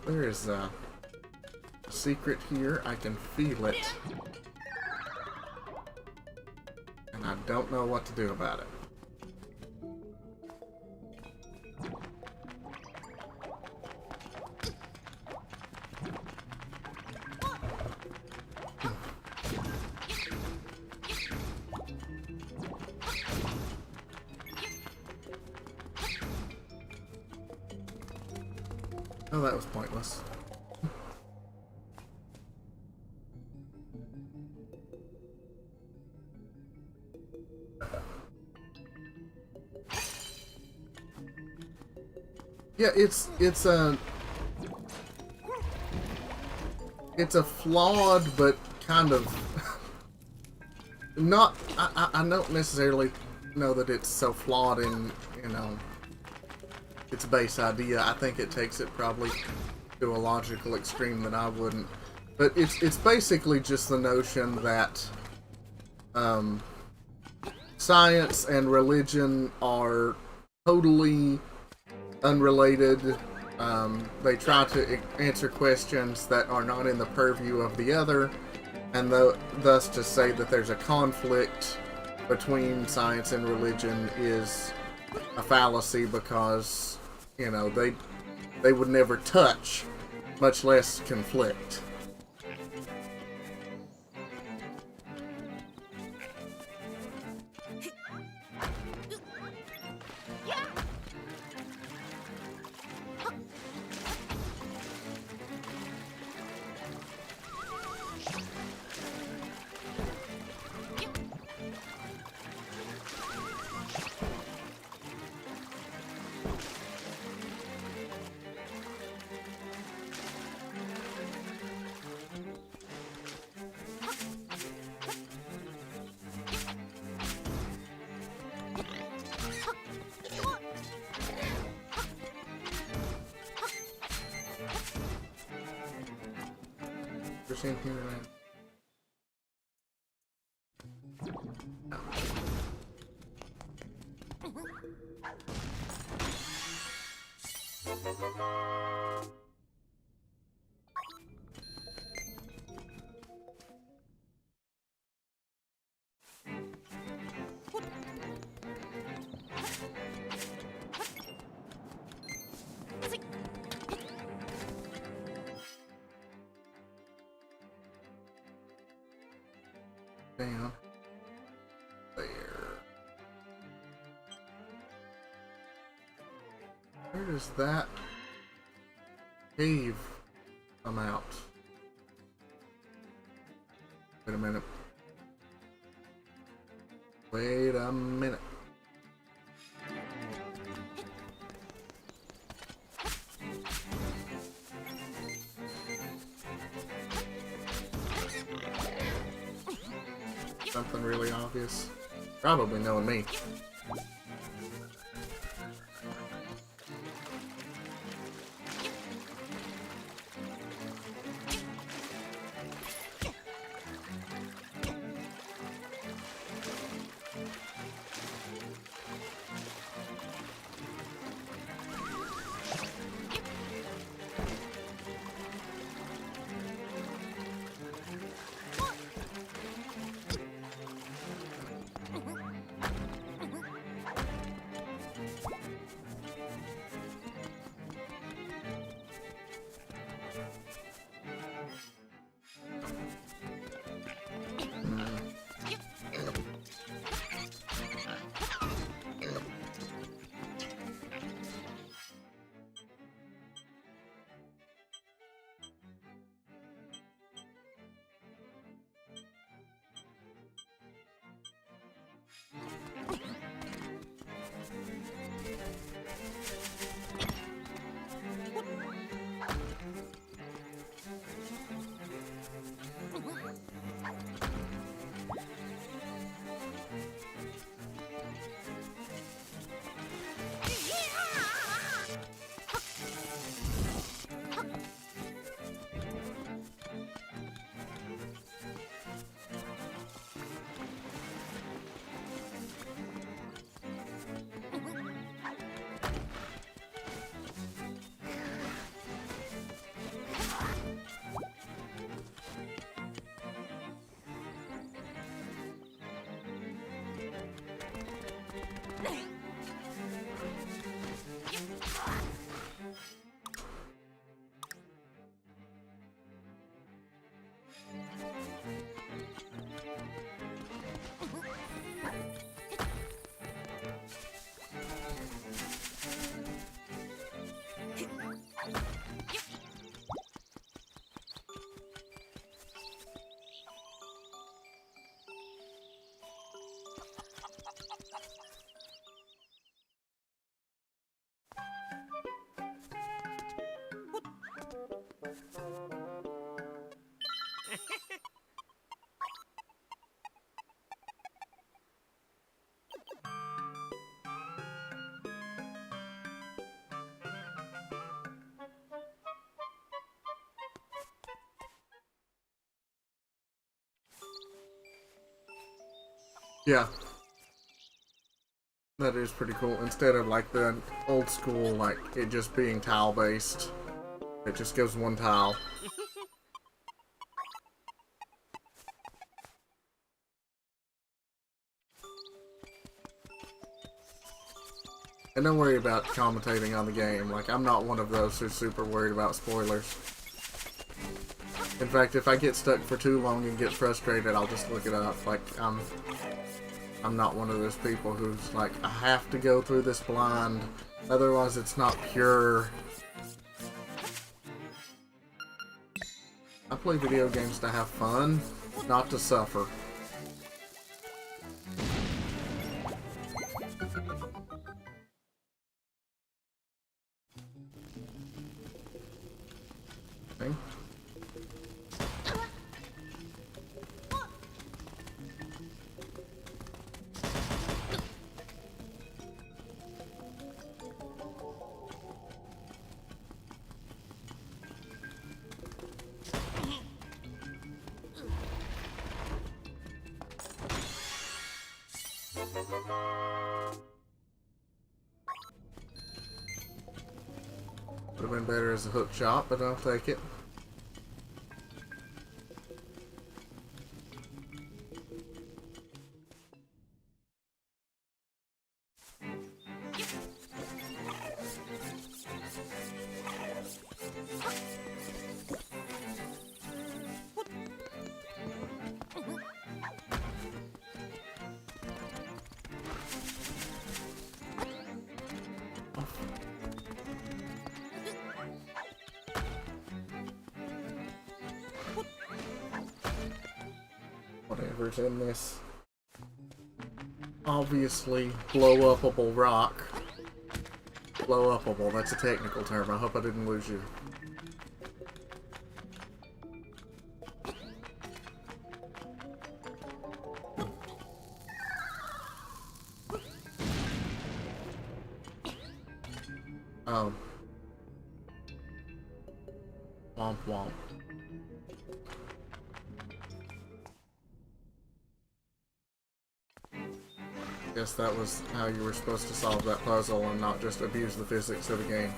There's a secret here. I can feel it. And I don't know what to do about it. Oh, that was pointless. Yeah, it's a flawed but kind of not. I don't necessarily know that it's so flawed in, you know, its base idea. I think it takes it probably to a logical extreme that I wouldn't. But it's basically just the notion that science and religion are totally unrelated. They try to answer questions that are not in the purview of the other, and thus to say that there's a conflict between science and religion is a fallacy, because, you know, they would never touch, much less conflict. There's in here now. Down there. Where does that cave come out? Wait a minute. Wait a minute. Something really obvious. Probably knowing me. Yeah. That is pretty cool. Instead of like the old school, like it just being tile based. It just goes one tile. And don't worry about commentating on the game. Like, I'm not one of those who's super worried about spoilers. In fact, if I get stuck for too long and get frustrated, I'll just look it up. Like, I'm not one of those people who's like, I have to go through this blind, otherwise it's not pure. I play video games to have fun, not to suffer. Okay. Would have been better as a hook shot, but I'll take it. Whatever's in this. Obviously, blow-upable rock. Blow-upable, that's a technical term. I hope I didn't lose you. Oh. Womp womp. Guess that was how you were supposed to solve that puzzle and not just abuse the physics of the game.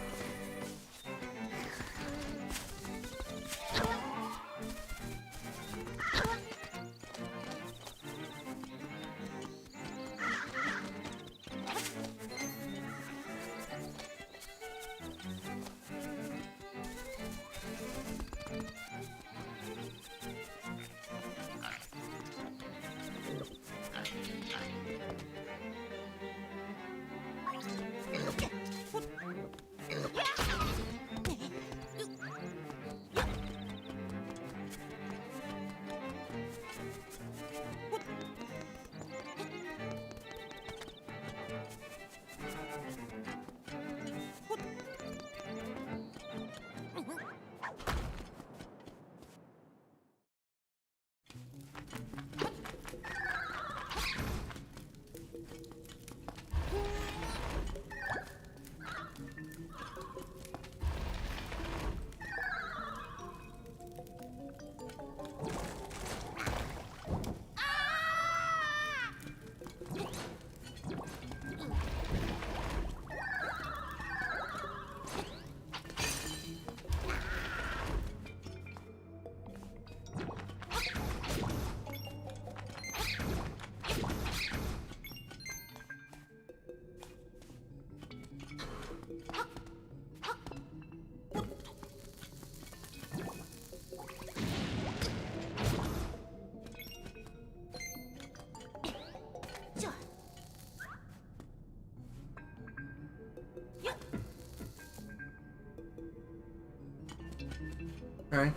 Okay.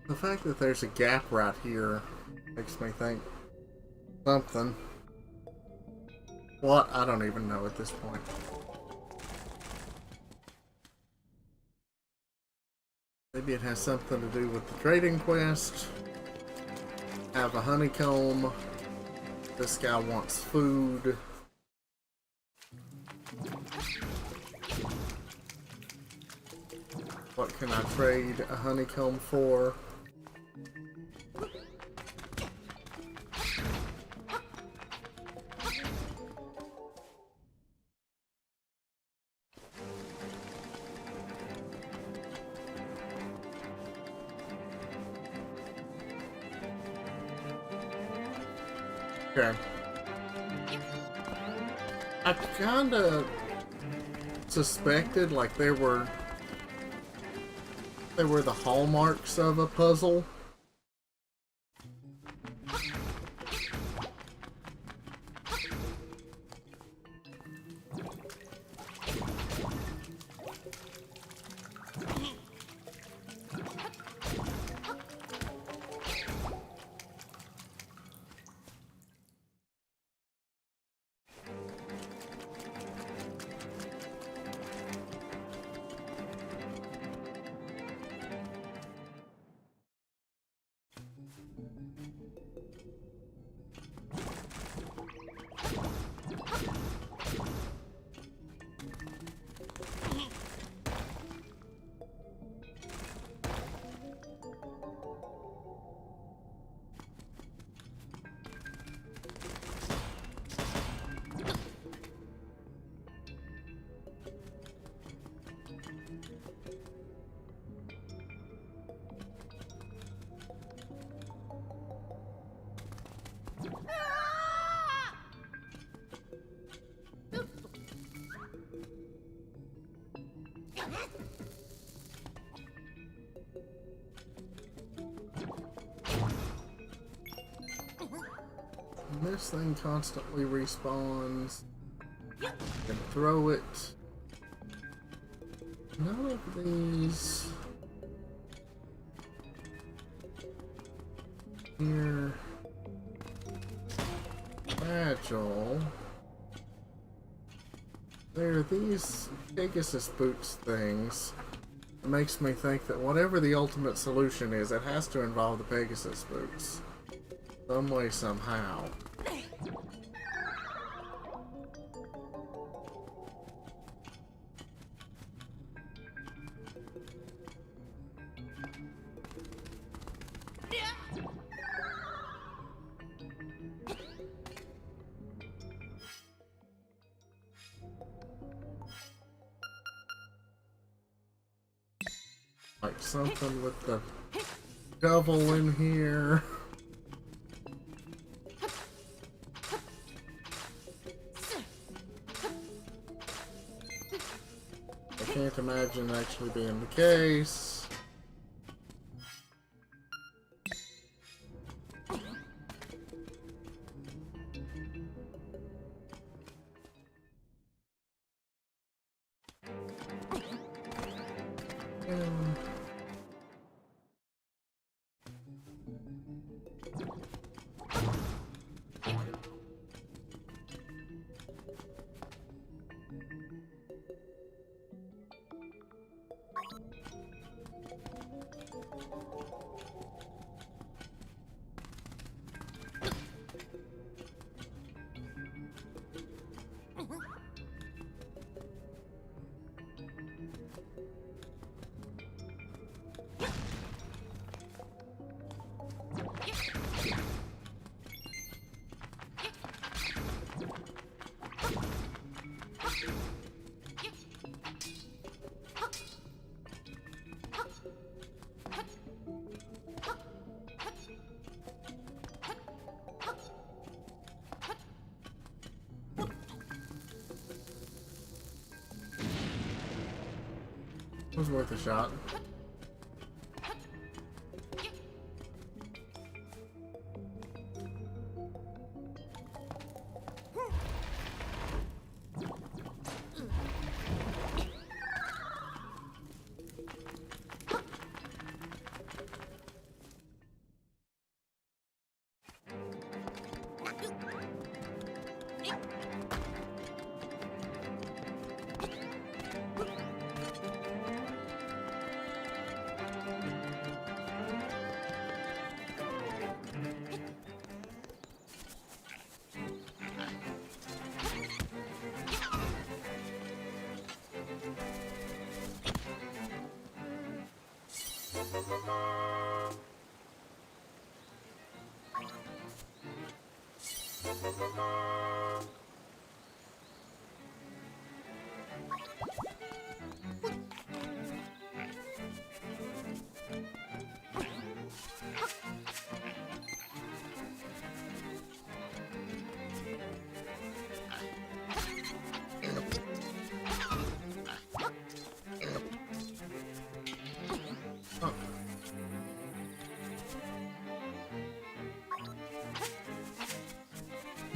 The fact that there's a gap right here makes me think something. What? I don't even know at this point. Maybe it has something to do with the trading quest. Have a honeycomb. This guy wants food. What can I trade a honeycomb for? Okay. I kinda suspected like they were the hallmarks of a puzzle. And this thing constantly respawns. Can throw it. None of these here fragile. There are these Pegasus boots things. It makes me think that whatever the ultimate solution is, it has to involve the Pegasus boots. Some way, somehow. Like something with the shovel in here. I can't imagine actually being the case. It was worth a shot.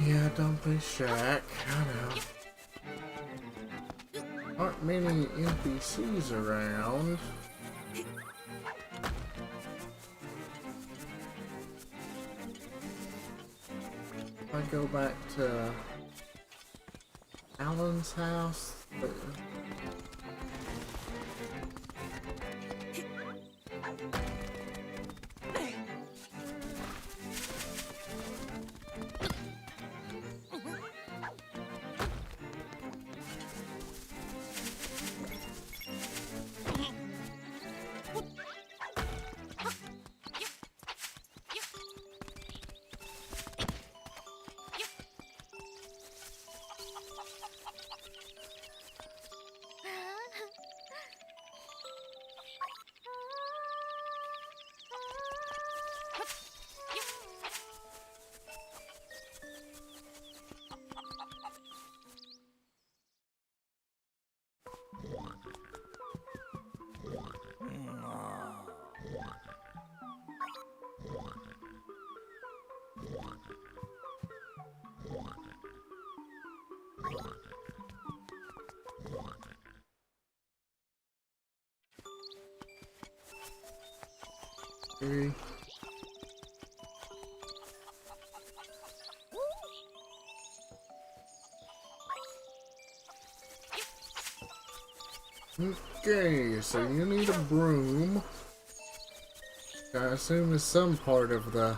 Yeah, don't be Shaq. I know. Aren't many NPCs around. If I go back to Alan's house. Okay. Okay, so you need a broom. I assume is some part of the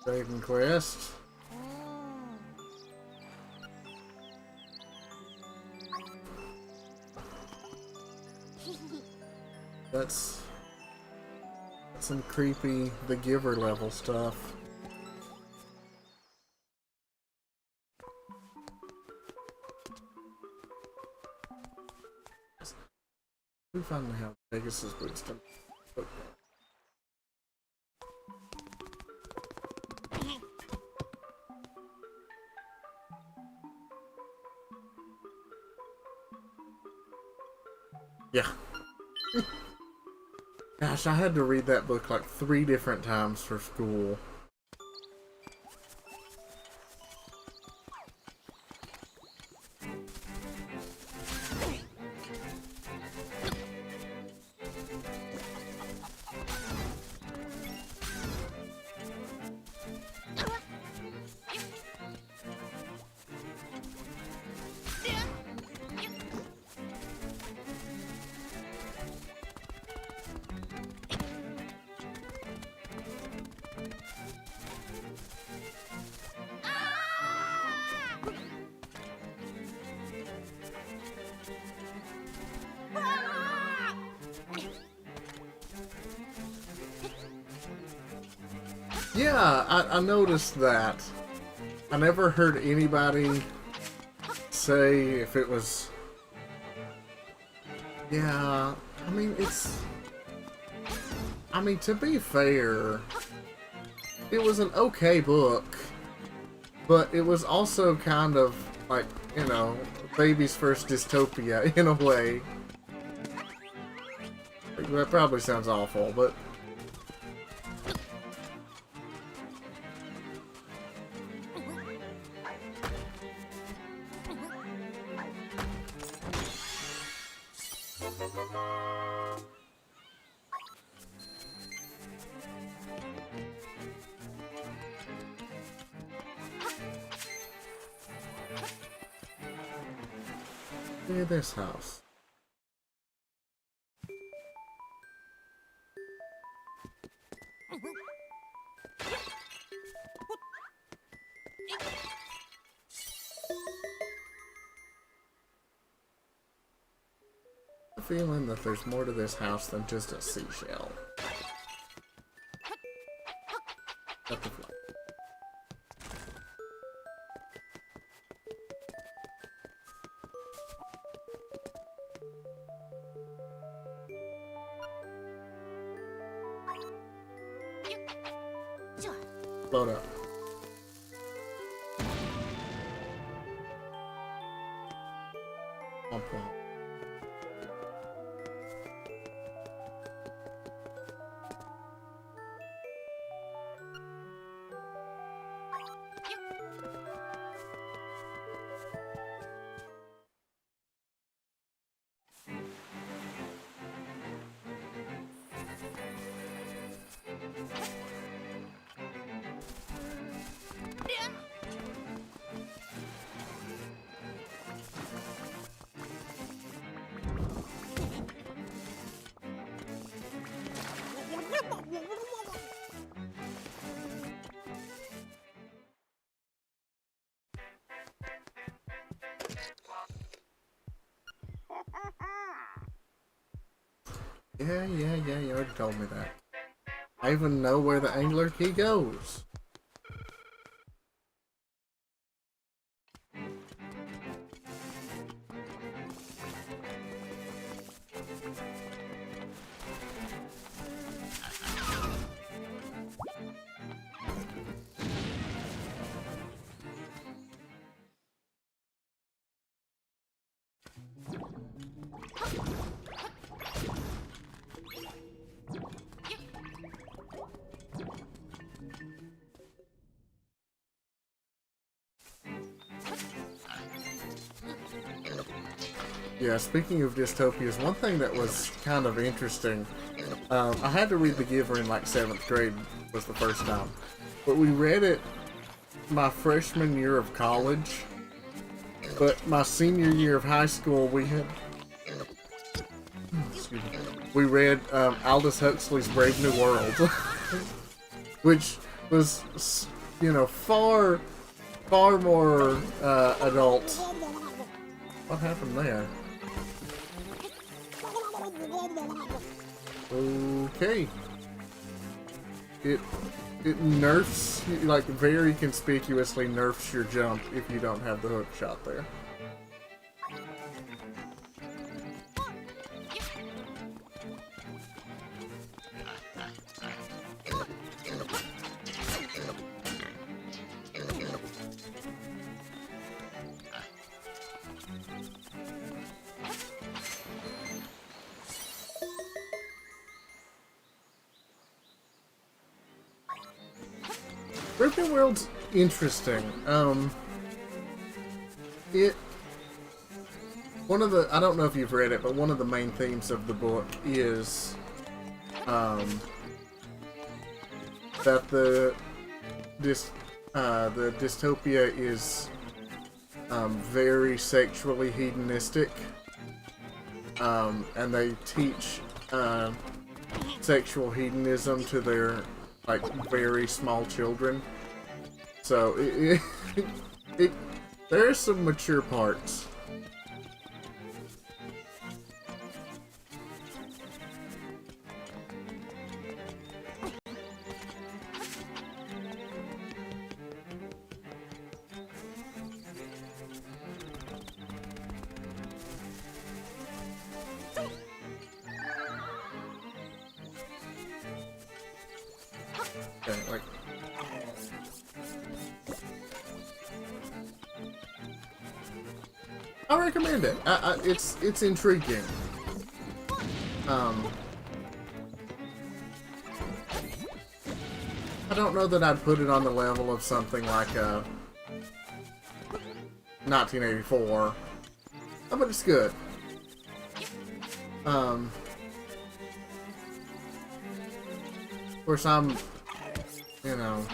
Dragon Quest. That's some creepy The Giver level stuff. We finally have Pegasus wisdom. Okay. Yeah. Gosh, I had to read that book like 3 different times for school. Yeah, I noticed that. I never heard anybody say if it was... Yeah, I mean, it's... I mean, to be fair, it was an okay book, but it was also kind of like, you know, baby's first dystopia in a way. That probably sounds awful, but... Look at this house. I have a feeling that there's more to this house than just a seashell. Got the flag. Load up. Womp womp. Yeah, you already told me that. I even know where the angler key goes. Yeah, speaking of dystopias, one thing that was kind of interesting, I had to read The Giver in like 7th grade was the first time. But we read it my freshman year of college. But my senior year of high school, we had... Excuse me. We read Aldous Huxley's Brave New World. Which was, you know, far more adult. What happened there? Okay. It nerfs, like very conspicuously nerfs your jump if you don't have the hook shot there. Brave New World's interesting. One of the, I don't know if you've read it, but one of the main themes of the book is, that the dystopia is, very sexually hedonistic, and they teach, sexual hedonism to their, like, very small children. So, there are some mature parts. Okay, like... I recommend it. It's intriguing. I don't know that I'd put it on the level of something like 1984, but it's good. Of course, I'm, you know,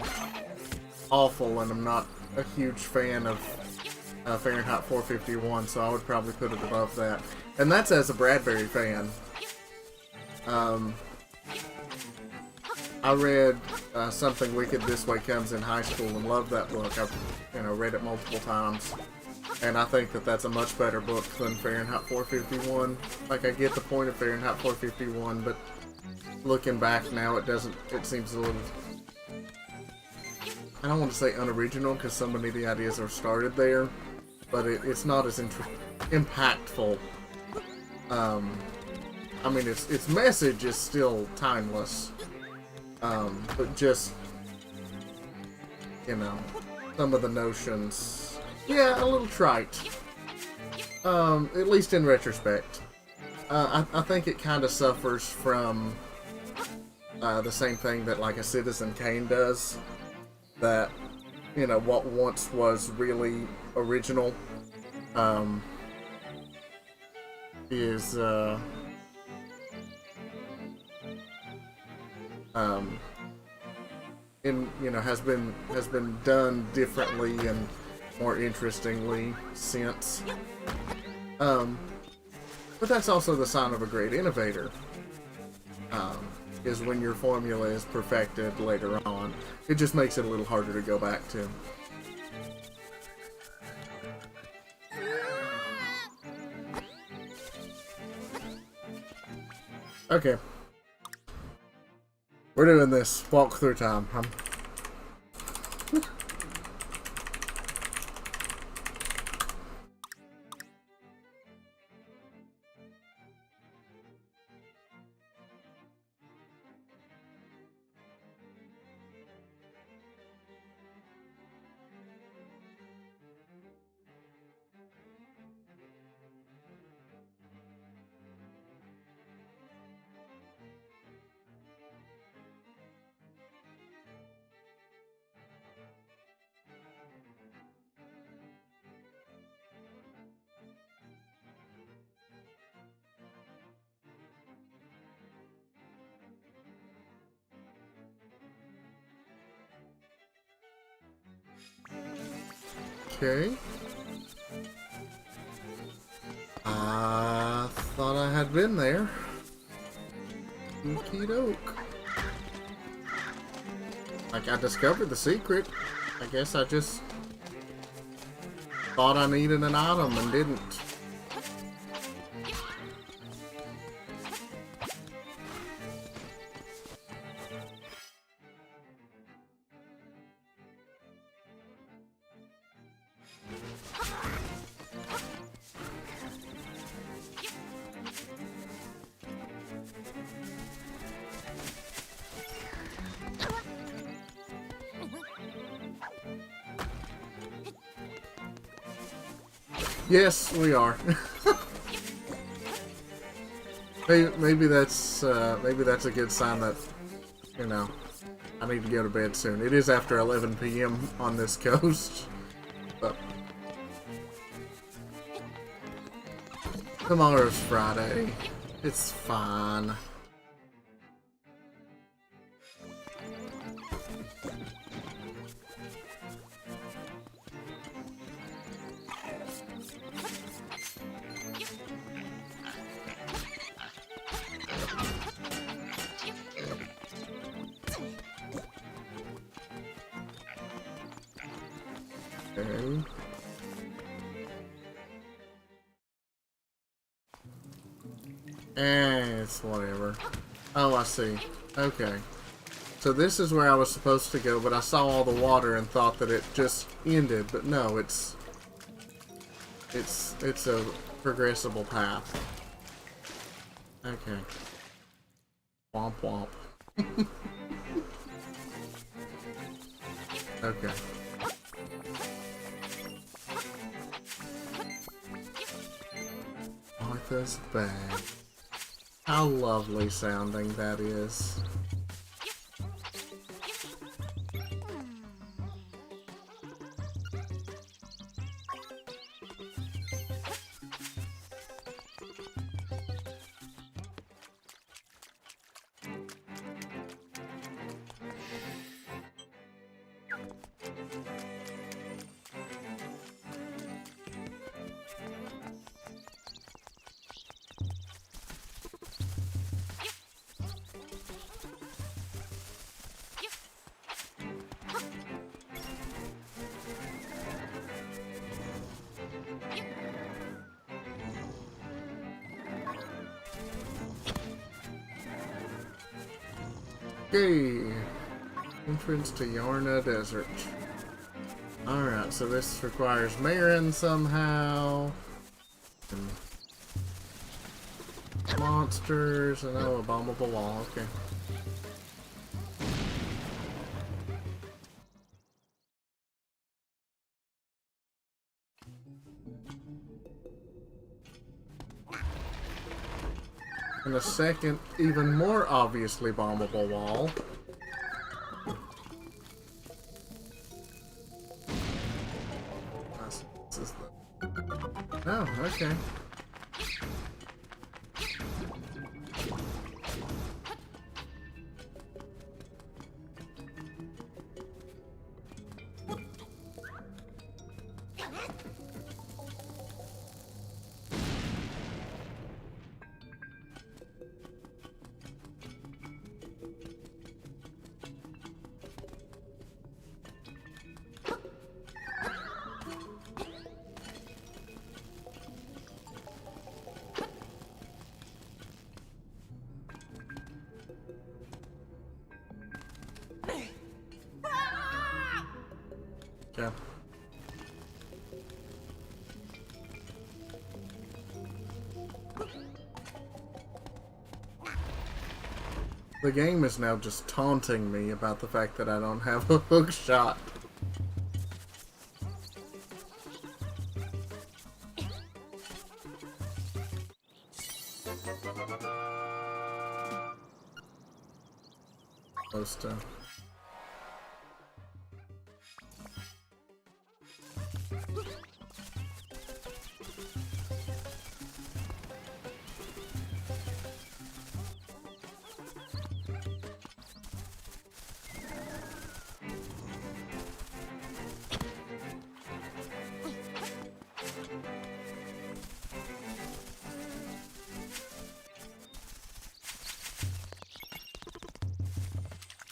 awful, and I'm not a huge fan of Fahrenheit 451, so I would probably put it above that. And that's as a Bradbury fan. I read Something Wicked This Way Comes in high school and loved that book. I've, you know, read it multiple times. And I think that that's a much better book than Fahrenheit 451. Like, I get the point of Fahrenheit 451, but looking back now, it seems a little... I don't want to say unoriginal, because so many of the ideas are started there, but it's not as impactful. I mean, its message is still timeless, but just, you know, some of the notions, yeah, a little trite, at least in retrospect. I think it kind of suffers from the same thing that, like, a Citizen Kane does, that, you know, what once was really original is has been done differently and more interestingly since. But that's also the sign of a great innovator. Is when your formula is perfected later on. It just makes it a little harder to go back to. Okay. We're doing this walkthrough time, huh? Okay. I thought I had been there. Okie doke. Like, I discovered the secret. I guess I just thought I needed an item and didn't. Yes, we are. maybe that's a good sign that, you know, I need to go to bed soon. It is after 11 p.m. on this coast, but tomorrow's Friday. It's fine. Okay. It's whatever. Oh, I see. Okay. So this is where I was supposed to go, but I saw all the water and thought that it just ended, but no, it's a progressible path. Okay. Womp womp. Okay. Martha's bag. How lovely sounding that is. Okay, entrance to Yarna Desert. Alright, so this requires Marin somehow. And monsters, and oh, a bombable wall, okay. And a second, even more obviously bombable wall. Oh, okay. Yeah. The game is now just taunting me about the fact that I don't have a hook shot. Supposed to.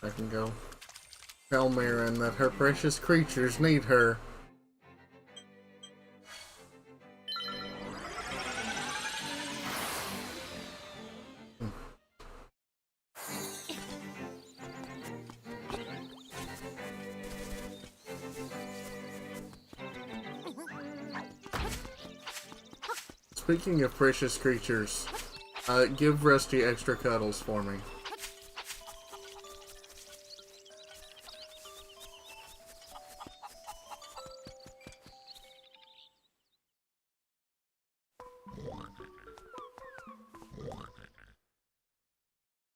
I can go tell Marin that her precious creatures need her. Speaking of precious creatures, give Rusty extra cuddles for me.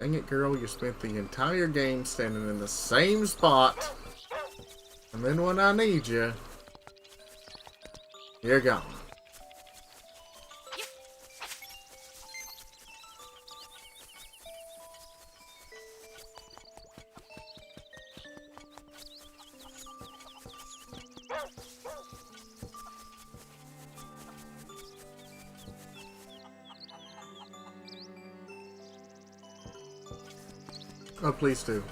Dang it, girl, you spent the entire game standing in the same spot, and then when I need you, you're gone. Oh, please do.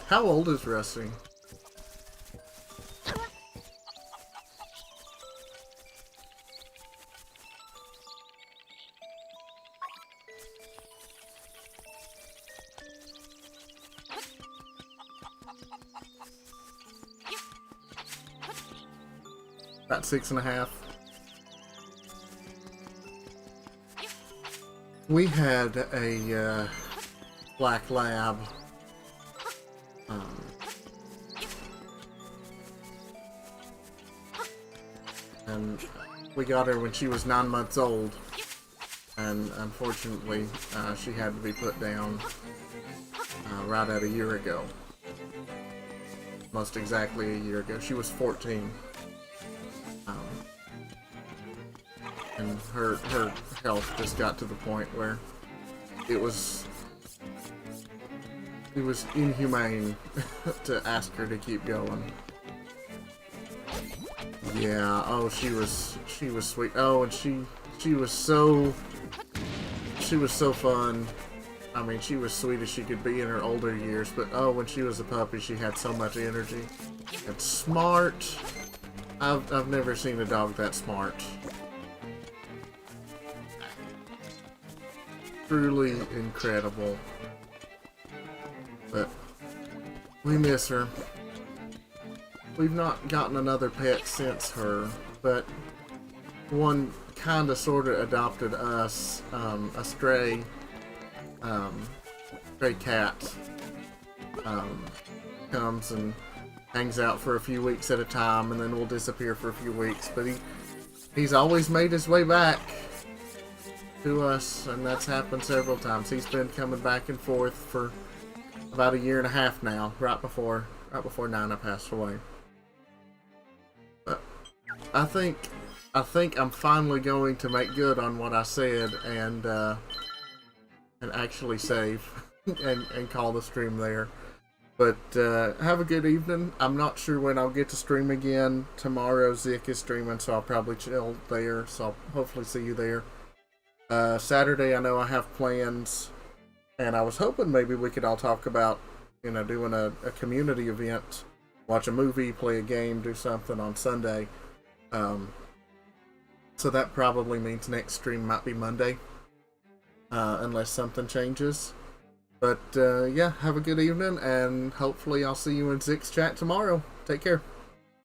How old is Rusty? About 6.5. We had a black lab. And we got her when she was 9 months old. And unfortunately, she had to be put down right at a year ago. Most exactly a year ago. She was 14. And her health just got to the point where it was inhumane to ask her to keep going. Yeah, oh, she was sweet. Oh, and she was so fun. I mean, she was sweet as she could be in her older years, but oh, when she was a puppy, she had so much energy. And smart. I've never seen a dog that smart. Truly incredible. But we miss her. We've not gotten another pet since her, but one kinda sorta adopted us, a stray cat, comes and hangs out for a few weeks at a time and then will disappear for a few weeks, but he's always made his way back to us, and that's happened several times. He's been coming back and forth for about a year and a half now, right before Nina passed away. But I think I'm finally going to make good on what I said and actually save and call the stream there. But have a good evening. I'm not sure when I'll get to stream again. Tomorrow Zik is streaming, so I'll probably chill there. So I'll hopefully see you there. Saturday, I know I have plans, and I was hoping maybe we could all talk about, doing a community event, watch a movie, play a game, do something on Sunday. So that probably means next stream might be Monday, unless something changes. But yeah, have a good evening, and hopefully I'll see you in Zik's chat tomorrow. Take care.